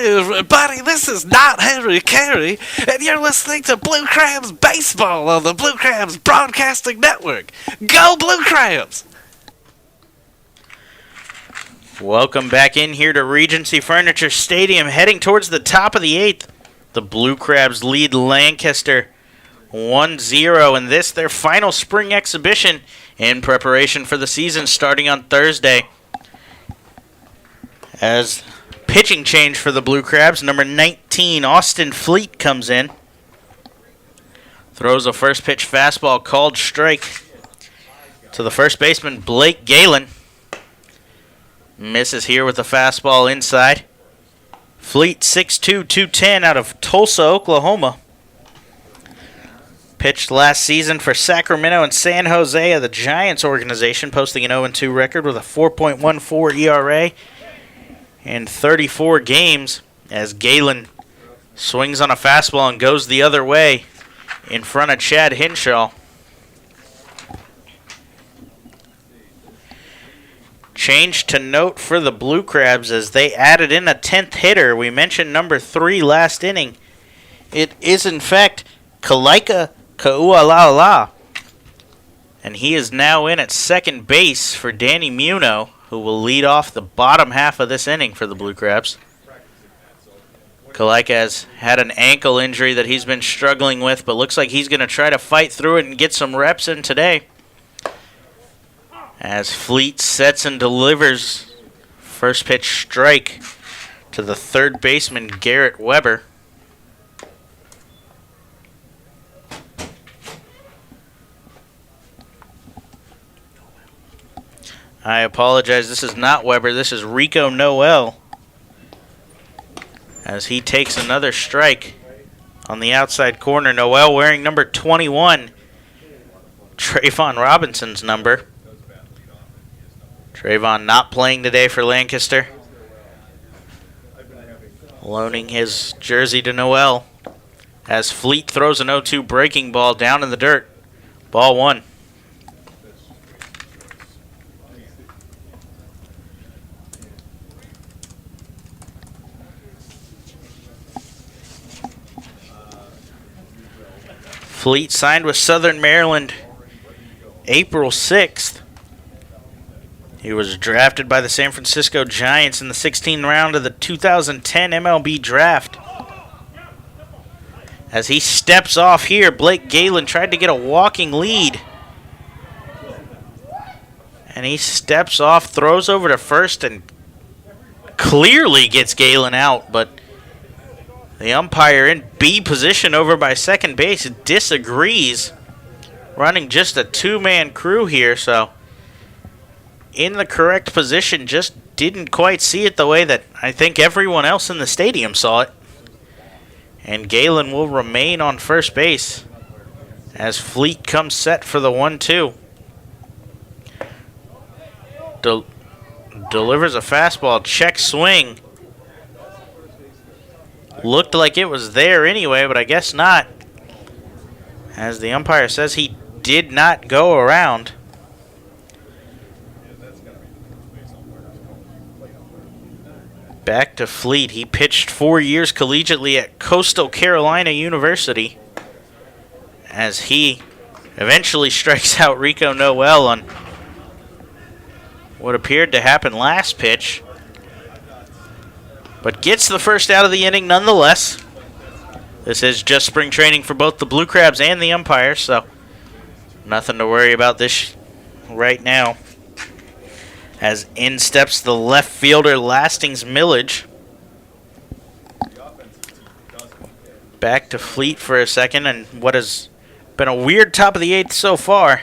Everybody, this is not Henry Carey, and you're listening to Blue Crabs Baseball on the Blue Crabs Broadcasting Network. Go Blue Crabs! Welcome back in here to Regency Furniture Stadium, heading towards the top of the 8th. The Blue Crabs lead Lancaster 1-0 in this, their final spring exhibition in preparation for the season starting on Thursday. As pitching change for the Blue Crabs, number 19, Austin Fleet comes in. Throws a first pitch fastball called strike to the first baseman, Blake Galen. Misses here with the fastball inside. Fleet 6'2", 210 out of Tulsa, Oklahoma. Pitched last season for Sacramento and San Jose of the Giants organization, posting an 0-2 record with a 4.14 ERA in 34 games as Galen swings on a fastball and goes the other way in front of Chad Hinshaw. Change to note for the Blue Crabs as they added in a 10th hitter. We mentioned number 3 last inning. It is, in fact, Kalaika Kaualala. And he is now in at second base for Danny Muno, who will lead off the bottom half of this inning for the Blue Crabs. Kalaika has had an ankle injury that he's been struggling with, but looks like he's going to try to fight through it and get some reps in today. As Fleet sets and delivers first pitch strike to the third baseman, Garrett Weber. I apologize, this is not Weber, this is Rico Noel. As he takes another strike on the outside corner. Noel wearing number 21, Trayvon Robinson's number. Trayvon not playing today for Lancaster. Loaning his jersey to Noel. As Fleet throws an 0-2 breaking ball down in the dirt. Ball 1. Fleet signed with Southern Maryland April 6th. He was drafted by the San Francisco Giants in the 16th round of the 2010 MLB draft. As he steps off here, Blake Galen tried to get a walking lead. And he steps off, throws over to first, and clearly gets Galen out, but the umpire in B position over by second base disagrees. Running just a two-man crew here, so in the correct position, just didn't quite see it the way that I think everyone else in the stadium saw it. And Galen will remain on first base as Fleet comes set for the 1-2. Delivers a fastball, check swing. Looked like it was there anyway, but I guess not. As the umpire says he did not go around. Back to Fleet. He pitched 4 years collegiately at Coastal Carolina University. As he eventually strikes out Rico Noel on what appeared to happen last pitch. But gets the first out of the inning nonetheless. This is just spring training for both the Blue Crabs and the umpires, so nothing to worry about this right now. As in steps the left fielder, Lastings Millage. Back to Fleet for a second, and what has been a weird top of the 8th so far.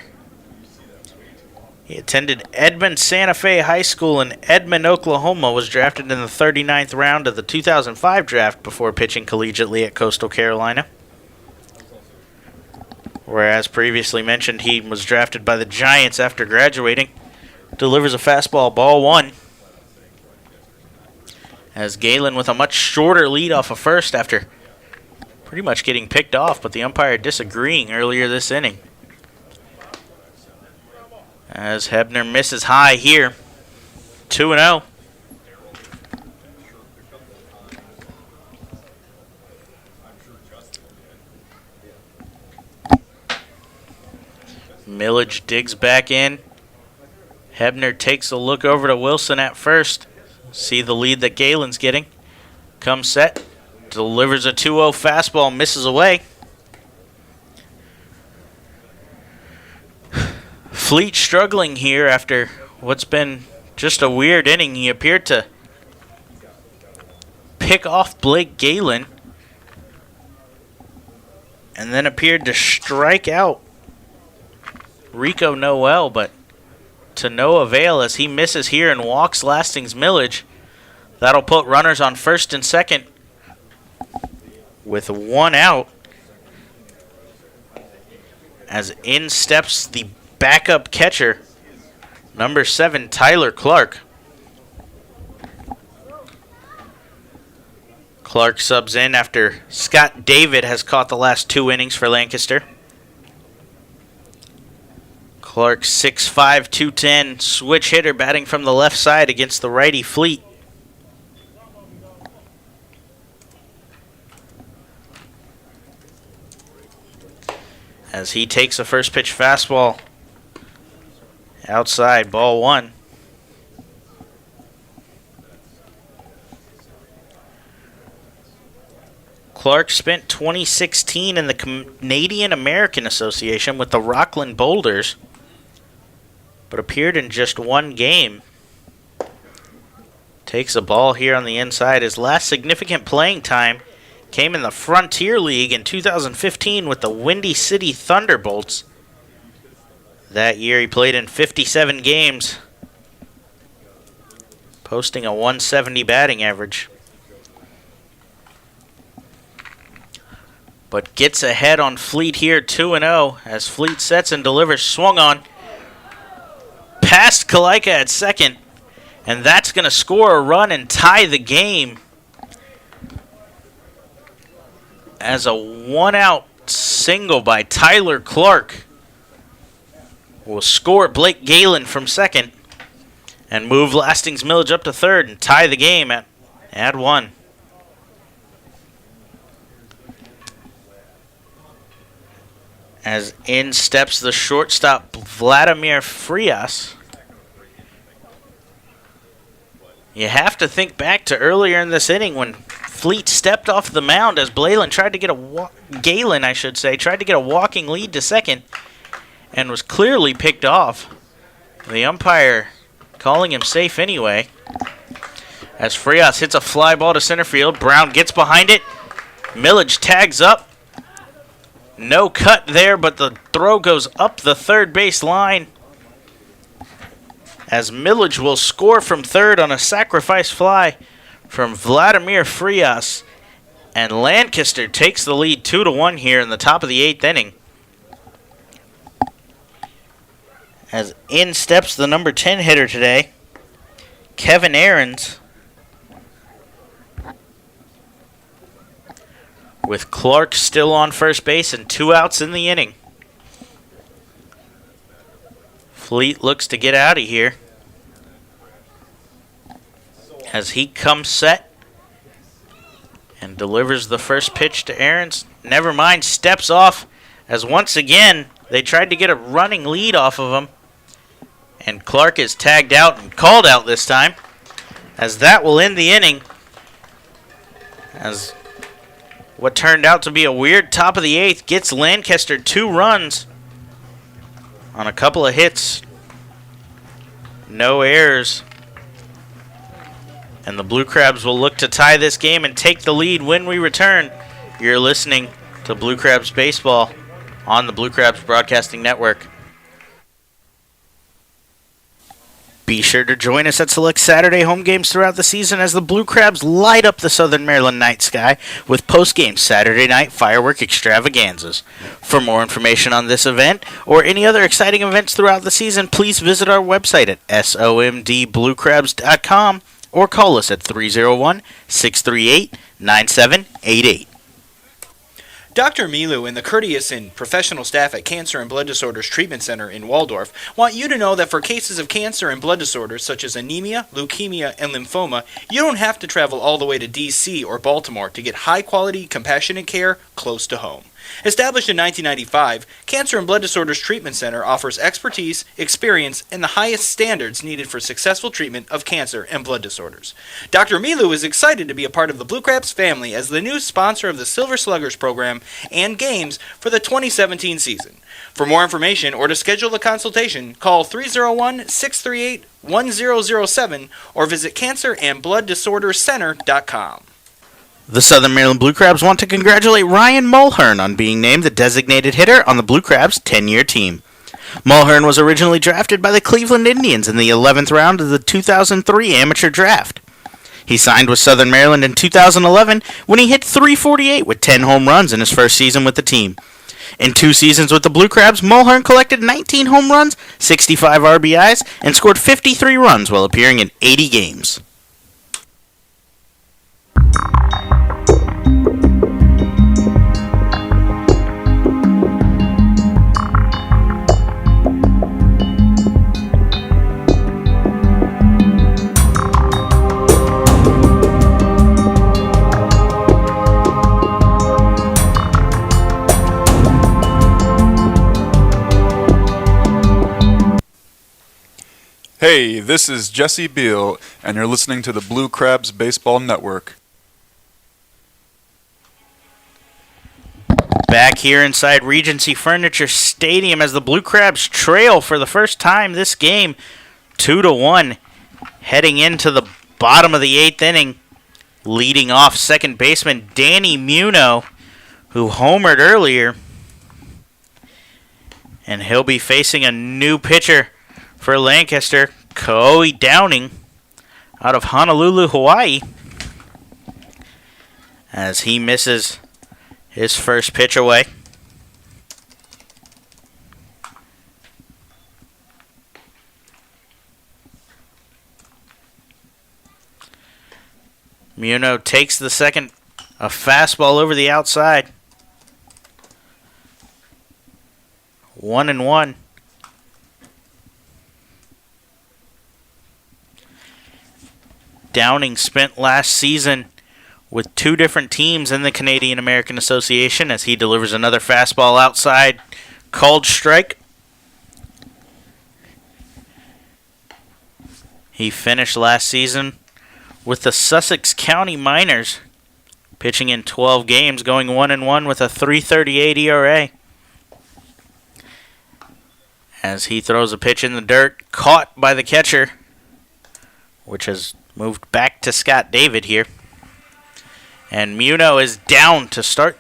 He attended Edmond Santa Fe High School in Edmond, Oklahoma, was drafted in the 39th round of the 2005 draft before pitching collegiately at Coastal Carolina. Whereas previously mentioned, he was drafted by the Giants after graduating. Delivers a fastball, ball 1. As Galen with a much shorter lead off of first after pretty much getting picked off, but the umpire disagreeing earlier this inning. As Hebner misses high here. 2-0. Millage digs back in. Hebner takes a look over to Wilson at first. See the lead that Galen's getting. Comes set. Delivers a 2-0 fastball. Misses away. Fleet struggling here after what's been just a weird inning. He appeared to pick off Blake Galen and then appeared to strike out Rico Noel, but to no avail as he misses here and walks Lastings Millage. That'll put runners on first and second with one out. As in steps the backup catcher, number 7, Tyler Clark. Clark subs in after Scott David has caught the last 2 innings for Lancaster. Clark 6'5", 210, switch hitter batting from the left side against the righty Fleet. As he takes a first pitch fastball outside, ball 1. Clark spent 2016 in the Canadian American Association with the Rockland Boulders, but appeared in just 1 game. Takes a ball here on the inside. His last significant playing time came in the Frontier League in 2015 with the Windy City Thunderbolts. That year he played in 57 games, posting a 170 batting average. But gets ahead on Fleet here, 2-0, as Fleet sets and delivers. Swung on. Past Kalika at second. And that's going to score a run and tie the game. As a 1-out single by Tyler Clark will score Blake Galen from second. And move Lastings Millage up to third and tie the game at 1. As in steps the shortstop, Vladimir Frias. You have to think back to earlier in this inning when Fleet stepped off the mound as Galen tried to get a walking lead to second and was clearly picked off. The umpire calling him safe anyway. As Frias hits a fly ball to center field, Brown gets behind it. Millage tags up. No cut there, but the throw goes up the third base line. As Millage will score from third on a sacrifice fly from Vladimir Frias. And Lancaster takes the lead 2-1 here in the top of the 8th inning. As in steps the number 10 hitter today, Kevin Aarons. With Clark still on first base and 2 outs in the inning. Fleet looks to get out of here. As he comes set and delivers the first pitch to Aarons. Never mind, steps off as once again they tried to get a running lead off of him. And Clark is tagged out and called out this time. As that will end the inning. As what turned out to be a weird top of the 8th gets Lancaster 2 runs on a couple of hits. No errors. And the Blue Crabs will look to tie this game and take the lead when we return. You're listening to Blue Crabs Baseball on the Blue Crabs Broadcasting Network. Be sure to join us at select Saturday home games throughout the season as the Blue Crabs light up the Southern Maryland night sky with post-game Saturday night firework extravaganzas. For more information on this event or any other exciting events throughout the season, please visit our website at somdbluecrabs.com or call us at 301-638-9788. Dr. Milu and the courteous and professional staff at Cancer and Blood Disorders Treatment Center in Waldorf want you to know that for cases of cancer and blood disorders such as anemia, leukemia, and lymphoma, you don't have to travel all the way to D.C. or Baltimore to get high-quality, compassionate care close to home. Established in 1995, Cancer and Blood Disorders Treatment Center offers expertise, experience, and the highest standards needed for successful treatment of cancer and blood disorders. Dr. Milu is excited to be a part of the Blue Crabs family as the new sponsor of the Silver Sluggers program and games for the 2017 season. For more information or to schedule a consultation, call 301-638-1007 or visit cancerandblooddisorderscenter.com. The Southern Maryland Blue Crabs want to congratulate Ryan Mulhern on being named the designated hitter on the Blue Crabs' 10-year team. Mulhern was originally drafted by the Cleveland Indians in the 11th round of the 2003 amateur draft. He signed with Southern Maryland in 2011 when he hit .348 with 10 home runs in his first season with the team. In 2 seasons with the Blue Crabs, Mulhern collected 19 home runs, 65 RBIs, and scored 53 runs while appearing in 80 games. Hey, this is Jesse Beal, and you're listening to the Blue Crabs Baseball Network. Back here inside Regency Furniture Stadium as the Blue Crabs trail for the first time this game, 2-1, heading into the bottom of the 8th inning. Leading off second baseman Danny Muno, who homered earlier. And he'll be facing a new pitcher for Lancaster, Koei Downing, out of Honolulu, Hawaii, as he misses his first pitch away. Muno takes the second, a fastball over the outside. 1-1. Downing spent last season with 2 different teams in the Canadian American Association as he delivers another fastball outside, called strike. He finished last season with the Sussex County Miners, pitching in 12 games, going 1-1 with a .338 ERA. As he throws a pitch in the dirt, caught by the catcher, which has moved back to Scott David here. And Muno is down to start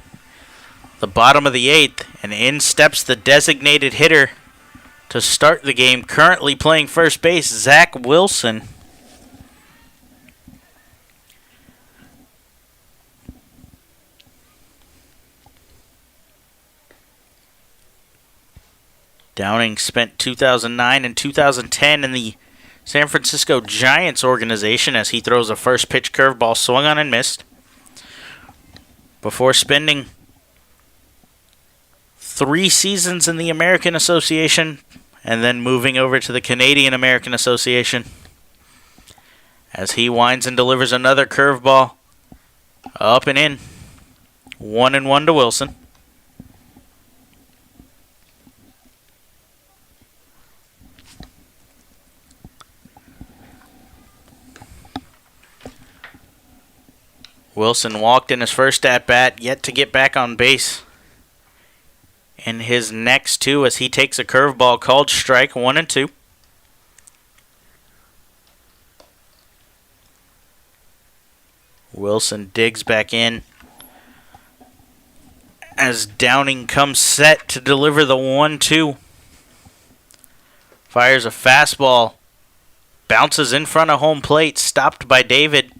the bottom of the 8th, and in steps the designated hitter to start the game, currently playing first base, Zach Wilson. Downing spent 2009 and 2010 in the San Francisco Giants organization as he throws a first pitch curveball swung on and missed, before spending 3 seasons in the American Association and then moving over to the Canadian American Association as he winds and delivers another curveball up and in. 1-1 to Wilson. Wilson walked in his first at-bat, yet to get back on base in his next 2 as he takes a curveball called strike, 1-2. Wilson digs back in as Downing comes set to deliver the 1-2. Fires a fastball, bounces in front of home plate, stopped by David.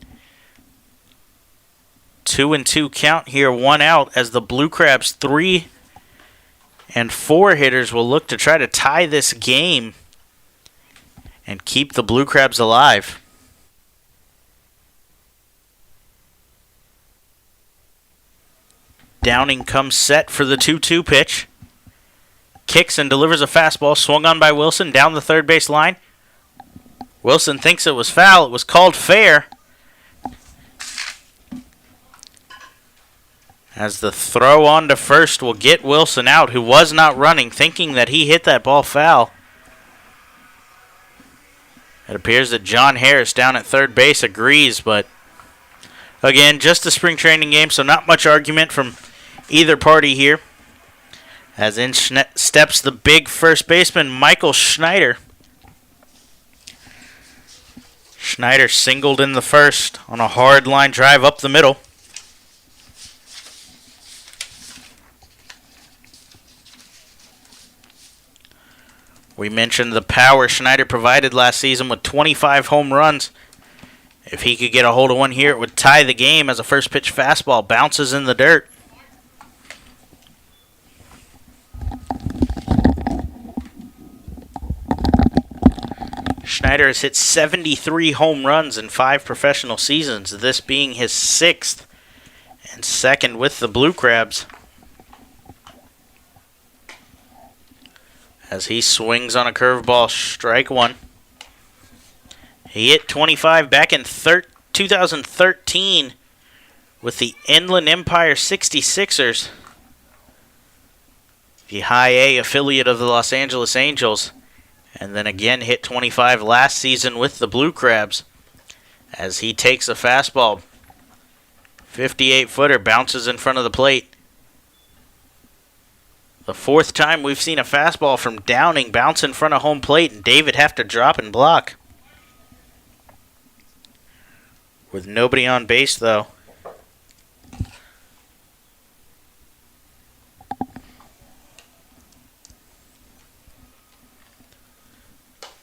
2-2 count here, 1 out, as the Blue Crabs 3 and 4 hitters will look to try to tie this game and keep the Blue Crabs alive. Downing comes set for the 2-2 pitch. Kicks and delivers a fastball swung on by Wilson down the third base line. Wilson thinks it was foul. It was called fair, as the throw on to first will get Wilson out, who was not running, thinking that he hit that ball foul. It appears that John Harris down at third base agrees, but again, just a spring training game, so not much argument from either party here. As in steps the big first baseman, Michael Schneider. Schneider singled in the first on a hard line drive up the middle. We mentioned the power Schneider provided last season with 25 home runs If he could get a hold of one here, it would tie the game as a first pitch fastball bounces in the dirt. Schneider has hit 73 home runs in 5 professional seasons, this being his 6th and 2nd with the Blue Crabs. As he swings on a curveball, strike one. He hit 25 back in 2013 with the Inland Empire 66ers, the High A affiliate of the Los Angeles Angels, and then again hit 25 last season with the Blue Crabs as he takes a fastball. 58-footer bounces in front of the plate. The 4th time we've seen a fastball from Downing bounce in front of home plate and David have to drop and block. With nobody on base, though.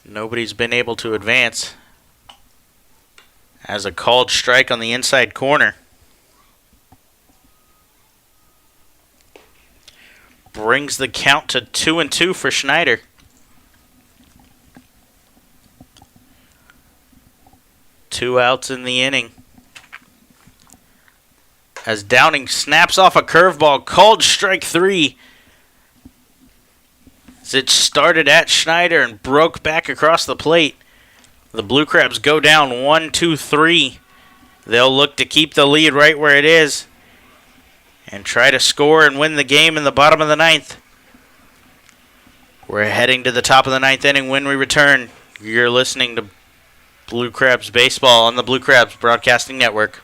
Nobody's been able to advance. As a called strike on the inside corner. Brings the count to 2-2 for Schneider. Two outs in the inning. As Downing snaps off a curveball, called strike 3. As it started at Schneider and broke back across the plate. The Blue Crabs go down 1-2-3. They'll look to keep the lead right where it is and try to score and win the game in the bottom of the 9th. We're heading to the top of the 9th inning when we return. You're listening to Blue Crabs Baseball on the Blue Crabs Broadcasting Network.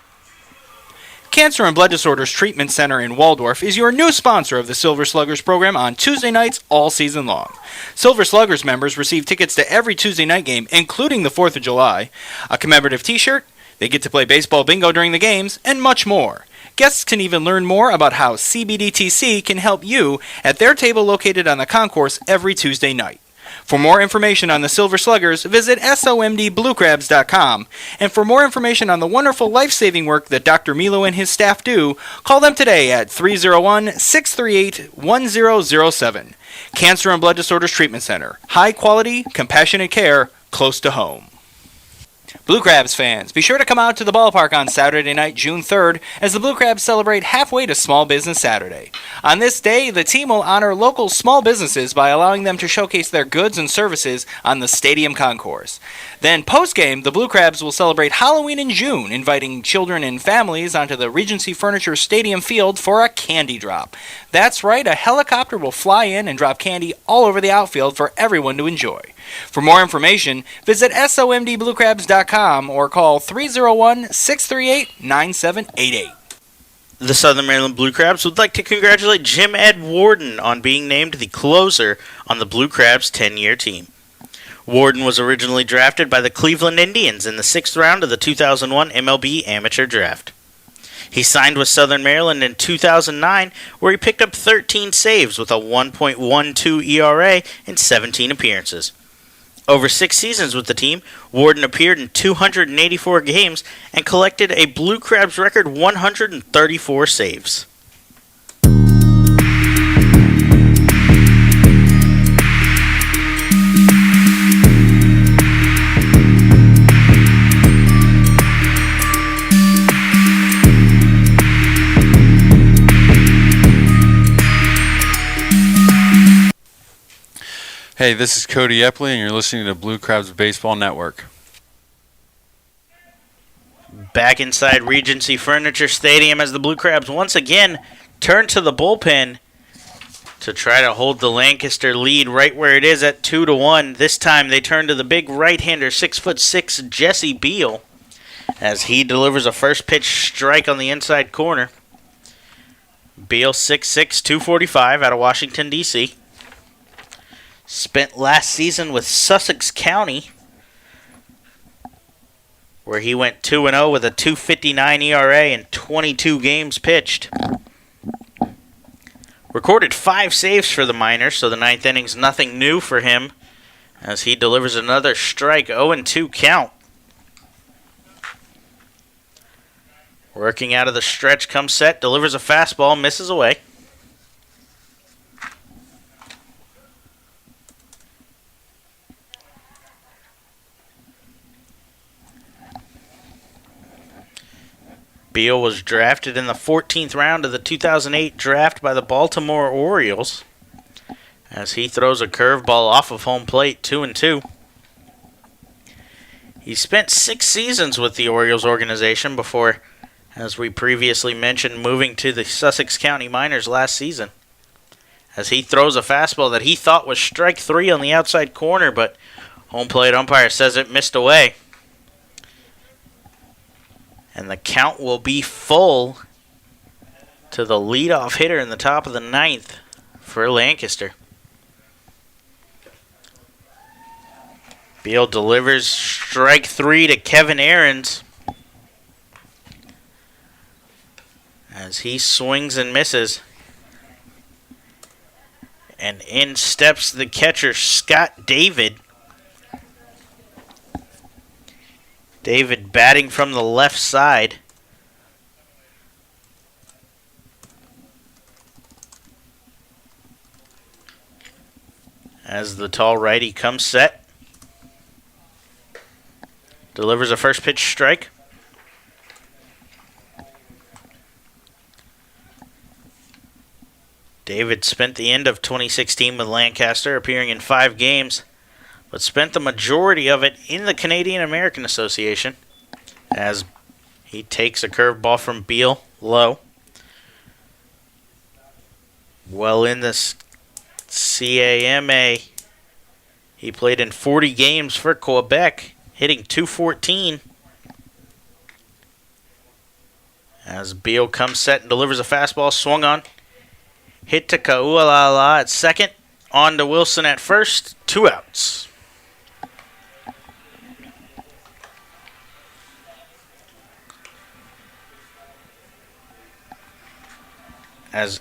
Cancer and Blood Disorders Treatment Center in Waldorf is your new sponsor of the Silver Sluggers program on Tuesday nights all season long. Silver Sluggers members receive tickets to every Tuesday night game, including the 4th of July, a commemorative t-shirt, they get to play baseball bingo during the games, and much more. Guests can even learn more about how CBDTC can help you at their table located on the concourse every Tuesday night. For more information on the Silver Sluggers, visit somdbluecrabs.com. And for more information on the wonderful life-saving work that Dr. Milo and his staff do, call them today at 301-638-1007. Cancer and Blood Disorders Treatment Center. High quality, compassionate care, close to home. Blue Crabs fans, be sure to come out to the ballpark on Saturday night, June 3rd, as the Blue Crabs celebrate halfway to Small Business Saturday. On this day, the team will honor local small businesses by allowing them to showcase their goods and services on the stadium concourse. Then, post-game, the Blue Crabs will celebrate Halloween in June, inviting children and families onto the Regency Furniture Stadium field for a candy drop. That's right, a helicopter will fly in and drop candy all over the outfield for everyone to enjoy. For more information, visit somdbluecrabs.com or call 301-638-9788. The Southern Maryland Blue Crabs would like to congratulate Jim Ed Warden on being named the closer on the Blue Crabs 10-year team. Warden was originally drafted by the Cleveland Indians in the 6th round of the 2001 MLB Amateur Draft. He signed with Southern Maryland in 2009, where he picked up 13 saves with a 1.12 ERA in 17 appearances. Over 6 seasons with the team, Warden appeared in 284 games and collected a Blue Crabs record 134 saves. Hey, this is Cody Epley, and you're listening to Blue Crabs Baseball Network. Back inside Regency Furniture Stadium as the Blue Crabs once again turn to the bullpen to try to hold the Lancaster lead right where it is at 2-1. This time they turn to the big right-hander, 6'6", Jesse Beal, as he delivers a first pitch strike on the inside corner. Beal, 6'6", 245 out of Washington, D.C. Spent last season with Sussex County, where he went 2-0 with a 2.59 ERA in 22 games pitched. Recorded 5 saves for the Miners, so the 9th inning's nothing new for him, as he delivers another strike, 0-2 count. Working out of the stretch, comes set, delivers a fastball, misses away. Beal was drafted in the 14th round of the 2008 draft by the Baltimore Orioles, as he throws a curveball off of home plate, 2-2. He spent 6 seasons with the Orioles organization before, as we previously mentioned, moving to the Sussex County Miners last season. As he throws a fastball that he thought was strike 3 on the outside corner, but home plate umpire says it missed away. And the count will be full to the leadoff hitter in the top of the 9th for Lancaster. Beal delivers strike 3 to Kevin Aarons as he swings and misses. And in steps the catcher, Scott David. David batting from the left side. As the tall righty comes set. Delivers a first pitch strike. David spent the end of 2016 with Lancaster, appearing in 5 games, but spent the majority of it in the Canadian American Association, as he takes a curveball from Beal low. Well, in this CAMA, he played in 40 games for Quebec, hitting .214. As Beal comes set and delivers a fastball, swung on. Hit to Kaualala at second. On to Wilson at first. 2 outs. As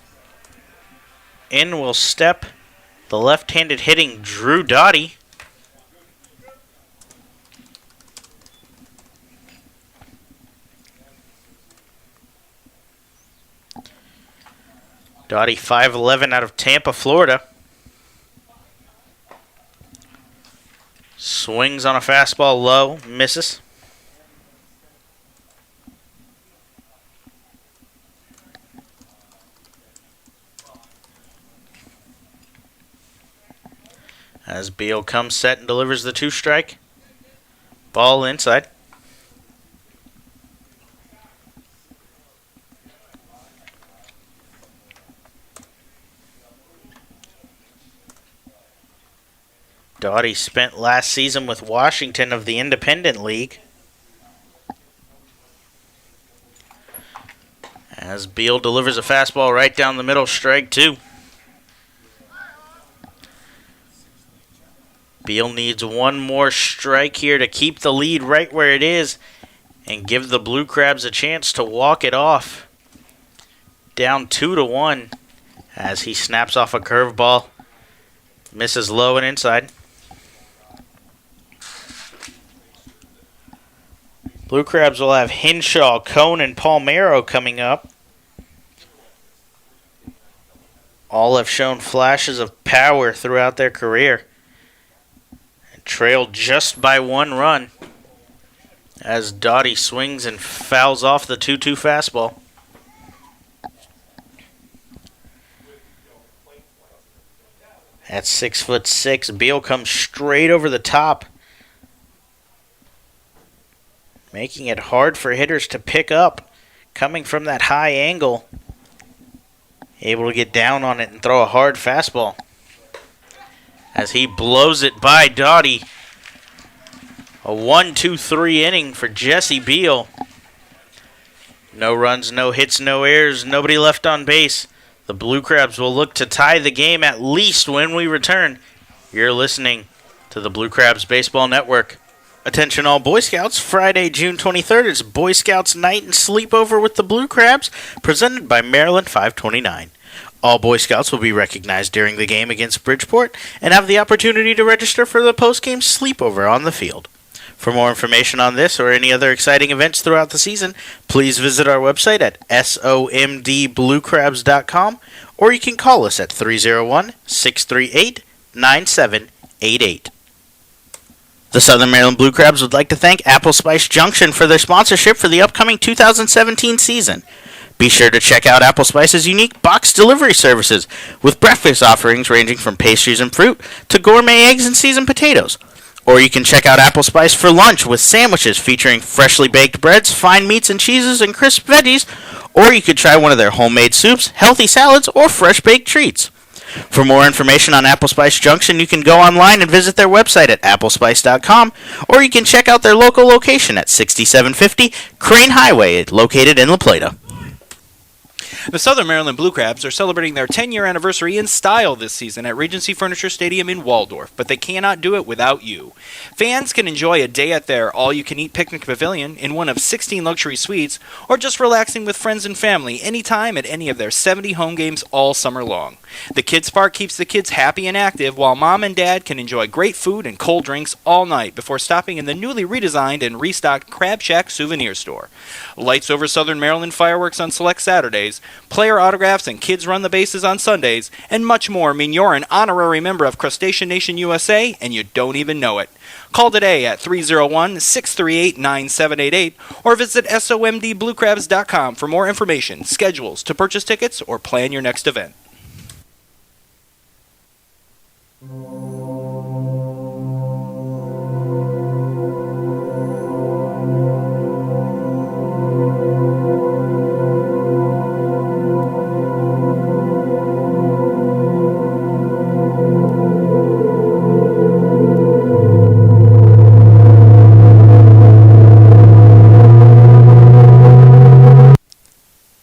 in will step the left-handed hitting Drew Doughty. Doughty 5'11" out of Tampa, Florida. Swings on a fastball low, misses. As Beal comes set and delivers the 2-strike. Ball inside. Doughty spent last season with Washington of the Independent League. As Beal delivers a fastball right down the middle, strike 2. Beal needs one more strike here to keep the lead right where it is and give the Blue Crabs a chance to walk it off. Down 2-1 as he snaps off a curveball. Misses low and inside. Blue Crabs will have Hinshaw, Cone, and Palmero coming up. All have shown flashes of power throughout their career. And trailed just by 1 run as Doughty swings and fouls off the 2-2 fastball. At 6'6", Beal comes straight over the top, making it hard for hitters to pick up, coming from that high angle. Able to get down on it and throw a hard fastball. As he blows it by Doughty. A 1-2-3 inning for Jesse Beal. No runs, no hits, no errors, nobody left on base. The Blue Crabs will look to tie the game at least when we return. You're listening to the Blue Crabs Baseball Network. Attention all Boy Scouts, Friday, June 23rd is Boy Scouts Night and Sleepover with the Blue Crabs, presented by Maryland 529. All Boy Scouts will be recognized during the game against Bridgeport and have the opportunity to register for the post-game sleepover on the field. For more information on this or any other exciting events throughout the season, please visit our website at somdbluecrabs.com, or you can call us at 301-638-9788. The Southern Maryland Blue Crabs would like to thank Apple Spice Junction for their sponsorship for the upcoming 2017 season. Be sure to check out Apple Spice's unique box delivery services with breakfast offerings ranging from pastries and fruit to gourmet eggs and seasoned potatoes. Or you can check out Apple Spice for lunch with sandwiches featuring freshly baked breads, fine meats and cheeses, and crisp veggies. Or you could try one of their homemade soups, healthy salads, or fresh baked treats. For more information on Apple Spice Junction, you can go online and visit their website at applespice.com, or you can check out their local location at 6750 Crane Highway, located in La Plata. The Southern Maryland Blue Crabs are celebrating their 10-year anniversary in style this season at Regency Furniture Stadium in Waldorf, but they cannot do it without you. Fans can enjoy a day at their all-you-can-eat picnic pavilion in one of 16 luxury suites, or just relaxing with friends and family anytime at any of their 70 home games all summer long. The Kids Park keeps the kids happy and active, while Mom and Dad can enjoy great food and cold drinks all night before stopping in the newly redesigned and restocked Crab Shack souvenir store. Lights over Southern Maryland fireworks on select Saturdays, player autographs and kids run the bases on Sundays, and much more mean you're an honorary member of Crustacean Nation USA and you don't even know it. Call today at 301-638-9788 or visit somdbluecrabs.com for more information, schedules, to purchase tickets, or plan your next event.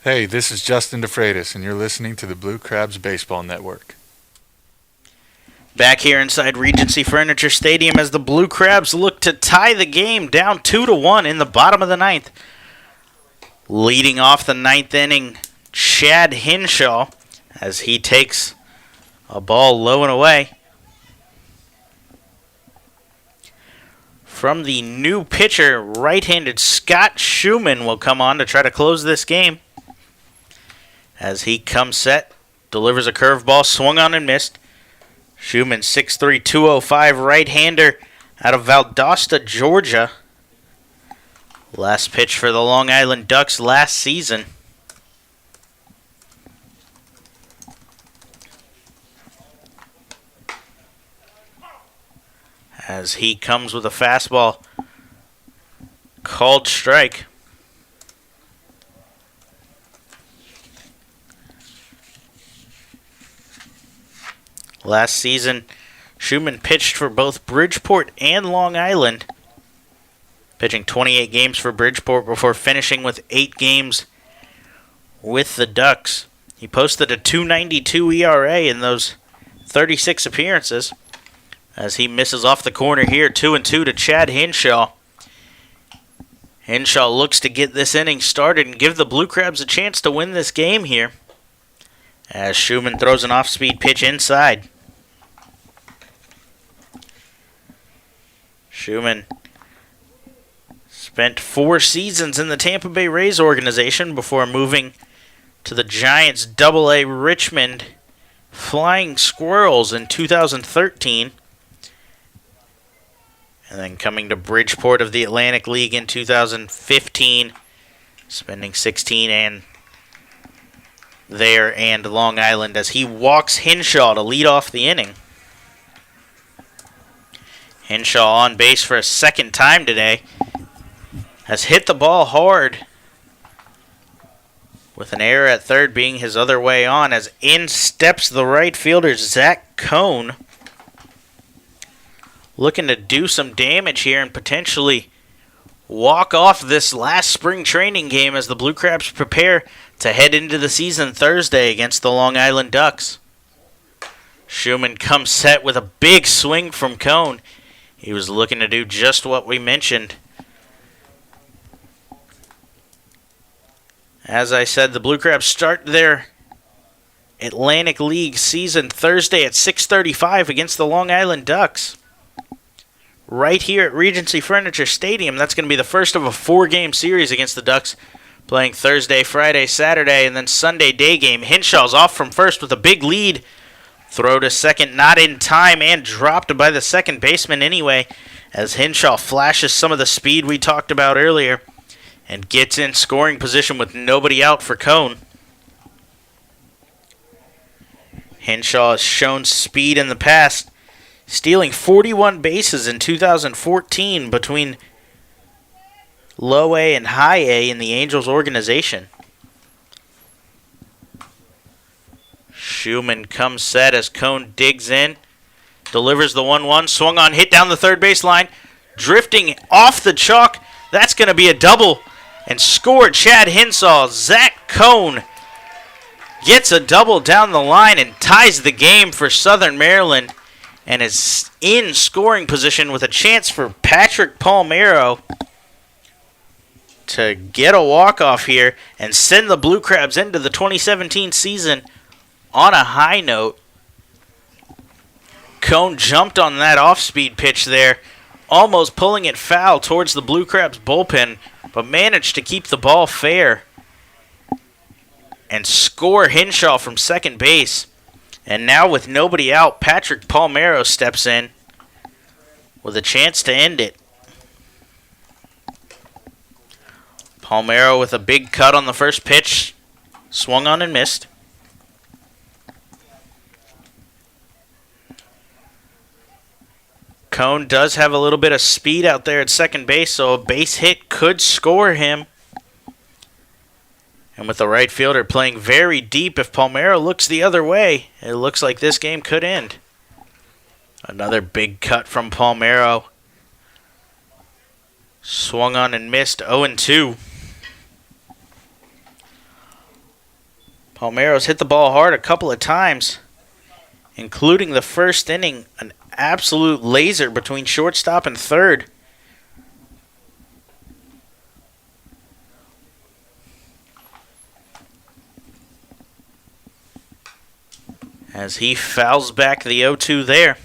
Hey, this is Justin DeFreitas, and you're listening to the Blue Crabs Baseball Network. Back here inside Regency Furniture Stadium as the Blue Crabs look to tie the game down 2-1 in the bottom of the ninth. Leading off the ninth inning, Chad Hinshaw, as he takes a ball low and away. From the new pitcher, right-handed Scott Schumann will come on to try to close this game. As he comes set, delivers a curveball, swung on and missed. Schumann, 6'3", 205, right-hander out of Valdosta, Georgia. Last pitch for the Long Island Ducks last season. As he comes with a fastball, called strike. Last season, Schumann pitched for both Bridgeport and Long Island, pitching 28 games for Bridgeport before finishing with 8 games with the Ducks. He posted a .292 ERA in those 36 appearances, as he misses off the corner here, 2-2 to Chad Hinshaw. Hinshaw looks to get this inning started and give the Blue Crabs a chance to win this game here, as Schumann throws an off-speed pitch inside. Schumann spent 4 seasons in the Tampa Bay Rays organization before moving to the Giants AA Richmond Flying Squirrels in 2013. And then coming to Bridgeport of the Atlantic League in 2015, spending 16 and there and Long Island, as he walks Hinshaw to lead off the inning. Hinshaw on base for a second time today, has hit the ball hard, with an error at third being his other way on, as in steps the right fielder Zach Cohn, looking to do some damage here and potentially walk off this last spring training game as the Blue Crabs prepare to head into the season Thursday against the Long Island Ducks. Schumann comes set with a big swing from Cohn. He was looking to do just what we mentioned. As I said, the Blue Crabs start their Atlantic League season Thursday at 6:35 against the Long Island Ducks. right here at Regency Furniture Stadium. That's going to be the first of a 4-game series against the Ducks, playing Thursday, Friday, Saturday, and then Sunday day game. Henshaw's off from first with a big lead. Throw to second, not in time, and dropped by the second baseman anyway, as Henshaw flashes some of the speed we talked about earlier and gets in scoring position with nobody out for Cone. Henshaw has shown speed in the past, stealing 41 bases in 2014 between low A and high A in the Angels organization. Schumann comes set as Cone digs in, delivers the 1-1, swung on, hit down the third base line, drifting off the chalk. That's going to be a double, and scored Chad Henshaw. Zach Cone gets a double down the line and ties the game for Southern Maryland, and is in scoring position with a chance for Patrick Palmero to get a walk-off here and send the Blue Crabs into the 2017 season on a high note. Cone jumped on that off-speed pitch there, almost pulling it foul towards the Blue Crabs bullpen, but managed to keep the ball fair and score Henshaw from second base. And now with nobody out, Patrick Palmero steps in with a chance to end it. Palmero with a big cut on the first pitch, swung on and missed. Cone does have a little bit of speed out there at second base, so a base hit could score him. And with the right fielder playing very deep, if Palmero looks the other way, it looks like this game could end. Another big cut from Palmero. Swung on and missed, 0-2. Palmero's hit the ball hard a couple of times, including the first inning, an absolute laser between shortstop and third. As he fouls back the 0-2 there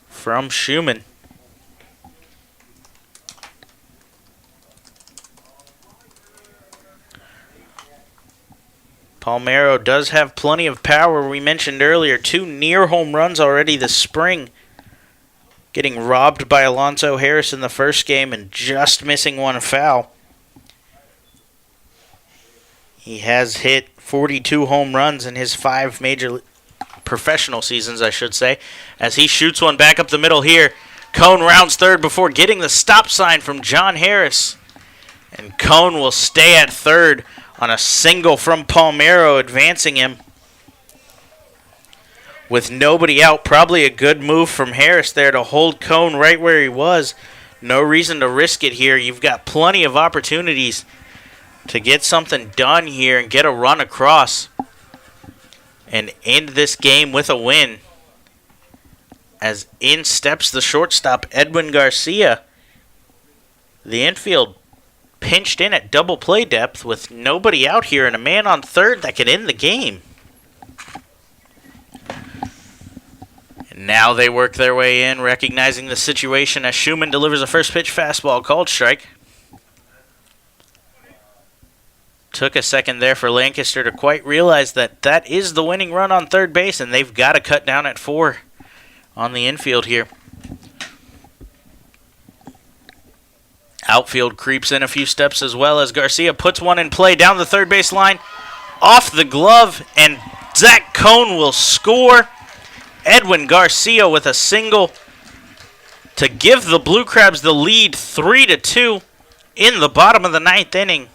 from Schumann. Palmero does have plenty of power. We mentioned earlier 2 near home runs already this spring. Getting robbed by Alonzo Harris in the first game and just missing one foul. He has hit 42 home runs in his 5 major professional seasons, I should say, as he shoots one back up the middle here. Cone rounds third before getting the stop sign from John Harris. And Cone will stay at third on a single from Palmero, advancing him. With nobody out, probably a good move from Harris there to hold Cone right where he was. No reason to risk it here. You've got plenty of opportunities to get something done here and get a run across and end this game with a win. As in steps the shortstop, Edwin Garcia. The infield pinched in at double play depth with nobody out here and a man on third that could end the game. And now they work their way in, recognizing the situation as Schumann delivers a first pitch fastball called strike. Took a second there for Lancaster to quite realize that that is the winning run on third base, and they've got to cut down at 4 on the infield here. Outfield creeps in a few steps as well as Garcia puts one in play down the third base line, off the glove, and Zach Cone will score. Edwin Garcia with a single to give the Blue Crabs the lead 3-2 in the bottom of the 9th inning.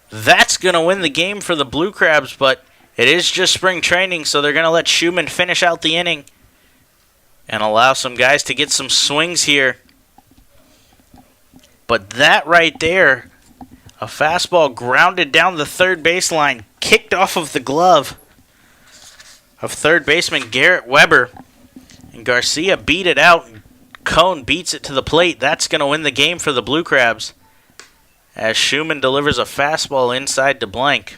That's going to win the game for the Blue Crabs, but it is just spring training, so they're going to let Schumann finish out the inning and allow some guys to get some swings here. But that right there, a fastball grounded down the third baseline, kicked off of the glove of third baseman Garrett Weber. And Garcia beat it out. Cone beats it to the plate. That's going to win the game for the Blue Crabs, as Schumann delivers a fastball inside to blank.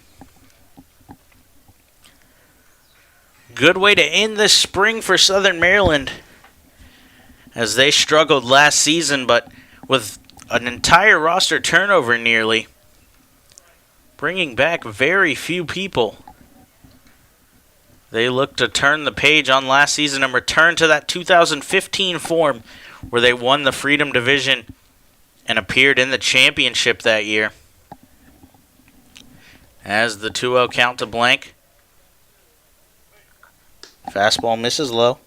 Good way to end this spring for Southern Maryland, as they struggled last season, but with an entire roster turnover nearly, bringing back very few people. They look to turn the page on last season and return to that 2015 form where they won the Freedom Division and appeared in the championship that year. As the 2-0 count to blank. Fastball misses low.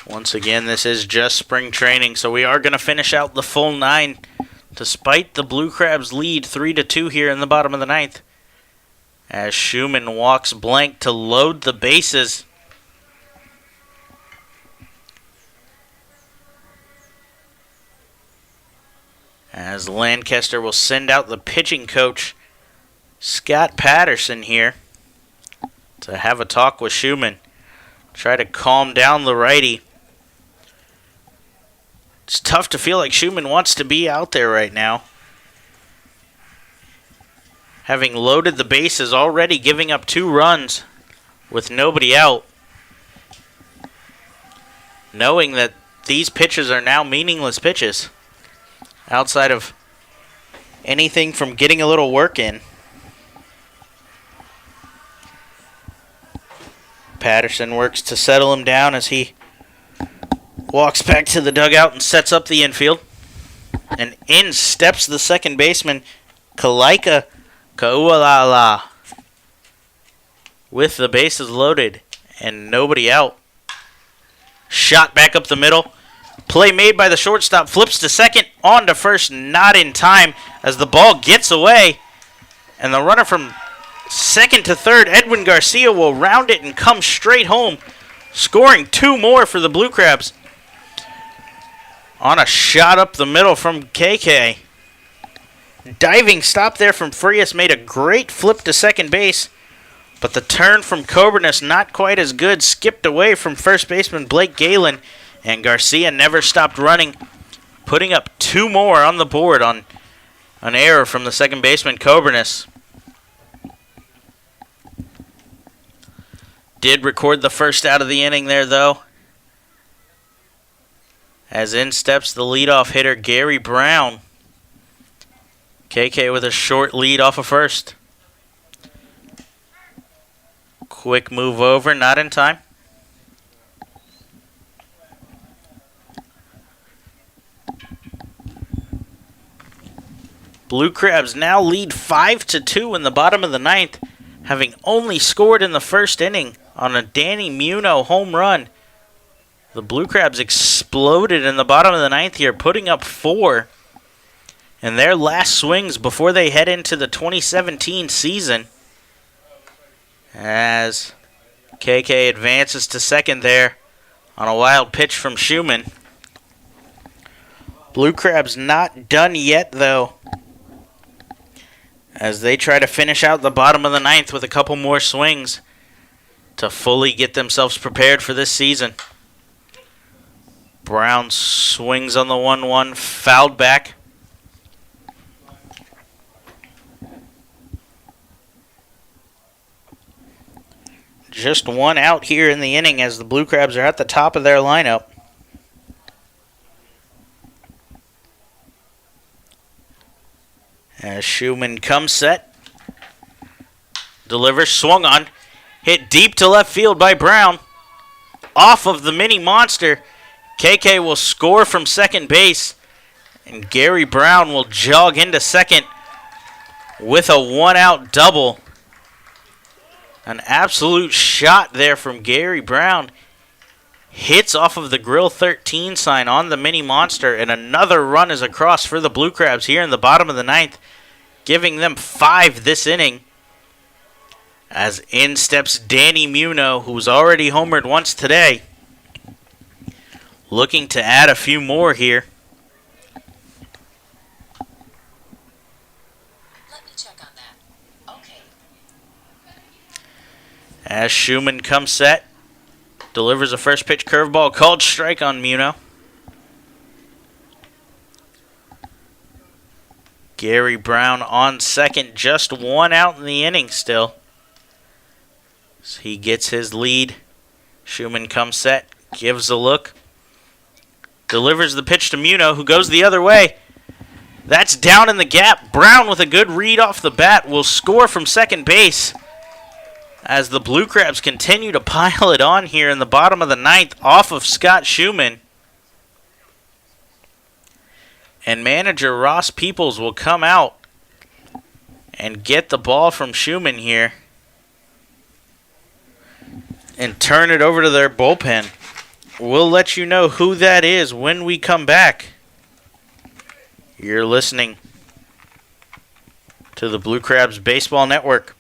Once again, this is just spring training, so we are going to finish out the full 9, despite the Blue Crabs lead 3-2 here in the bottom of the 9th. As Schumann walks blank to load the bases. As Lancaster will send out the pitching coach, Scott Patterson, here to have a talk with Schumann. Try to calm down the righty. It's tough to feel like Schumann wants to be out there right now. Having loaded the bases, already giving up 2 runs with nobody out. Knowing that these pitches are now meaningless pitches. Outside of anything from getting a little work in. Patterson works to settle him down as he walks back to the dugout and sets up the infield. And in steps the second baseman, Kalaika Kaualala. With the bases loaded and nobody out. Shot back up the middle. Play made by the shortstop. Flips to second. On to first. Not in time as the ball gets away. And the runner from second to third, Edwin Garcia, will round it and come straight home. Scoring 2 more for the Blue Crabs. On a shot up the middle from KK. Diving stop there from Frias made a great flip to second base. But the turn from Coburnus not quite as good. Skipped away from first baseman Blake Galen. And Garcia never stopped running. Putting up 2 more on the board on an error from the second baseman Coburnus. Did record the first out of the inning there, though. As in steps the leadoff hitter, Gary Brown. KK with a short lead off of first. Quick move over, not in time. Blue Crabs now lead 5-2 in the bottom of the 9th, having only scored in the first inning on a Danny Muno home run. The Blue Crabs exploded in the bottom of the 9th here, putting up 4 in their last swings before they head into the 2017 season. As KK advances to second there on a wild pitch from Schumann. Blue Crabs not done yet, though, as they try to finish out the bottom of the 9th with a couple more swings to fully get themselves prepared for this season. Brown swings on the 1-1, fouled back. Just 1 out here in the inning as the Blue Crabs are at the top of their lineup. As Schumann comes set. Delivers, swung on. Hit deep to left field by Brown. Off of the mini monster. KK will score from second base. And Gary Brown will jog into second with a 1-out double. An absolute shot there from Gary Brown. Hits off of the Grill 13 sign on the mini monster. And another run is across for the Blue Crabs here in the bottom of the 9th. Giving them 5 this inning. As in steps Danny Muno, who's already homered once today. Looking to add a few more here. Let me check on that. Okay. As Schumann comes set. Delivers a first pitch curveball, called strike on Muno. Gary Brown on second, just one out in the inning still. So he gets his lead. Schumann comes set, gives a look, delivers the pitch to Muno, who goes the other way. That's down in the gap. Brown with a good read off the bat will score from second base as the Blue Crabs continue to pile it on here in the bottom of the ninth off of Scott Schumann. And manager Ross Peoples will come out and get the ball from Schumann here and turn it over to their bullpen. We'll let you know who that is when we come back. You're listening to the Blue Crabs Baseball Network.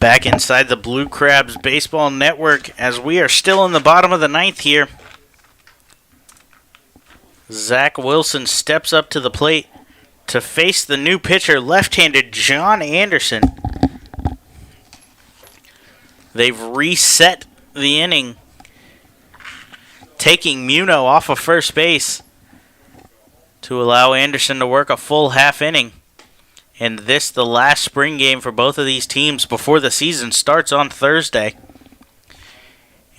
Back inside the Blue Crabs Baseball Network as we are still in the bottom of the ninth here. Zach Wilson steps up to the plate to face the new pitcher, left-handed John Anderson. They've reset the inning, taking Muno off of first base to allow Anderson to work a full half inning. And this, the last spring game for both of these teams before the season starts on Thursday.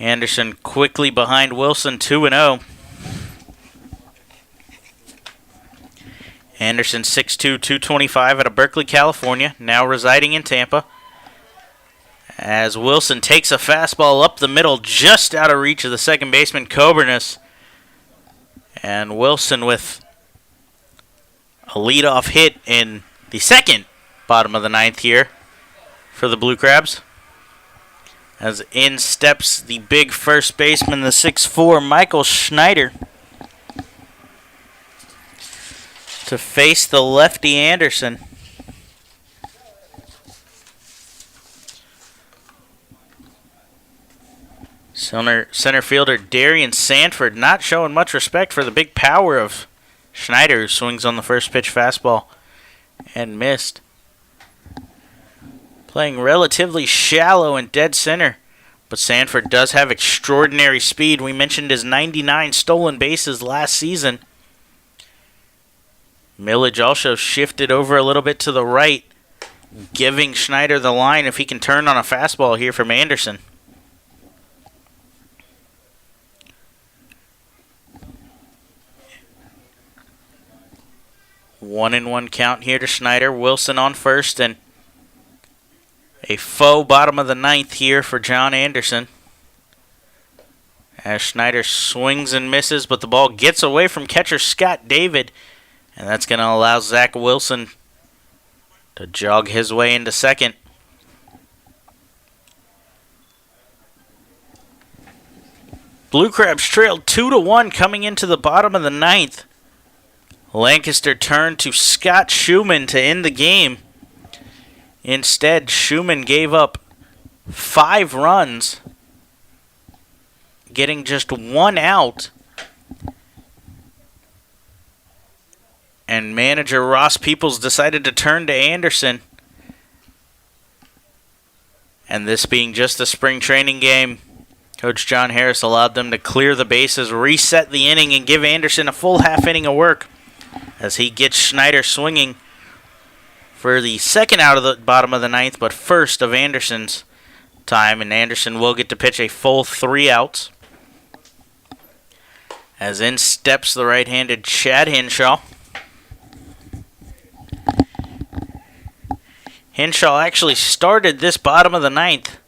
Anderson quickly behind Wilson, 2-0. Anderson 6'2", 225 out of Berkeley, California, now residing in Tampa. As Wilson takes a fastball up the middle, just out of reach of the second baseman, Coburnus. And Wilson with a leadoff hit in the second bottom of the ninth here for the Blue Crabs. As in steps the big first baseman, the 6'4", Michael Schneider, to face the lefty Anderson. Center fielder Darian Sanford not showing much respect for the big power of Schneider, who swings on the first pitch fastball and missed. Playing relatively shallow and dead center, but Sanford does have extraordinary speed. We mentioned his 99 stolen bases last season. Millage also shifted over a little bit to the right, giving Schneider the line if he can turn on a fastball here from Anderson. 1-1 count here to Schneider. Wilson on first, and a faux bottom of the ninth here for John Anderson. As Schneider swings and misses, but the ball gets away from catcher Scott David, and that's going to allow Zach Wilson to jog his way into second. Blue Crabs trailed 2-1 coming into the bottom of the ninth. Lancaster turned to Scott Schumann to end the game. Instead, Schumann gave up 5 runs, getting just 1 out. And manager Ross Peoples decided to turn to Anderson. And this being just a spring training game, Coach John Harris allowed them to clear the bases, reset the inning, and give Anderson a full half inning of work as he gets Schneider swinging for the second out of the bottom of the ninth, but first of Anderson's time, and Anderson will get to pitch a full 3 outs. As in steps the right-handed Chad Henshaw. Henshaw actually started this bottom of the ninth,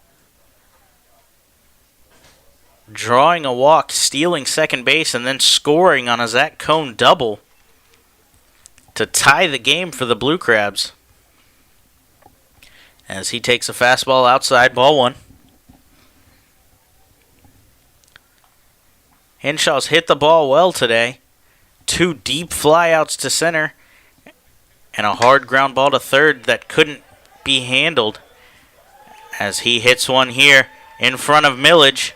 drawing a walk, stealing second base, and then scoring on a Zach Cohn double to tie the game for the Blue Crabs. As he takes a fastball outside, ball 1. Henshaw's hit the ball well today. 2 deep flyouts to center, and a hard ground ball to third that couldn't be handled. As he hits one here in front of Millage.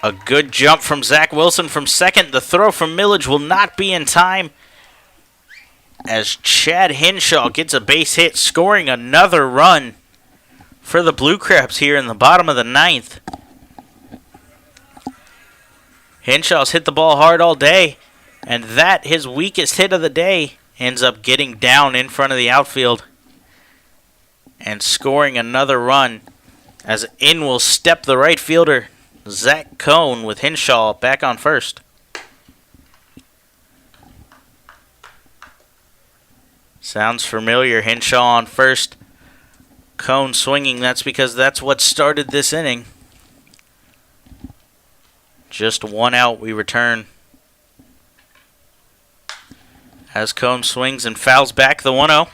A good jump from Zach Wilson from second. The throw from Millage will not be in time, as Chad Henshaw gets a base hit, scoring another run for the Blue Crabs here in the bottom of the ninth. Henshaw's hit the ball hard all day, and that, his weakest hit of the day, ends up getting down in front of the outfield and scoring another run, as in will step the right fielder Zach Cohn with Henshaw back on first. Sounds familiar. Henshaw on first. Cohn swinging. That's because that's what started this inning. Just 1 out. We return. As Cohn swings and fouls back the 1-0.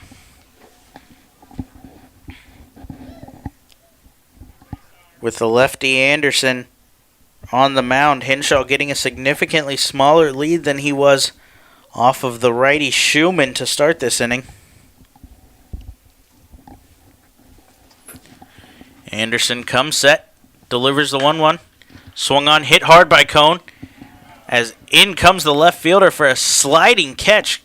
With the lefty Anderson on the mound, Henshaw getting a significantly smaller lead than he was off of the righty Schumann to start this inning. Anderson comes set, delivers the 1-1. Swung on, hit hard by Cohn. As in comes the left fielder for a sliding catch.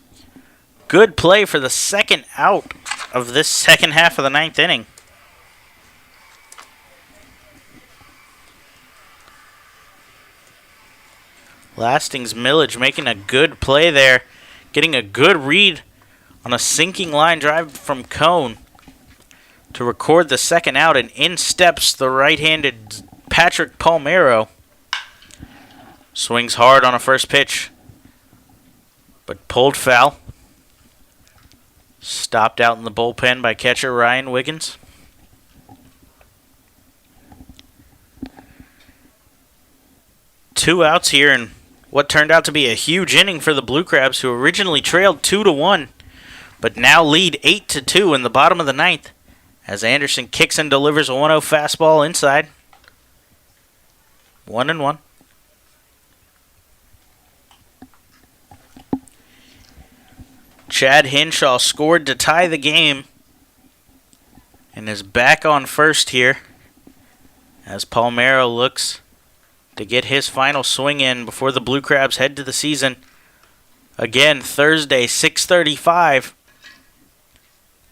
Good play for the second out of this second half of the ninth inning. Lasting's Millage making a good play there. Getting a good read on a sinking line drive from Cohn to record the second out, and in steps the right-handed Patrick Palmero. Swings hard on a first pitch, but pulled foul. Stopped out in the bullpen by catcher Ryan Wiggins. Two outs here in what turned out to be a huge inning for the Blue Crabs, who originally trailed 2-1, but now lead 8-2 in the bottom of the ninth, as Anderson kicks and delivers a 1-0 fastball inside. 1-1. Chad Henshaw scored to tie the game and is back on first here as Palmero looks to get his final swing in before the Blue Crabs head to the season. Again, Thursday, 6:35.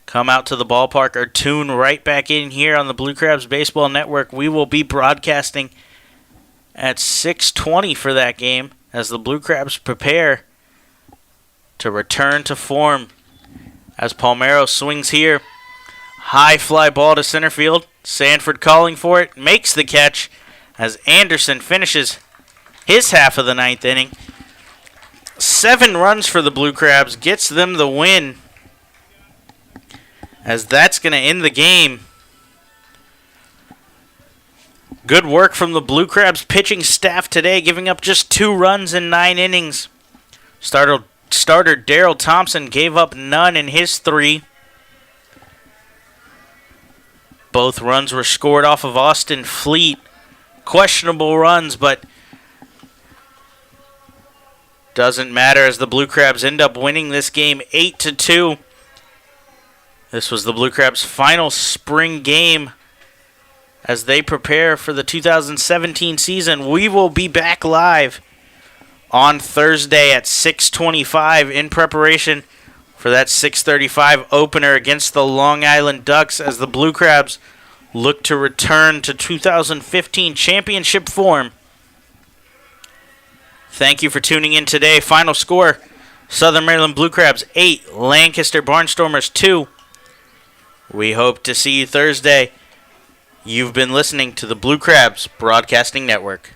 Come out to the ballpark or tune right back in here on the Blue Crabs Baseball Network. We will be broadcasting at 6:20 for that game as the Blue Crabs prepare to return to form. As Palmero swings here, high fly ball to center field. Sanford calling for it, makes the catch as Anderson finishes his half of the ninth inning. 7 runs for the Blue Crabs gets them the win, as that's going to end the game. Good work from the Blue Crabs pitching staff today, giving up just 2 runs in 9 innings. Starter Daryl Thompson gave up none in his 3. Both runs were scored off of Austin Fleet. Questionable runs, but doesn't matter as the Blue Crabs end up winning this game 8-2. This was the Blue Crabs' final spring game as they prepare for the 2017 season. We will be back live on Thursday at 6:25 in preparation for that 6:35 opener against the Long Island Ducks as the Blue Crabs look to return to 2015 championship form. Thank you for tuning in today. Final score, Southern Maryland Blue Crabs 8, Lancaster Barnstormers 2. We hope to see you Thursday. You've been listening to the Blue Crabs Broadcasting Network.